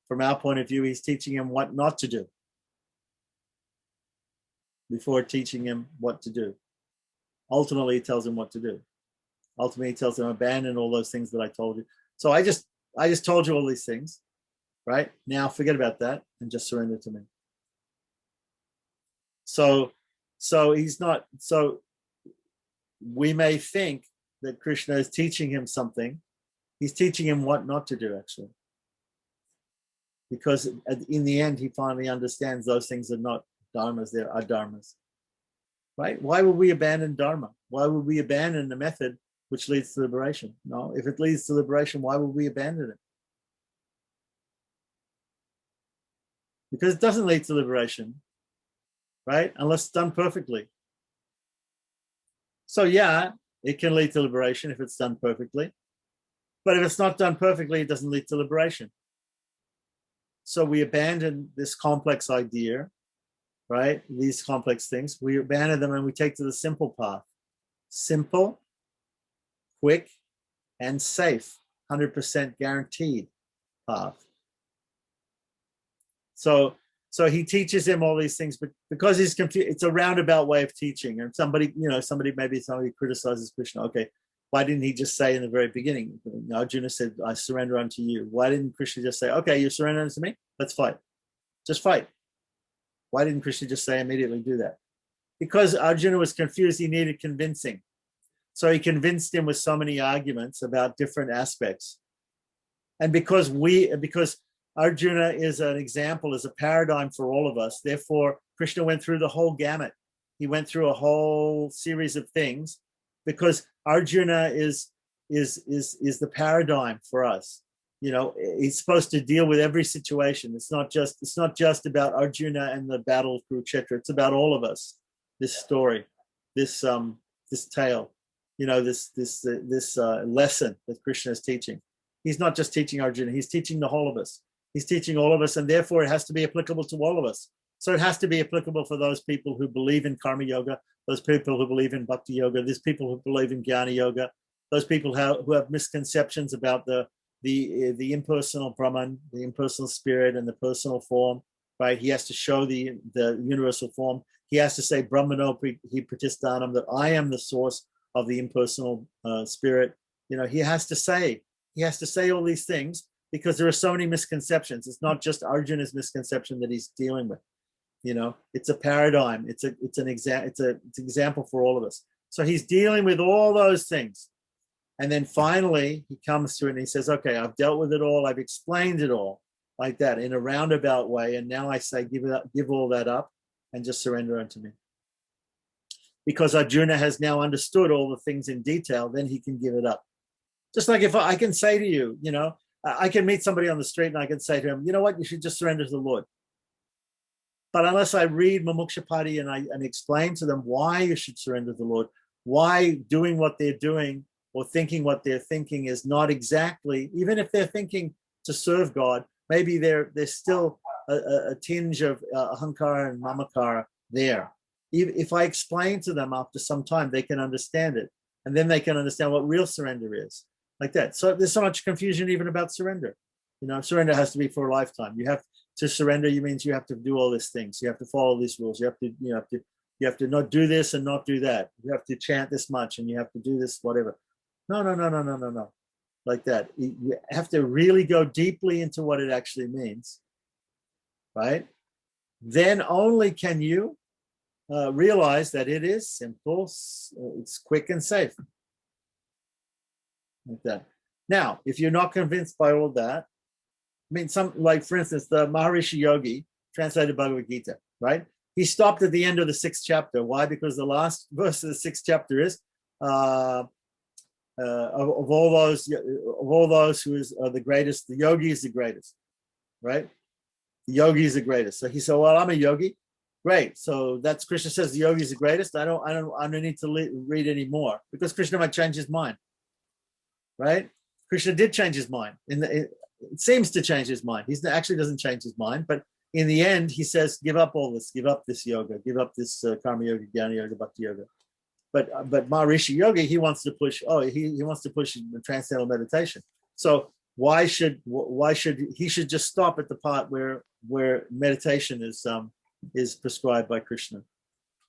From our point of view, he's teaching him what not to do before teaching him what to do. Ultimately, he tells him what to do. Ultimately, he tells him, abandon all those things that I told you. So I just told you all these things, right? Now forget about that and just surrender to me. So he's not, so we may think that Krishna is teaching him something, he's teaching him what not to do, actually. Because in the end, he finally understands those things are not dharmas, they're adharmas. Right? Why would we abandon dharma? Why would we abandon the method which leads to liberation? No, if it leads to liberation, why would we abandon it? Because it doesn't lead to liberation, right? Unless it's done perfectly. So yeah, it can lead to liberation if it's done perfectly. But if it's not done perfectly, it doesn't lead to liberation. So we abandon this complex idea, right? These complex things, we abandon them and we take to the simple path. Simple, quick, and safe, 100% guaranteed path. So he teaches him all these things, but because he's confused, it's a roundabout way of teaching. And somebody criticizes Krishna. Okay, why didn't he just say in the very beginning? Arjuna said, I surrender unto you. Why didn't Krishna just say, okay, you surrender unto me? Let's fight. Just fight. Why didn't Krishna just say immediately do that? Because Arjuna was confused, he needed convincing. So he convinced him with so many arguments about different aspects. And because Arjuna is an example, is a paradigm for all of us, therefore Krishna went through the whole gamut. He went through a whole series of things because Arjuna is the paradigm for us. You know, he's supposed to deal with every situation. It's not just about Arjuna and the battle of Kurukshetra. It's about all of us. This story, this tale, you know, this lesson that Krishna is teaching. He's not just teaching Arjuna. He's teaching the whole of us. He's teaching all of us, and therefore it has to be applicable to all of us. So it has to be applicable for those people who believe in karma yoga, those people who believe in bhakti yoga, these people who believe in jnana yoga, those people who have misconceptions about the impersonal Brahman, the impersonal spirit, and the personal form. Right? He has to show the universal form. He has to say Brahmano hi pratisthanam, that I am the source of the impersonal spirit. You know, he has to say all these things because there are so many misconceptions. It's not just Arjuna's misconception that he's dealing with. You know, it's a paradigm. It's an example for all of us. So he's dealing with all those things. And then finally he comes to it and he says, okay, I've dealt with it all. I've explained it all like that in a roundabout way. And now I say, give all that up and just surrender unto me. Because Arjuna has now understood all the things in detail, then he can give it up. Just like if I can say to you, you know, I can meet somebody on the street and I can say to him, you know what, you should just surrender to the Lord. But unless I read Mumuksupadi and explain to them why you should surrender to the Lord, why doing what they're doing or thinking what they're thinking is not exactly, even if they're thinking to serve God, maybe there's still a tinge of ahankara and mamakara there. If I explain to them after some time, they can understand it. And then they can understand what real surrender is. Like that. So there's so much confusion even about surrender. You know, surrender has to be for a lifetime. You have to surrender, means you have to do all these things. You have to follow these rules. You have to not do this and not do that. You have to chant this much and you have to do this, whatever. No. Like that. You have to really go deeply into what it actually means. Right? Then only can you realize that it is simple, it's quick and safe. Like that. Now, if you're not convinced by all that, I mean, for instance, the Maharishi Yogi translated Bhagavad Gita, right? He stopped at the end of the 6th chapter. Why? Because the last verse of the 6th chapter is of all those who is the greatest, the yogi is the greatest, right? The yogi is the greatest. So he said, well, I'm a yogi. Great. So that's Krishna says the yogi is the greatest. I don't need to read any more because Krishna might change his mind. Right? Krishna did change his mind. It seems to change his mind. He actually doesn't change his mind, but in the end, he says, give up all this, give up this yoga, give up this karma yoga, jnana yoga, bhakti yoga. But Maharishi Yogi, he wants to push transcendental meditation. So why should he should just stop at the part where meditation is prescribed by Krishna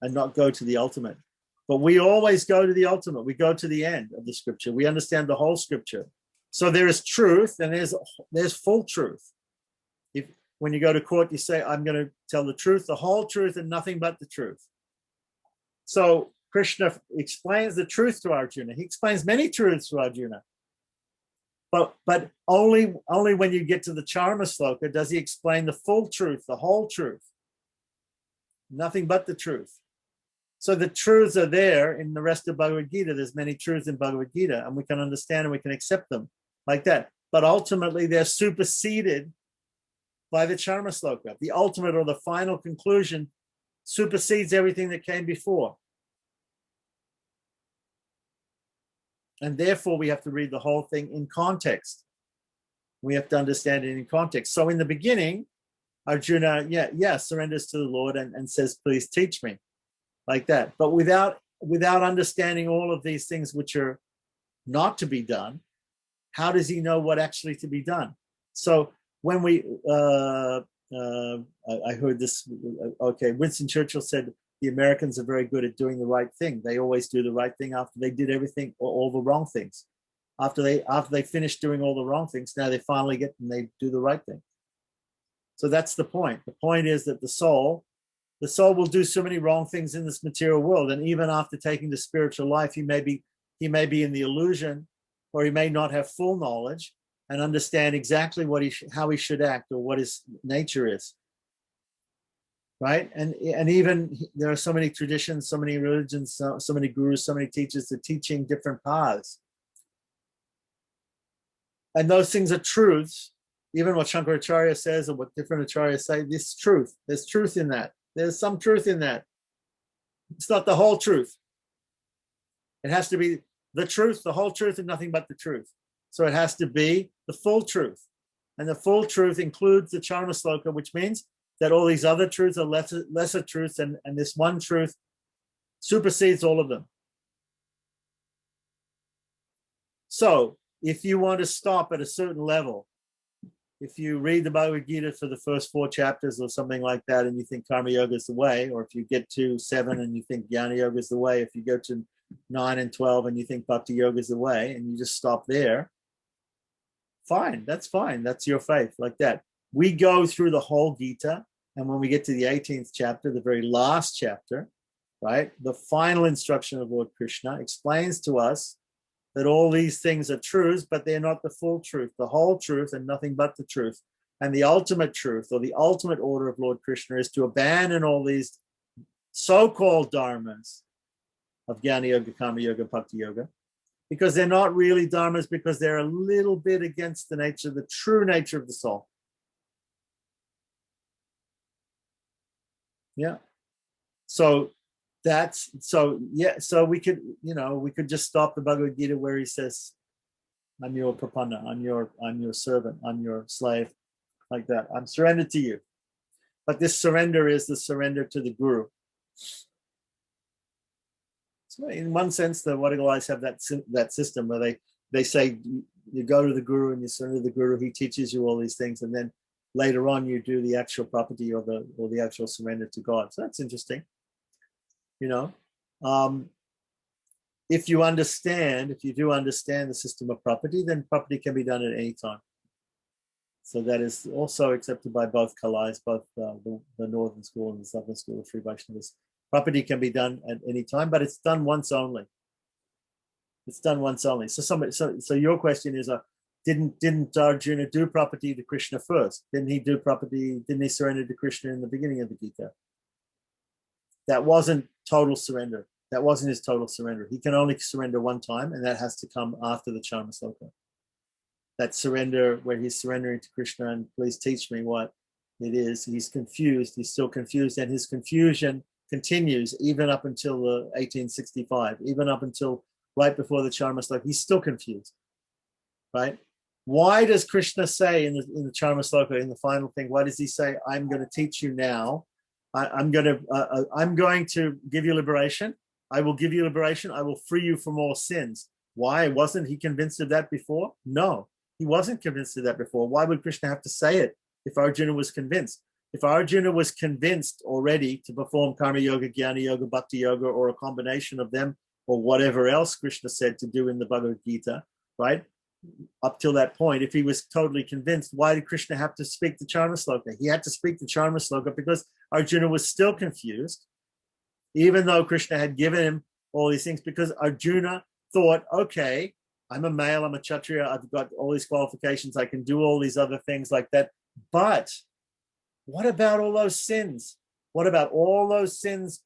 and not go to the ultimate. But we always go to the ultimate. We go to the end of the scripture. We understand the whole scripture. So there is truth and there's full truth. When you go to court, you say, I'm going to tell the truth, the whole truth, and nothing but the truth. So Krishna explains the truth to Arjuna. He explains many truths to Arjuna. But only when you get to the Charma Sloka does he explain the full truth, the whole truth. Nothing but the truth. So the truths are there in the rest of Bhagavad Gita. There's many truths in Bhagavad Gita, and we can understand and we can accept them like that. But ultimately, they're superseded by the Charma Sloka. The ultimate or the final conclusion supersedes everything that came before. And therefore, we have to read the whole thing in context. We have to understand it in context. So in the beginning, Arjuna, surrenders to the Lord and says, please teach me, like that. But without understanding all of these things which are not to be done, how does he know what actually to be done? So when we, I heard this, Winston Churchill said, the Americans are very good at doing the right thing. They always do the right thing after they did everything or all the wrong things. After they finish doing all the wrong things, now they finally get and they do the right thing. So that's the point. The point is that the soul will do so many wrong things in this material world, and even after taking the spiritual life, he may be in the illusion, or he may not have full knowledge and understand exactly how he should act or what his nature is. Right? And even there are so many traditions, so many religions, so many gurus, so many teachers that are teaching different paths. And those things are truths. Even what Shankaracharya says or what different acharyas say, this truth. There's truth in that. There's some truth in that. It's not the whole truth. It has to be the truth, the whole truth, and nothing but the truth. So it has to be the full truth. And the full truth includes the Charma Sloka, which means that all these other truths are lesser truths, and this one truth supersedes all of them. So if you want to stop at a certain level, if you read the Bhagavad Gita for the first 4 chapters or something like that, and you think Karma Yoga is the way, or if you get to 7 and you think Jnana Yoga is the way, if you go to 9 and 12 and you think Bhakti Yoga is the way, and you just stop there, fine, that's your faith, like that. We go through the whole Gita, and when we get to the 18th chapter, the very last chapter, right, the final instruction of Lord Krishna explains to us that all these things are truths, but they're not the full truth, the whole truth, and nothing but the truth. And the ultimate truth, or the ultimate order of Lord Krishna, is to abandon all these so-called dharmas of Jnana Yoga, Karma Yoga, Bhakti Yoga, because they're not really dharmas, because they're a little bit against the nature, the true nature of the soul. Yeah. So we could just stop the Bhagavad Gita where he says, I'm your prapanna, I'm your servant, I'm your slave, like that. I'm surrendered to you. But this surrender is the surrender to the Guru. So in one sense, the Vadagalais have that system where they say you go to the Guru and you surrender to the Guru, he teaches you all these things, and then later on you do the actual property or the actual surrender to God. So that's interesting. If you do understand the system of property, then property can be done at any time. So that is also accepted by both Kalais, both the northern school and the southern school of Sri Vaishnavas. Property can be done at any time, but it's done once only. It's done once only. So your question is, didn't Arjuna do property to Krishna first? Didn't he surrender to Krishna in the beginning of the Gita? That wasn't total surrender. That wasn't his total surrender. He can only surrender one time, and that has to come after the Charma Sloka. That surrender where he's surrendering to Krishna and please teach me what it is. He's confused. He's still confused, and his confusion continues even up until 1865, even up until right before the Charma Sloka. He's still confused, right? Why does Krishna say in the Charma Sloka, in the final thing, why does he say, I'm going to teach you now? I'm going to give you liberation. I will give you liberation. I will free you from all sins. Why? Wasn't he convinced of that before? No, he wasn't convinced of that before. Why would Krishna have to say it if Arjuna was convinced? If Arjuna was convinced already to perform Karma Yoga, Jnana Yoga, Bhakti Yoga, or a combination of them, or whatever else Krishna said to do in the Bhagavad Gita, right? Up till that point, if he was totally convinced, why did Krishna have to speak the Charma Sloka? He had to speak the Charma Sloka because Arjuna was still confused, even though Krishna had given him all these things, because Arjuna thought, okay, I'm a male, I'm a Kshatriya, I've got all these qualifications, I can do all these other things like that. But what about all those sins? What about all those sins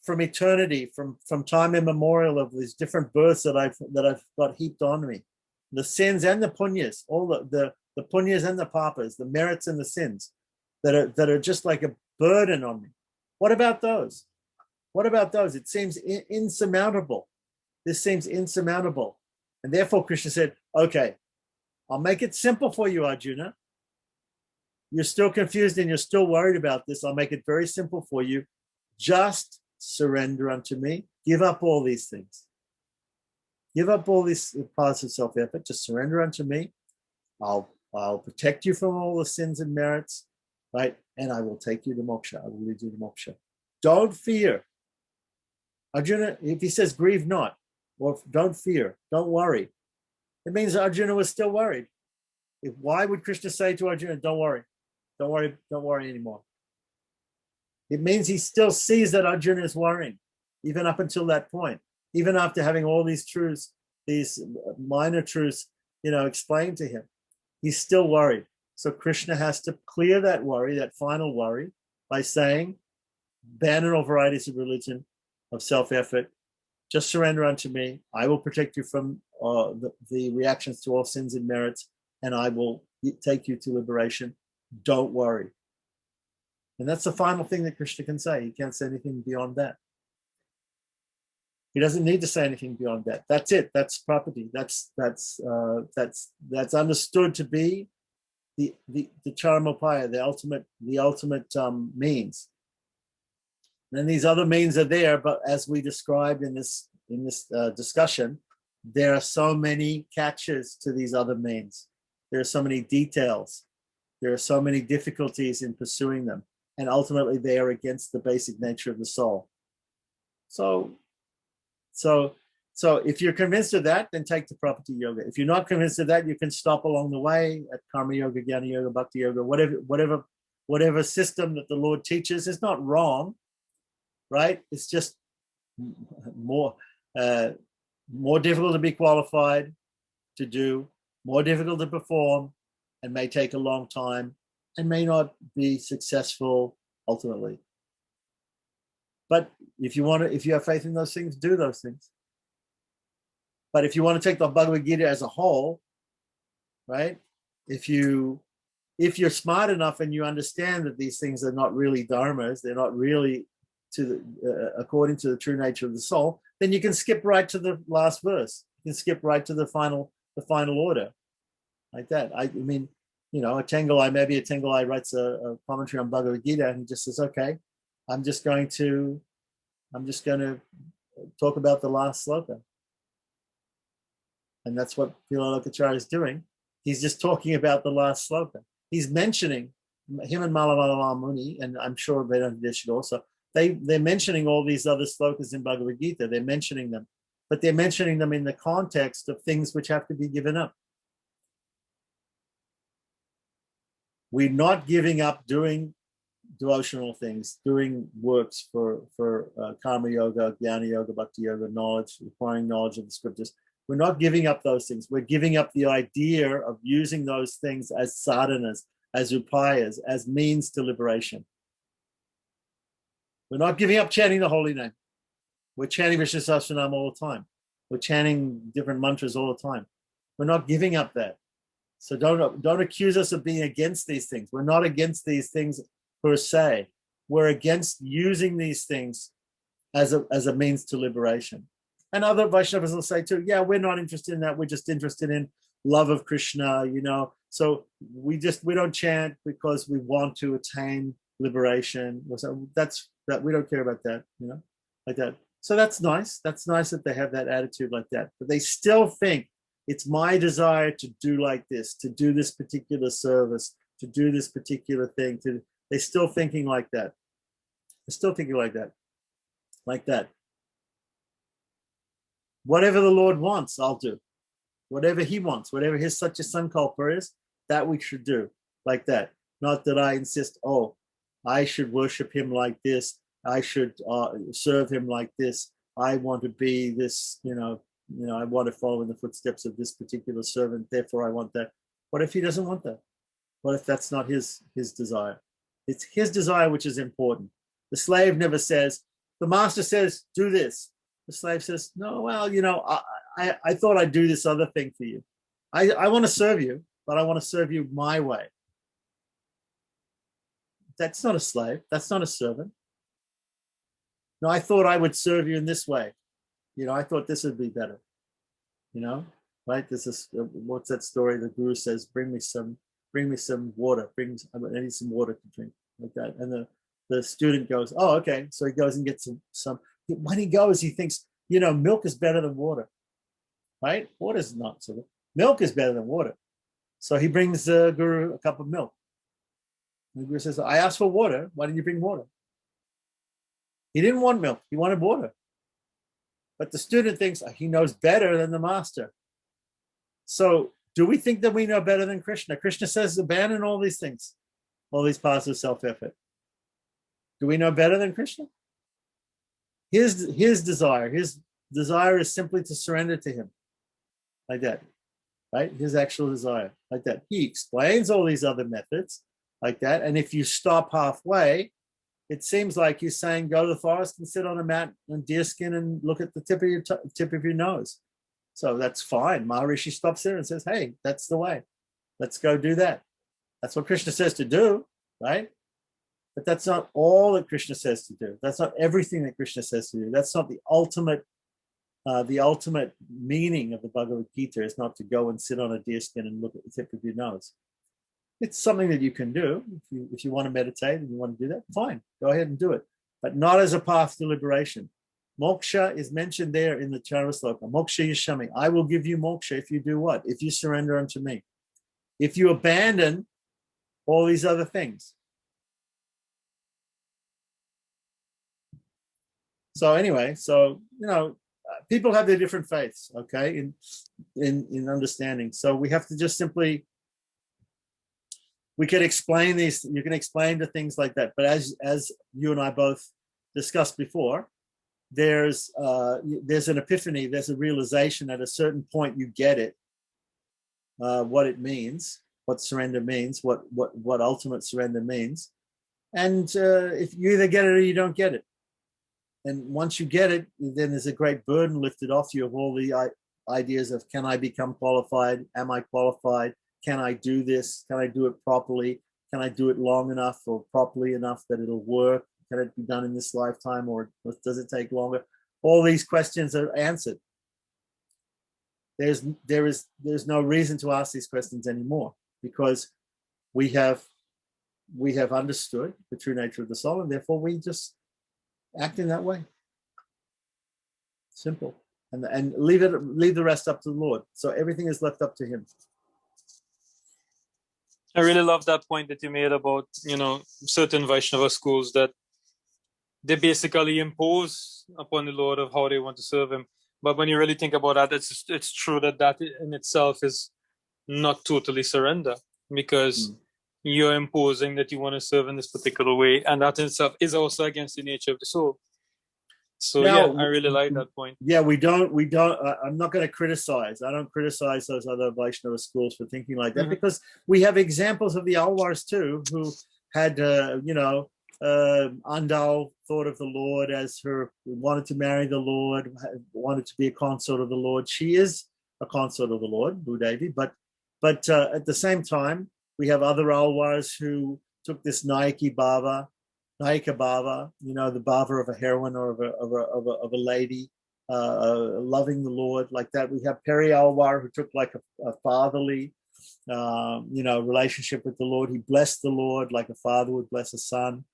from eternity, from time immemorial, of these different births that I've got heaped on me? The sins and the punyas, all the punyas and the papas, the merits and the sins that are just like a burden on me. What about those? What about those? It seems insurmountable. This seems insurmountable. And therefore Krishna said, okay, I'll make it simple for you, Arjuna. You're still confused and you're still worried about this. I'll make it very simple for you. Just surrender unto me. Give up all these things. Give up all these parts of self-effort. Just surrender unto me. I'll protect you from all the sins and merits, right? And I will take you to moksha. I will lead you to moksha. Don't fear. Arjuna, if he says grieve not, or don't fear, don't worry, it means Arjuna was still worried. Why would Krishna say to Arjuna, don't worry, don't worry, don't worry anymore? It means he still sees that Arjuna is worrying, even up until that point, even after having all these truths, these minor truths, explained to him. He's still worried. So Krishna has to clear that worry, that final worry, by saying, abandon all varieties of religion, of self-effort, just surrender unto me. I will protect you from the reactions to all sins and merits, and I will take you to liberation. Don't worry. And that's the final thing that Krishna can say. He can't say anything beyond that. He doesn't need to say anything beyond that. That's it. That's property. That's understood to be the charamopaya, the ultimate means. And then these other means are there, but as we described in this discussion, there are so many catches to these other means. There are so many details. There are so many difficulties in pursuing them, and ultimately they are against the basic nature of the soul. So if you're convinced of that, then take the property yoga. If you're not convinced of that, you can stop along the way at karma yoga, jnana yoga, bhakti yoga, whatever system that the Lord teaches is not wrong, right? It's just more difficult to be qualified to do, more difficult to perform, and may take a long time, and may not be successful ultimately. But if you have faith in those things, do those things. But if you want to take the Bhagavad Gita as a whole, right? If you're smart enough and you understand that these things are not really dharmas, they're not really according to the true nature of the soul, then you can skip right to the last verse. You can skip right to the final order, like that. I mean, a Tengalai writes a commentary on Bhagavad Gita, and he just says, okay, I'm just going to talk about the last sloka. And that's what Vilalokacharya is doing. He's just talking about the last sloka. He's mentioning him and Malavala Muni, and I'm sure Vedanta should also. They're mentioning all these other slokas in Bhagavad Gita. They're mentioning them, but they're mentioning them in the context of things which have to be given up. We're not giving up doing devotional things, doing works for karma yoga, jnana yoga, bhakti yoga, knowledge, acquiring knowledge of the scriptures. We're not giving up those things. We're giving up the idea of using those things as sadhanas, as upayas, as means to liberation. We're not giving up chanting the holy name. We're chanting Vishnu Sasunama all the time. We're chanting different mantras all the time. We're not giving up that. So don't accuse us of being against these things. We're not against these things per se. We're against using these things as a means to liberation. And other Vaishnavas will say too, yeah, we're not interested in that. We're just interested in love of Krishna, So we don't chant because we want to attain liberation. So that's that. We don't care about that, like that. So that's nice. That's nice that they have that attitude like that. But they still think it's my desire to do like this, to do this particular service, to do this particular thing. They're still thinking like that. They're still thinking like that. Like that. Whatever the Lord wants, I'll do. Whatever he wants, whatever his Satya Sankalpa is, that we should do. Like that. Not that I insist, I should worship him like this. I should serve him like this. I want to be this, I want to follow in the footsteps of this particular servant, therefore I want that. What if he doesn't want that? What if that's not his desire? It's his desire which is important. The slave never says, the master says, do this. The slave says, no, well, I thought I'd do this other thing for you. I want to serve you, but I want to serve you my way. That's not a slave. That's not a servant. No, I thought I would serve you in this way. I thought this would be better. Right? This is what's that story? The guru says, bring me some water. I need some water to drink, like that. And the student goes, oh, okay. So he goes and gets some. When he goes, he thinks, milk is better than water, right? Water is not so good. Milk is better than water. So he brings the guru a cup of milk. And the guru says, I asked for water. Why didn't you bring water? He didn't want milk. He wanted water. But the student thinks he knows better than the master. So do we think that we know better than Krishna? Krishna says, abandon all these things, all these paths of self-effort. Do we know better than Krishna? His desire is simply to surrender to him, like that, right? His actual desire, like that. He explains all these other methods, like that. And if you stop halfway, it seems like you're saying, go to the forest and sit on a mat and deerskin and look at the tip of your nose. So that's fine. Maharishi stops there and says, hey, that's the way. Let's go do that. That's what Krishna says to do, right? But that's not all that Krishna says to do. That's not everything that Krishna says to do. That's not the ultimate meaning of the Bhagavad Gita is not to go and sit on a deerskin and look at the tip of your nose. It's something that you can do. If you want to meditate and you want to do that, fine, go ahead and do it. But not as a path to liberation. Moksha is mentioned there in the Charasloka. Moksha Yashami. I will give you moksha if you do what? If you surrender unto me. If you abandon all these other things. So anyway, people have their different faiths, okay, in understanding. So we have to just simply, we can explain these, you can explain the things like that. But as you and I both discussed before, there's an epiphany, there's a realization at a certain point you get it, what it means, what surrender means, what ultimate surrender means. And if you either get it or you don't get it. And once you get it, then there's a great burden lifted off you of all the ideas of, can I become qualified? Am I qualified? Can I do this? Can I do it properly? Can I do it long enough or properly enough that it'll work? Can it be done in this lifetime, or does it take longer? All these questions are answered. There's no reason to ask these questions anymore, because we have understood the true nature of the soul, and therefore we just act in that way. Simple. And leave the rest up to the Lord. So everything is left up to him. I really love that point that you made about, certain Vaishnava schools, that they basically impose upon the Lord of how they want to serve him. But when you really think about that, it's true that in itself is not totally surrender, because you're imposing that you want to serve in this particular way, and that in itself is also against the nature of the soul. So now, I really like that point. Yeah, we don't. I'm not going to criticize. I don't criticize those other Vaishnava schools for thinking like that, because we have examples of the Alvars too, who had, Andal thought of the Lord as wanted to marry the Lord, wanted to be a consort of the Lord. She is a consort of the Lord, Bhudevi, but at the same time, we have other Alvars who took this Nayika Bhava, the bhava of a heroine or of a lady, loving the Lord like that. We have Peri Alvar, who took like a fatherly, relationship with the Lord. He blessed the Lord like a father would bless a son.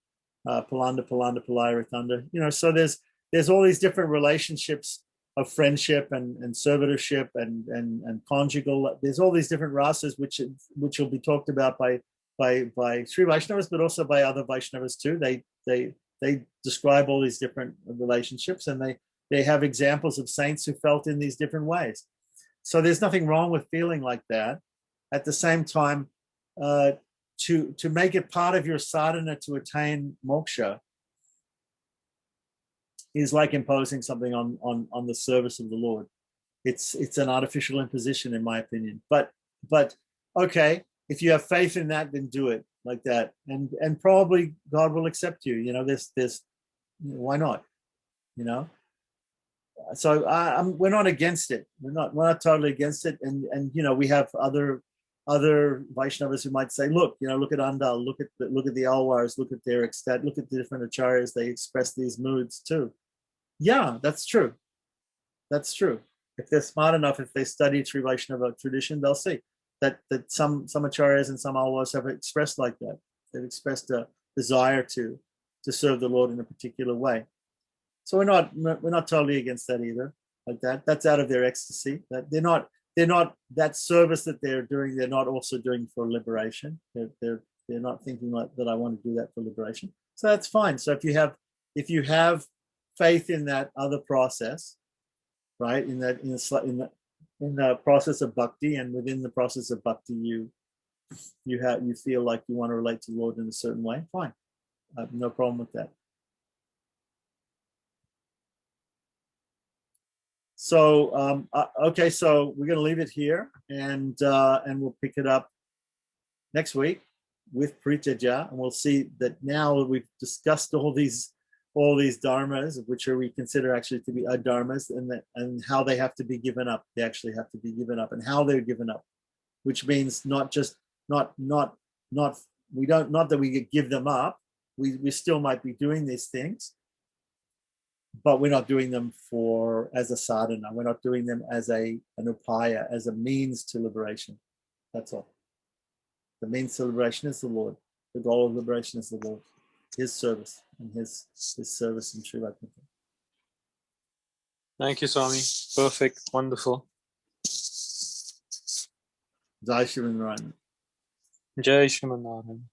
Palanda, Palaya, Thunder. So there's all these different relationships of friendship and servitorship and conjugal. There's all these different rasas which will be talked about by Sri Vaishnavas, but also by other Vaishnavas too. They describe all these different relationships, and they have examples of saints who felt in these different ways. So there's nothing wrong with feeling like that. At the same time, to make it part of your sadhana to attain moksha, is like imposing something on the service of the Lord. It's an artificial imposition, in my opinion. But okay, if you have faith in that, then do it like that, and probably God will accept you. You know, there's why not? You know. So we're not against it. We're not totally against it. And you know, we have other Vaishnavas who might say, look, you know, look at Andal, look at the Alwars, look at their ecstatic, look at the different acharyas. They express these moods too. Yeah, that's true. That's true. If they're smart enough, if they study Sri Vaishnava tradition, they'll see that some acharyas and some Alwars have expressed like that. They've expressed a desire to serve the Lord in a particular way. So we're not totally against that either. Like that. That's out of their ecstasy. That they're not that service that they're doing. They're not also doing for liberation. They're not thinking like that. I want to do that for liberation. So that's fine. So if you have faith in that other process, right? In the process of bhakti, and within the process of bhakti, you feel like you want to relate to the Lord in a certain way. Fine, I have no problem with that. So okay, so we're going to leave it here, and we'll pick it up next week with Pritaja, and we'll see that now that we've discussed all these dharmas, which we consider actually to be adharmas, and how they have to be given up. They actually have to be given up, and how they're given up, which means not that we give them up. We still might be doing these things, but we're not doing them as a sadhana. We're not doing them as an upaya, as a means to liberation. That's all. The means to liberation is the Lord. The goal of liberation is the Lord. His service and his service in Sri Lanka. Thank you, Swami. Perfect. Wonderful. Jai Shri Narayana. Jai Shriman Narayan.